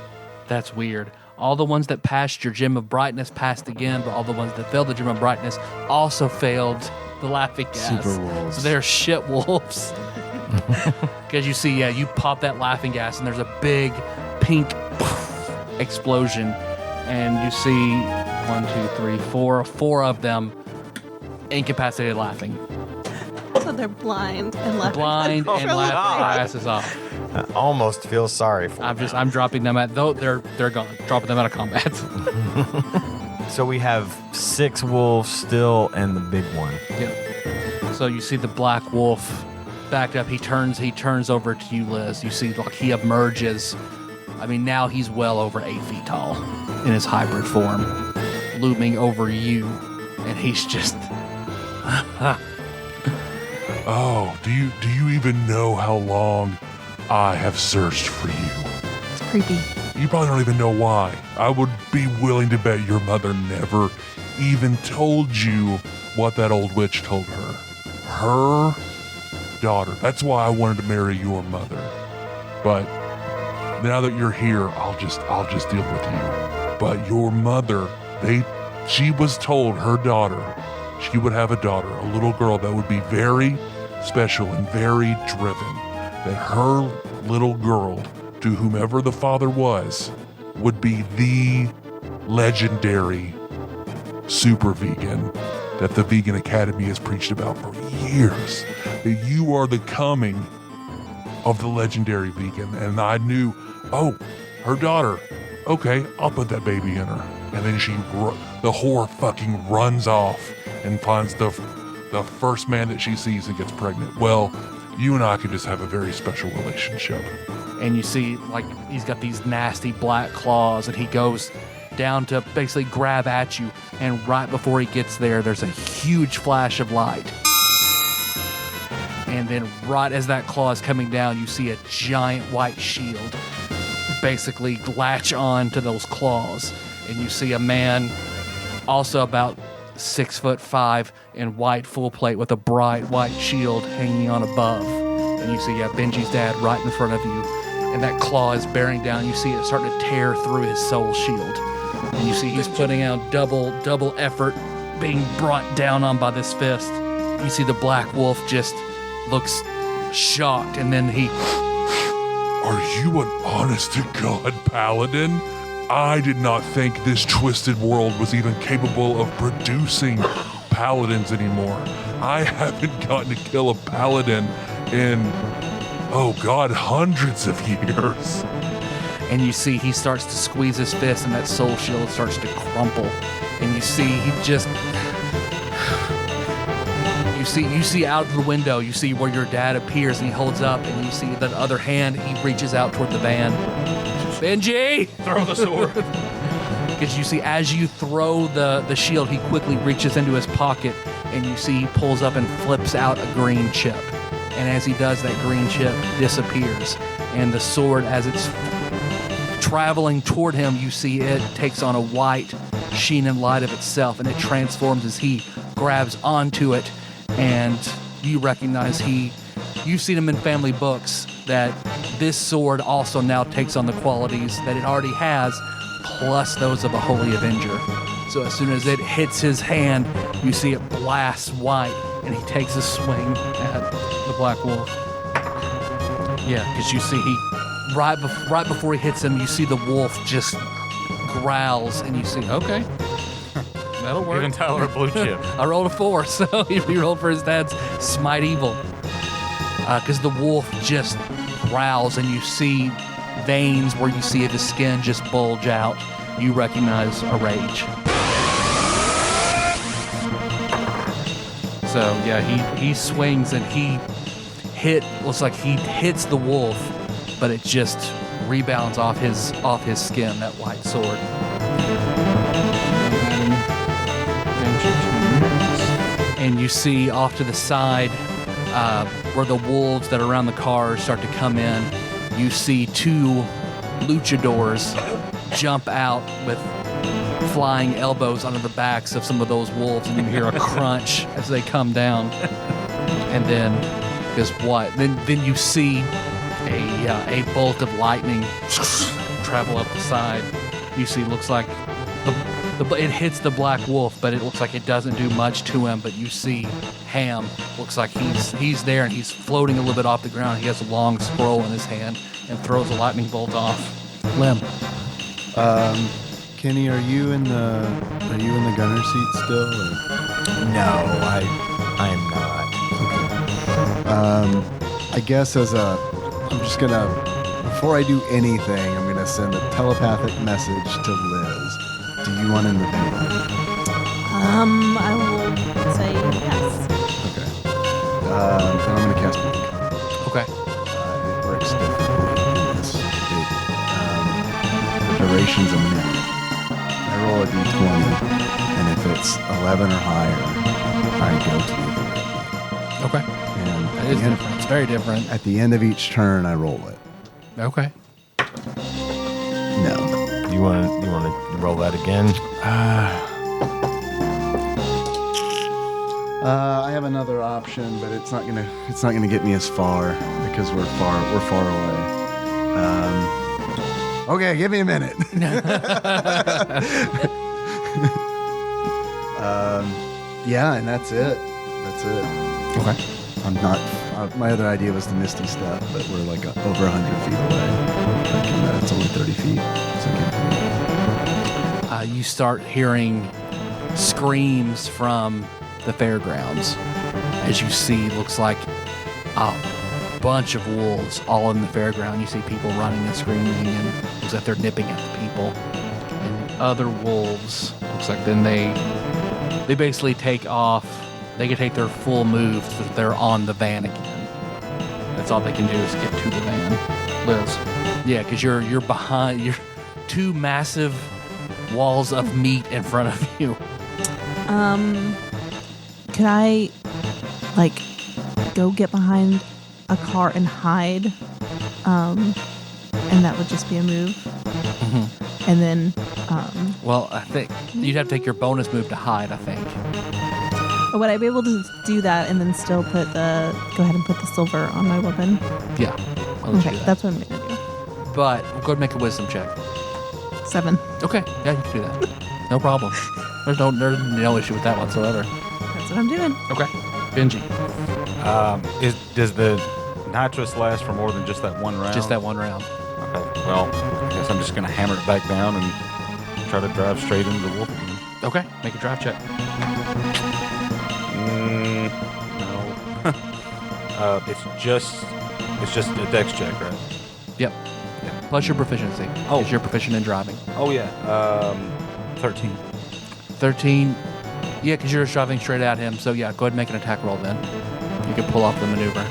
that's weird. All the ones that passed your gem of brightness passed again, but all the ones that failed the gem of brightness also failed the laughing gas. Super wolves. So they're shit wolves. Because you see, you pop that laughing gas and there's a big pink explosion. And you see 4 of them incapacitated laughing. So they're blind and laughing. Blind and laughing their asses off. I almost feel sorry for them. I'm dropping them at, though they're gone. Dropping them out of combat. So we have 6 wolves still and the big one. Yep. So you see the black wolf backed up. He turns over to you, Liz. You see, like, he emerges. I mean, now he's well over 8 feet tall in his hybrid form, looming over you, and he's just. Oh, do you even know how long I have searched for you? It's creepy. You probably don't even know why. I would be willing to bet your mother never even told you what that old witch told her. Her daughter. That's why I wanted to marry your mother. But now that you're here, I'll just deal with you. But your mother, she was told her daughter, she would have a daughter, a little girl that would be very special and very driven. That her little girl, to whomever the father was, would be the legendary super vegan that the Vegan Academy has preached about for years. That you are the coming of the legendary vegan. And I knew, oh, her daughter, okay, I'll put that baby in her. And then the whore fucking runs off and finds the first man that she sees and gets pregnant. Well, you and I could just have a very special relationship. And you see, like, he's got these nasty black claws, and he goes down to basically grab at you. And right before he gets there, there's a huge flash of light. And then right as that claw is coming down, you see a giant white shield basically latch on to those claws. And you see a man also about 6'5" in white full plate with a bright white shield hanging on above. And you see, Benji's dad right in front of you. And that claw is bearing down. You see it starting to tear through his soul shield. And you see he's putting out double effort being brought down on by this fist. You see the black wolf just looks shocked, and then he... Are you an honest-to-God paladin? I did not think this twisted world was even capable of producing paladins anymore. I haven't gotten to kill a paladin in, oh God, hundreds of years. And you see he starts to squeeze his fist, and that soul shield starts to crumple. And you see he just... You see out of the window, you see where your dad appears, and he holds up, and you see that other hand, he reaches out toward the van. Benji! Throw the sword. Because you see, as you throw the shield, he quickly reaches into his pocket, and you see he pulls up and flips out a green chip. And as he does, that green chip disappears. And the sword, as it's traveling toward him, you see it takes on a white sheen and light of itself, and it transforms as he grabs onto it. And you recognize you've seen him in family books, that this sword also now takes on the qualities that it already has, plus those of a Holy Avenger. So as soon as it hits his hand, you see it blast white, and he takes a swing at the Black Wolf. Yeah, because you see right before he hits him, you see the wolf just growls, and you see, okay, that'll work. Giving Tyler a blue chip. I rolled a 4, so he rolled for his dad's Smite Evil. Because the wolf just growls, and you see veins where you see his skin just bulge out. You recognize a rage. So yeah, he swings, and looks like he hits the wolf, but it just rebounds off his skin, that white sword. And you see off to the side, where the wolves that are around the cars start to come in, you see 2 luchadors jump out with flying elbows onto the backs of some of those wolves, and you hear a crunch as they come down. And then, guess what? Then you see a bolt of lightning travel up the side. You see, looks like it hits the black wolf, but it looks like it doesn't do much to him. But you see Ham, looks like he's there, and he's floating a little bit off the ground. He has a long scroll in his hand and throws a lightning bolt off. Lim. Kenny, are you in the gunner seat still? Or? No, I am not. I guess I'm just gonna, before I do anything, I'm gonna send a telepathic message to Liz. Do you want in the van? I will say yes. Okay. Then I'm gonna cast Blink. Okay. It works differently in this. The duration's a minute. I roll a d20, and if it's 11 or higher, I go to the ability. Okay. And That is different. It's very different. at the end of each turn, I roll it. Okay. No. You want to roll that again? I have another option, but it's not gonna get me as far because we're far away. Okay, give me a minute. Yeah, and that's it. Okay. I'm not. My other idea was the Misty stuff, but we're like over 100 feet away. Thinking that it's only 30 feet, so I can't. You start hearing screams from the fairgrounds as you see, looks like a bunch of wolves all in the fairground. You see people running and screaming, and it looks like they're nipping at the people. And other wolves, looks like then they basically take off. They can take their full move so that they're on the van again. That's all they can do is get to the van. Liz. Yeah, because you're behind. You're 2 massive walls of meat in front of you. Could I, go get behind a car and hide? And that would just be a move. Mm-hmm. And then, Well, I think you'd have to take your bonus move to hide, I think. would I be able to do that and then still go ahead and put the silver on my weapon? Yeah. I'll let you Okay, do that. that's what I'm going to do. But go ahead and make a wisdom check. 7. Okay. Yeah, you can do that. No problem. There's no issue with that whatsoever. That's what I'm doing. Okay. Benji. Does the nitrous last for more than just that one round? Just that one round. Okay. Well, I guess I'm just going to hammer it back down and try to drive straight into the wolf again. Okay. Make a drive check. No. It's just a dex check, right? Yep. Yeah. Plus your proficiency. Oh. Because you're proficient in driving. Oh yeah. 13. 13. Yeah, because you're just driving straight at him. So yeah, go ahead and make an attack roll then. You can pull off the maneuver.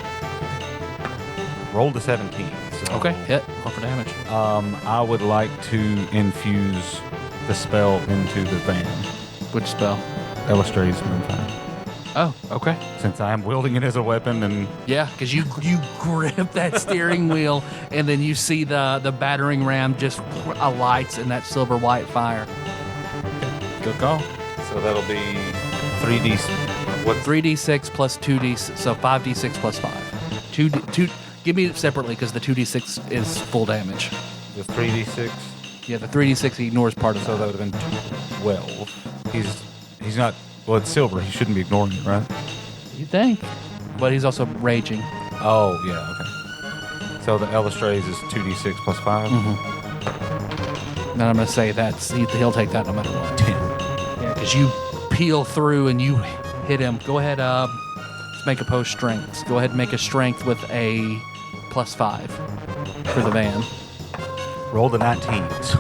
Rolled a 17. So, Okay. Hit. Roll for damage. I would like to infuse the spell into the van. Which spell? Illustrates Moonfire. Oh, okay. Since I am wielding it as a weapon and Yeah, because you grip that steering wheel, and then you see the battering ram just alights in that silver white fire. good call. So that'll be 3d. What's 3d6 plus 2d6, so 5d6 plus 5. 2. Give me it separately because the 2d6 is full damage. the 3d6? Yeah, the 3d6 ignores part of So that that. would have been 12. He's not. Well, it's silver. He shouldn't be ignoring it, right? You think? But he's also raging. Oh yeah. Okay. So the Illustrates is 2d6 plus 5. And I'm going to say he'll take that no matter what. 10. Yeah, because you peel through and you hit him. Go ahead, let's make opposed strengths. Go ahead and make a strength with a plus 5 for the van. Rolled a 19, so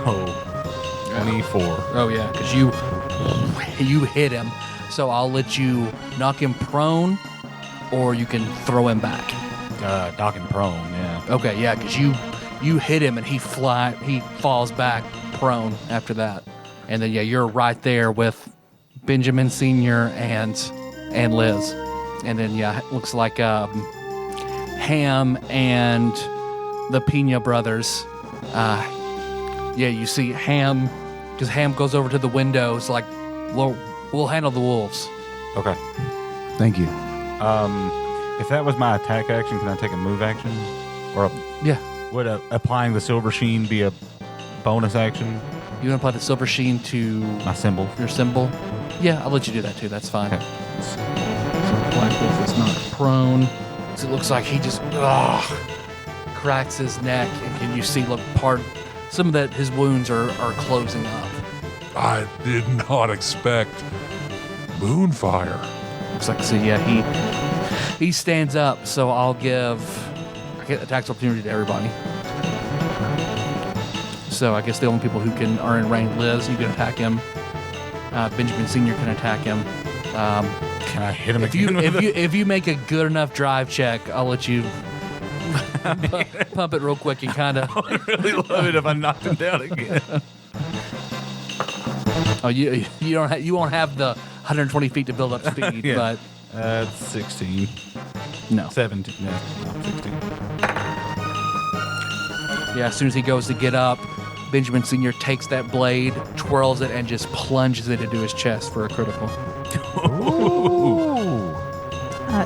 24. Oh yeah, because you hit him. So I'll let you knock him prone, or you can throw him back. Knocking prone. Yeah. Okay, yeah, because you hit him and he falls back prone after that, and then yeah, you're right there with Benjamin Senior and Liz. And then, yeah, it looks like Ham and the Pina brothers. You see Ham, because Ham goes over to the window. It's like, we'll handle the wolves. Okay. Thank you. If that was my attack action, can I take a move action? Or would applying the silver sheen be a bonus action? You want to apply the silver sheen to My symbol. your symbol? Yeah, I'll let you do that too. That's fine. Okay. So Black Wolf is not prone. So it looks like he just cracks his neck, and can you see some of that his wounds are closing up. I did not expect moonfire. Looks like he stands up. So I get attacks opportunity to everybody. So I guess the only people who are in range, Liz, you can attack him. Benjamin Sr. can attack him. Can I hit him If you make a good enough drive check, I'll let you pump it real quick and kind of. I would really love it if I knocked him down again. Oh, you won't have the 120 feet to build up speed, Yeah. but That's 16. no. 17. No, not 16. Yeah, as soon as he goes to get up, Benjamin Sr. takes that blade, twirls it, and just plunges it into his chest for a critical.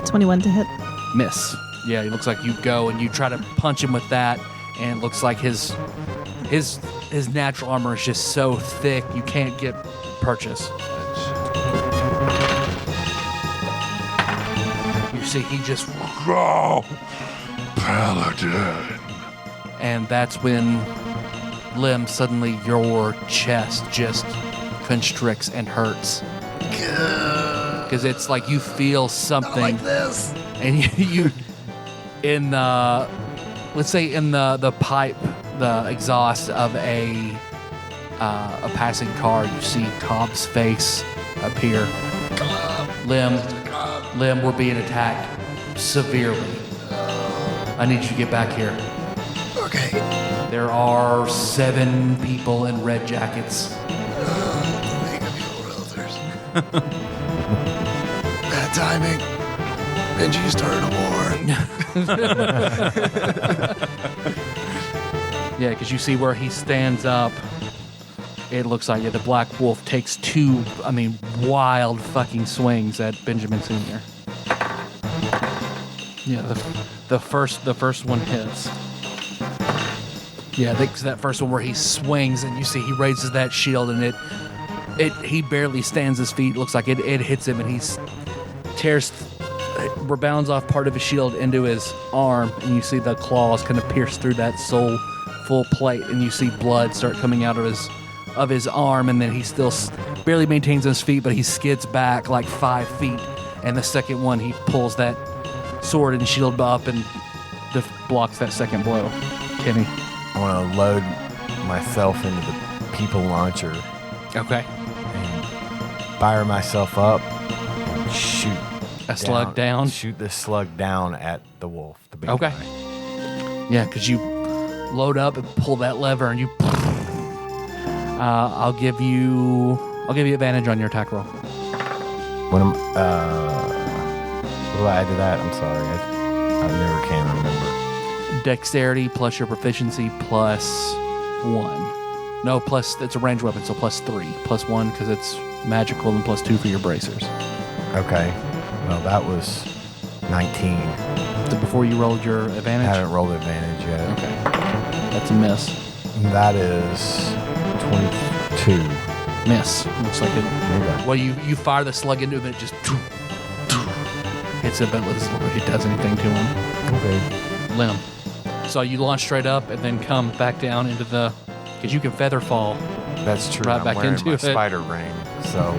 21 to hit. Miss. Yeah, it looks like you go and you try to punch him with that, and it looks like his natural armor is just so thick you can't get purchase. You see, he just, Go, Paladin. and that's when Lim, suddenly your chest just constricts and hurts. Because it's like you feel something. This. And you in the, let's say in the pipe, the exhaust of a passing car, you see Cobb's face appear. Lim, we're being attacked severely. I need you to get back here. Okay. There are 7 people in red jackets. Bad timing. Benji started a war. Yeah, because you see where he stands up. It looks like the Black Wolf takes 2, wild fucking swings at Benjamin Sr. Yeah, the first one hits. Yeah, that first one where he swings and you see he raises that shield and he barely stands his feet. It looks like it hits him and he rebounds off part of his shield into his arm, and you see the claws kind of pierce through that full plate, and you see blood start coming out of his arm, and then he still barely maintains his feet, but he skids back like 5 feet, and the second one he pulls that sword and shield up and blocks that second blow. Kenny. I want to load myself into the people launcher Okay. and fire myself up and shoot A slug down. Shoot this slug down at the wolf. The big Okay. guy. Yeah, because you load up and pull that lever, and you. I'll give you advantage on your attack roll. What do I add to that? I'm sorry. I never can remember. Dexterity plus your proficiency plus 1. No, plus it's a ranged weapon, so plus 3. Plus 1 because it's magical, and plus 2 for your bracers. Okay. Well, that was 19. So before you rolled your advantage? I haven't rolled advantage yet. Okay. That's a miss. That is 22. Miss. Looks like it. Okay. Well, you fire the slug into him, and it just hits him, but it doesn't look like it does anything to him. Okay. Limb. So you launch straight up and then come back down into the, because you can feather fall. That's true. Right I'm back wearing into my it. Spider ring. So,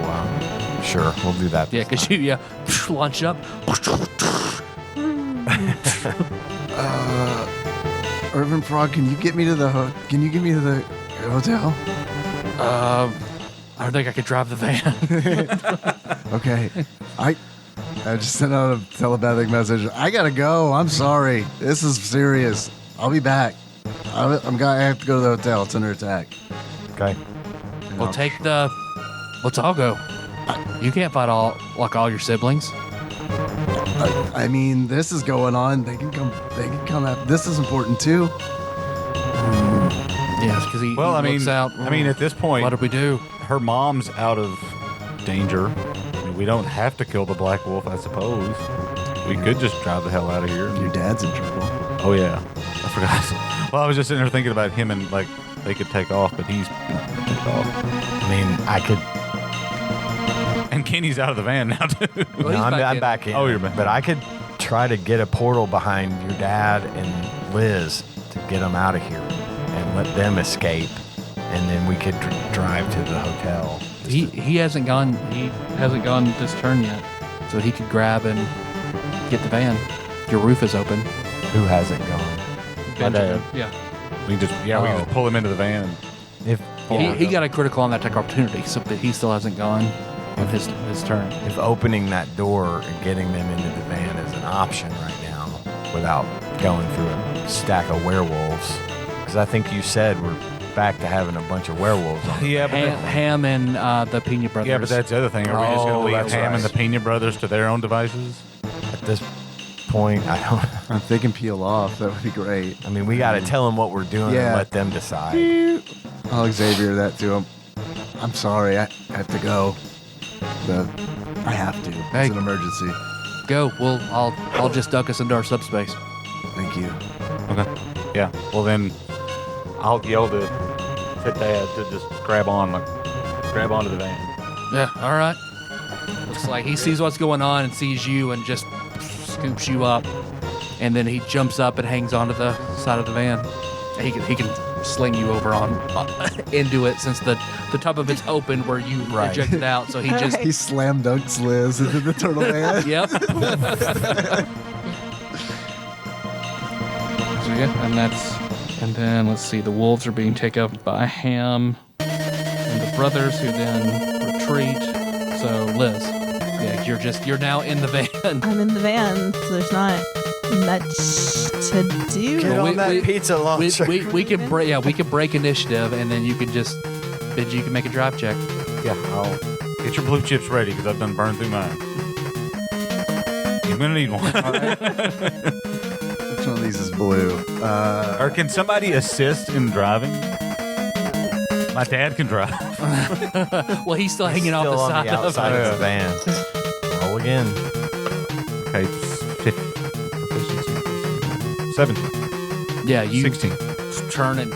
sure, we'll do that. Yeah, this because time. you launch up. Urban Frog, can you get me to the hotel? I think I could drive the van. Okay. I just sent out a telepathic message. I gotta go. I'm sorry. This is serious. I'll be back. I have to go to the hotel. It's under attack. Okay. Let's all go. You can't fight all your siblings. I mean, this is going on. They can come. They can come out. This is important too. Yes, because he looks out. I mean, at this point, What did we do? her mom's out of danger. I mean, we don't have to kill the Black Wolf, I suppose. We could just drive the hell out of here. Your dad's in trouble. Oh yeah, I forgot. Well, I was just sitting there thinking about him and like they could take off, but he's take off. I mean, I could. And Kenny's out of the van now too. Well, No, he's I'm back in. Oh, you're back. But I could try to get a portal behind your dad and Liz to get them out of here and let them escape, and then we could drive to the hotel. He hasn't gone. He hasn't gone this turn yet, so he could grab and get the van. Your roof is open. Who hasn't gone? Benjamin. Yeah. We can just pull him into the van. If He got a critical on that tech opportunity, so but he still hasn't gone on his turn. if opening that door and getting them into the van is an option right now, without going through a stack of werewolves, because I think you said we're back to having a bunch of werewolves on. Yeah, Ham and the Pena brothers. yeah, but that's the other thing. Are we just going Oh, to leave that's Ham right. and the Pena brothers to their own devices? At this point, I don't. If they can peel off, that would be great. I mean, we got to tell them what we're doing Yeah. and let them decide. I'll Xavier that to him. I'm sorry, I have to go. I have to. Hey. It's an emergency. Go. Well, I'll just duck us into our subspace. Thank you. Okay. Yeah. Well, then I'll yell to Dad to just grab onto the van. Yeah. All right. Looks like he sees what's going on and sees you and just scoops you up, and then he jumps up and hangs onto the side of the van. He can sling you over on into it since the top of it's open where you ejected out. So he just He slam dunks Liz into the turtle van. Yep. So yeah, and then let's see, the wolves are being taken up by Ham and the brothers, who then retreat. So Liz, yeah, you're now in the van. I'm in the van, so there's not much to do. Get Well, on that pizza launcher. We can break initiative, and then you can make a drive check. Yeah. I'll get your blue chips ready because I've done burned through mine. You're gonna need one. Which one of these is blue? Or can somebody assist in driving? My dad can drive. Well, he's still hanging off Still the on side the of outside of the van. Roll again. Okay. 17. Yeah, you 16. turn and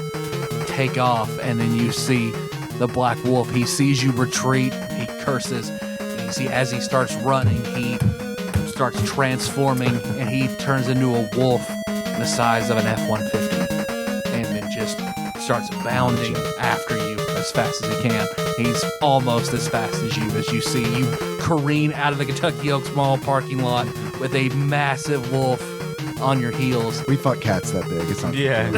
take off, and then you see the Black Wolf. He sees you retreat. He curses. You see, as he starts running, he starts transforming, and he turns into a wolf the size of an F-150, and then just starts bounding after you as fast as he can. He's almost as fast as you see you careen out of the Kentucky Oaks Mall parking lot with a massive wolf on your heels. We fought cats that big. It's not. Yeah.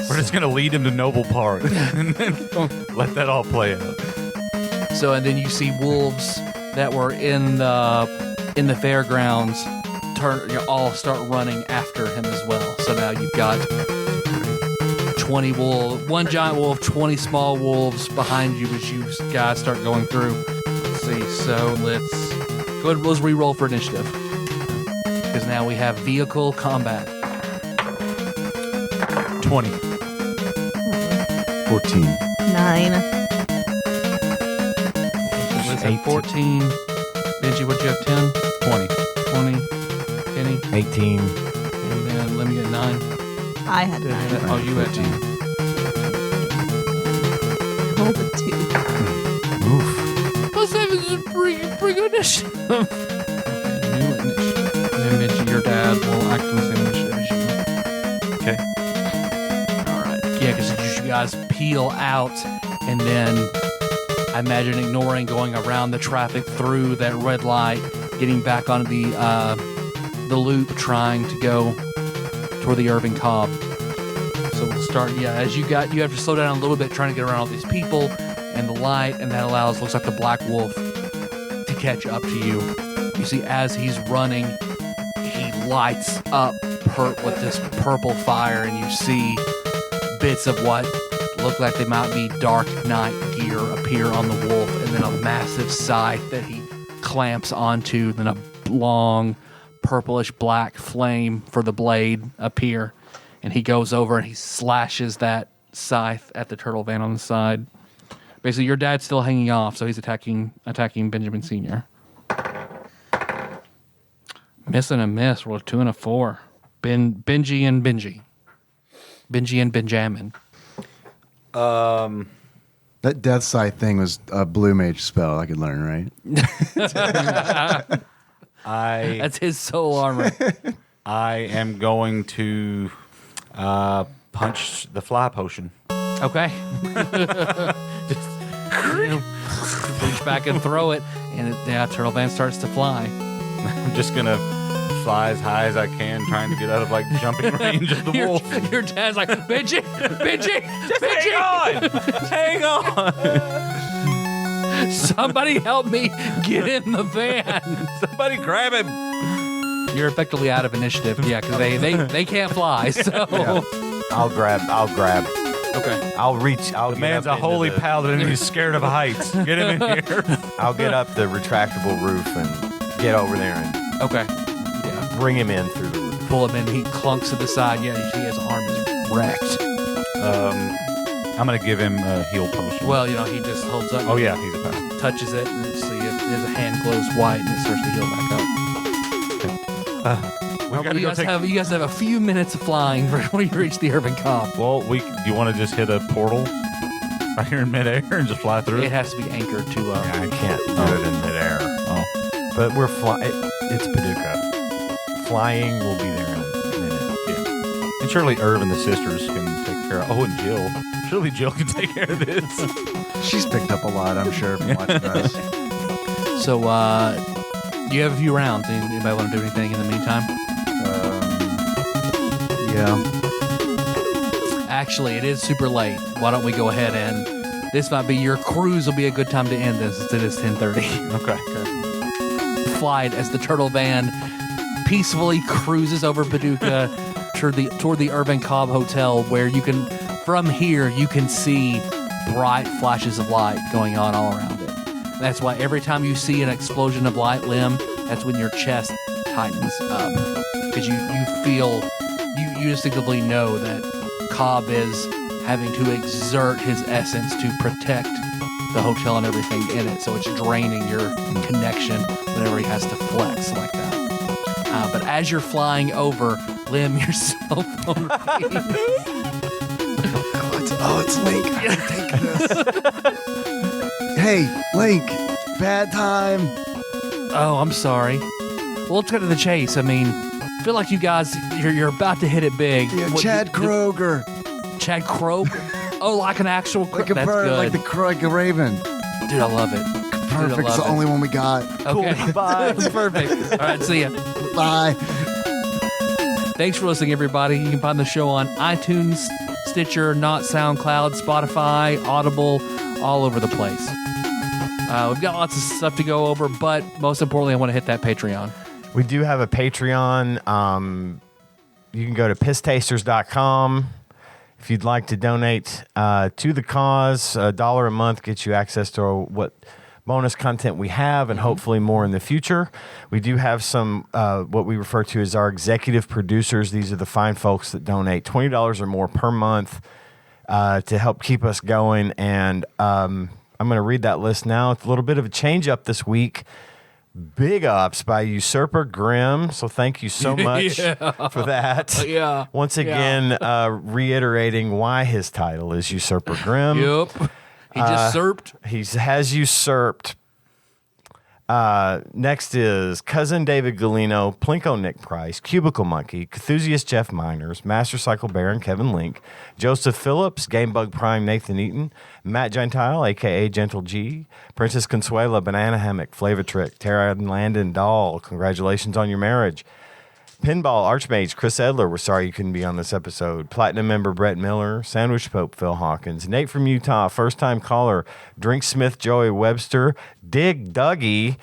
We're just gonna lead him to Noble Park and then let that all play out. So, and then you see wolves that were in the fairgrounds all start running after him as well. So now you've got 20 wolves, one giant wolf, 20 small wolves behind you as you guys start going through. Let's see. So let's re-roll for initiative, because now we have vehicle combat. 20. 14. 9. Let's have 14. Benji, what'd you have? 10? 20. 20. Kenny? 18. And then let me get 9. I had 9. Oh, you had 10. Hold a 2. Oof. Let's have it bring initiative. New initiative. Then Benji, your dad will act on the same initiative as you. Okay. Alright. Yeah, because you guys peel out, and then I imagine ignoring going around the traffic through that red light, getting back onto the loop, trying to go toward the Irving Cobb. So we'll start, as you have to slow down a little bit trying to get around all these people and the light, and that looks like the Black Wolf to catch up to you. You see, as he's running, he lights up with this purple fire, and you see bits of what look like they might be Dark Knight gear appear on the wolf, and then a massive scythe that he clamps onto, then a long purplish black flame for the blade appear, and he goes over and he slashes that scythe at the turtle van on the side. Basically, your dad's still hanging off, so he's attacking Benjamin Sr. Miss and a miss. Roll a 2 and a 4. Benji and Benji. Benji and Benjamin. That death scythe thing was a blue mage spell I could learn, right? That's his soul armor. I am going to punch the fly potion. Okay. Just reach back and throw it, and turtle van starts to fly. I'm just gonna fly as high as I can, trying to get out of like jumping range of the wolf. Your dad's like, Benji, Just Benji, hang on. somebody help me get in the van. Somebody grab him. You're effectively out of initiative, yeah, because they can't fly. So I'll grab. okay. I'll reach. The man's a holy paladin and he's scared of heights. Get him in here. I'll get up the retractable roof and get over there and Okay. bring him in through the roof. Pull him in. He clunks to the side. Yeah, you see his arm is wrecked. I'm gonna give him a heal potion. Well, he just holds up. Oh yeah, he's a paladin. Touches it, and see his hand glows white, and it starts to heal back up. You guys have a few minutes of flying before you reach the urban cob. Well, do you want to just hit a portal right here in midair and just fly through It it? has to be anchored to. I can't do it in midair. Oh, But we're flying. It's Paducah. Flying will be there in a minute. yeah. And surely Irv and the sisters can take care of. Oh, and Jill. Surely Jill can take care of this. She's picked up a lot, I'm sure, from watching us. So, you have a few rounds. Anybody want to do anything in the meantime? Yeah. Actually, it is super late. Why don't we go ahead and this might be your cruise will be a good time to end this. It is 10:30. Okay. Flight as the turtle van peacefully cruises over Paducah toward the Urban Cobb Hotel, where from here you can see bright flashes of light going on all around it. That's why every time you see an explosion of light, Lim, that's when your chest tightens up, because you instinctively know that Cobb is having to exert his essence to protect the hotel and everything in it, so it's draining your connection whenever he has to flex like that. But as you're flying over, Lim, your cell phone rings. It's Link. I gotta take this. Hey, Link. Bad time. Oh, I'm sorry. Well, let's get to the chase. I mean, I feel like you guys, you're about to hit it big. Yeah, Chad CROWger. Chad Crow? Oh, like an actual Like a That's bird, good. like a raven. Dude, I love it. Perfect. It's the only one we got. Okay. Bye. Perfect. All right, see ya. Bye. Thanks for listening, everybody. You can find the show on iTunes, Stitcher, Not SoundCloud, Spotify, Audible, all over the place. We've got lots of stuff to go over, but most importantly, I want to hit that Patreon. We do have a Patreon. You can go to pisstasters.com if you'd like to donate to the cause. $1 a month gets you access to what bonus content we have, and hopefully more in the future. We do have some what we refer to as our executive producers. These are the fine folks that donate $20 or more per month to help keep us going. And I'm going to read that list now. It's a little bit of a change up this week. Big ups by Usurper Grimm. So thank you so much for that. Yeah. Once again, reiterating why his title is Usurper Grimm. Yep. He just usurped. He has usurped. Next is Cousin David Galino, Plinko Nick Price, Cubicle Monkey, Cthusiast Jeff Miners, Master Cycle Baron Kevin Link, Joseph Phillips, Gamebug Prime Nathan Eaton, Matt Gentile, a.k.a. Gentle G, Princess Consuela, Banana Hammock, Flavatrick, Tara and Landon Dahl, congratulations on your marriage. Pinball Archmage Chris Edler, we're sorry you couldn't be on this episode. Platinum member Brett Miller, Sandwich Pope Phil Hawkins, Nate from Utah, first time caller Drink Smith Joey Webster, Dig Dougie,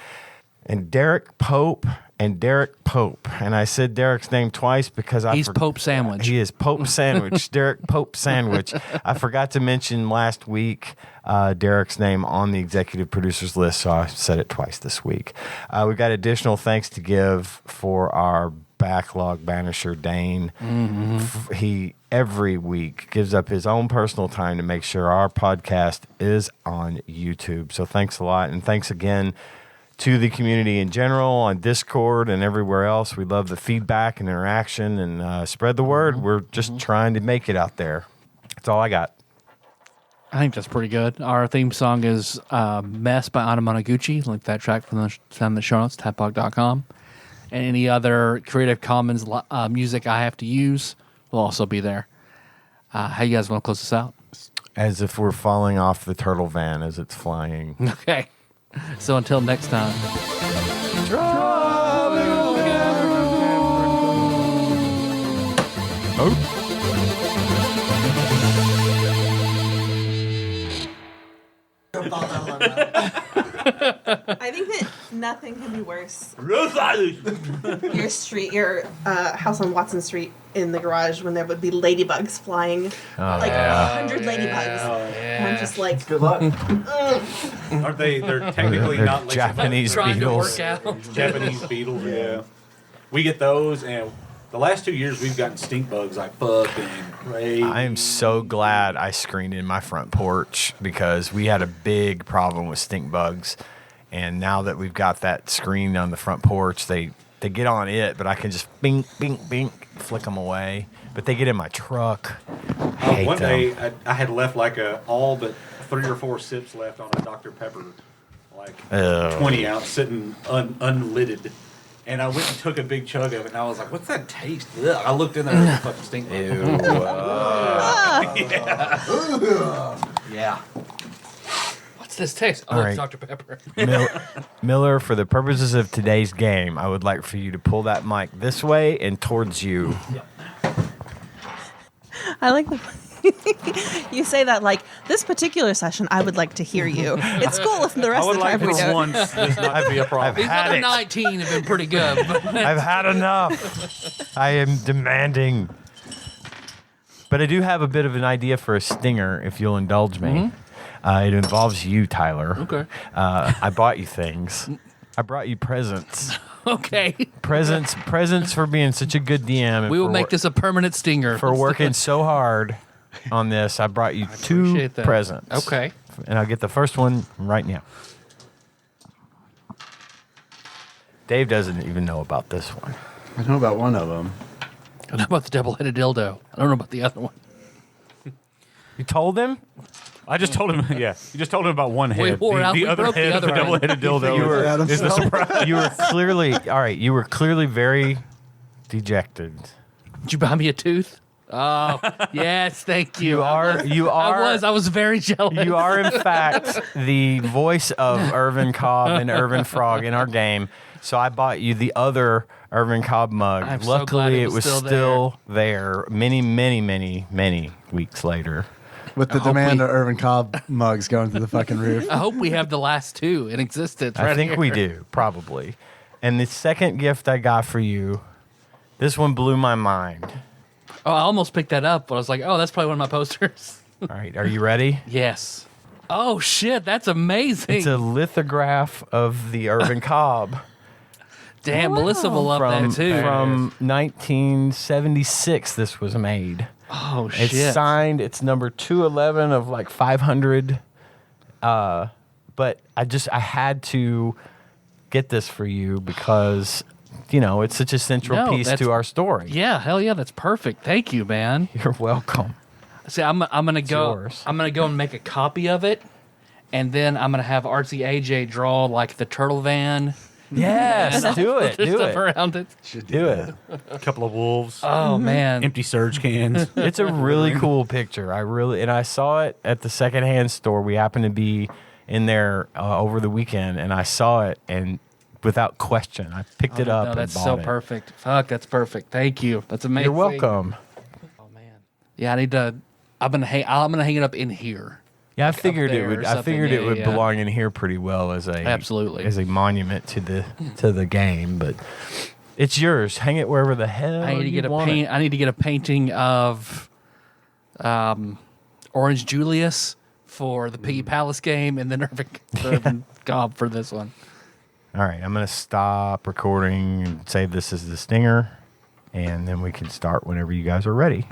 and Derek Pope and Derek Pope. And I said Derek's name twice because He's Pope Sandwich. He is Pope Sandwich. Derek Pope Sandwich. I forgot to mention last week Derek's name on the executive producers list, so I said it twice this week. We got additional thanks to give for our backlog banisher, Dane. He every week gives up his own personal time to make sure our podcast is on YouTube. So thanks a lot, and thanks again to the community in general on Discord and everywhere else. We love the feedback and interaction, and spread the word. We're just trying to make it out there. That's all I got. I think that's pretty good. Our theme song is Mess by Anna Monoguchi. Link that track from the show notes, tadpog.com. And any other Creative Commons music I have to use will also be there. How you guys want to close this out? As if we're falling off the turtle van as it's flying. Okay. So until next time. I think that nothing can be worse. Your house on Watson Street in the garage when there would be ladybugs flying, 100 ladybugs. And I'm just like, Good luck. Aren't they? They're technically They're not Japanese Trying to beetles. work out. Japanese beetles. Yeah, we get those, and the last 2 years we've gotten stink bugs like fucking crazy. I am so glad I screened in my front porch because we had a big problem with stink bugs. And now that we've got that screen on the front porch, they get on it, but I can just bink, bink, bink, flick them away. But they get in my truck. I hate One them. day I had left like all but 3 or 4 sips left on a Dr. Pepper, like Ew. 20 ounce sitting unlidded. And I went and took a big chug of it, and I was like, "What's that taste?" Ugh. I looked in there, and it was a fucking stink bug. Yeah. What's this taste? Oh, All it's right. Dr. Pepper. Miller, for the purposes of today's game, I would like for you to pull that mic this way and towards you. I like the. You say that like this particular session. I would like to hear you. It's cool if the rest of the time we don't. once does not be a problem. These Had other it. 19 have been pretty good. But I've had enough. I am demanding. But I do have a bit of an idea for a stinger, if you'll indulge me. It involves you, Tyler. Okay. I bought you things. I brought you presents. okay. Presents for being such a good DM. And We will for make this a permanent stinger. for working so hard on this. I brought you 2 appreciate that. presents. Okay. And I'll get the first one right now. Dave doesn't even know about this one. I know about one of them. I know about the double-headed dildo. I don't know about the other one. You told him? I just told him, yeah. You just told him about one head. wore out. The We other broke the head of the other one. double-headed dildo You were- is the surprise. You were clearly all right. You were clearly very dejected. Did you buy me a tooth? Oh, yes, thank you. You are. I was very jealous. You are in fact the voice of Irvin Cobb and Irvin Frog in our game. So I bought you the other Irvin Cobb mug. I'm so Luckily, glad it it was was still still there. Many weeks later. With the hope demand we- of Irvin Cobb mugs going through the fucking roof. I hope we have the last 2 in existence. I right think here. we do, probably. And the second gift I got for you, this one blew my mind. Oh, I almost picked that up, but I was like, oh, that's probably one of my posters. All right, are you ready? Yes. Oh, shit, that's amazing. It's a lithograph of the Irvin Cobb Damn, Melissa will love that too. from 1976. This was made. Oh, shit. It's signed. It's number 211 of like 500. But I had to get this for you because, it's such a central No, piece that's- to our story. Yeah, hell yeah, that's perfect. Thank you, man. You're welcome. See, I'm gonna go. yours. I'm gonna go and make a copy of it, and then I'm gonna have Artsy AJ draw like the turtle van. Yes, do it. There's Do stuff it. around it. Do it. A couple of wolves, Oh man, empty surge cans. It's a really cool picture. I saw it at the secondhand store. We happened to be in there over the weekend, and I saw it, and without question, I picked it up no, and that's bought so it. perfect. Fuck, that's perfect. Thank you. That's amazing. You're welcome. Oh man. Yeah, I need to. I'm gonna hang it up in here. Yeah, I up figured it there or would. I something. figured it Yeah, would yeah. belong in here pretty well as a Absolutely. as a monument to the game. But it's yours. Hang it wherever the hell I need to you get a want it. paint. I need to get a painting of Orange Julius for the Piggy Palace game, and then Irvin Cobb for this one. All right, I'm gonna stop recording and save this as the stinger, and then we can start whenever you guys are ready.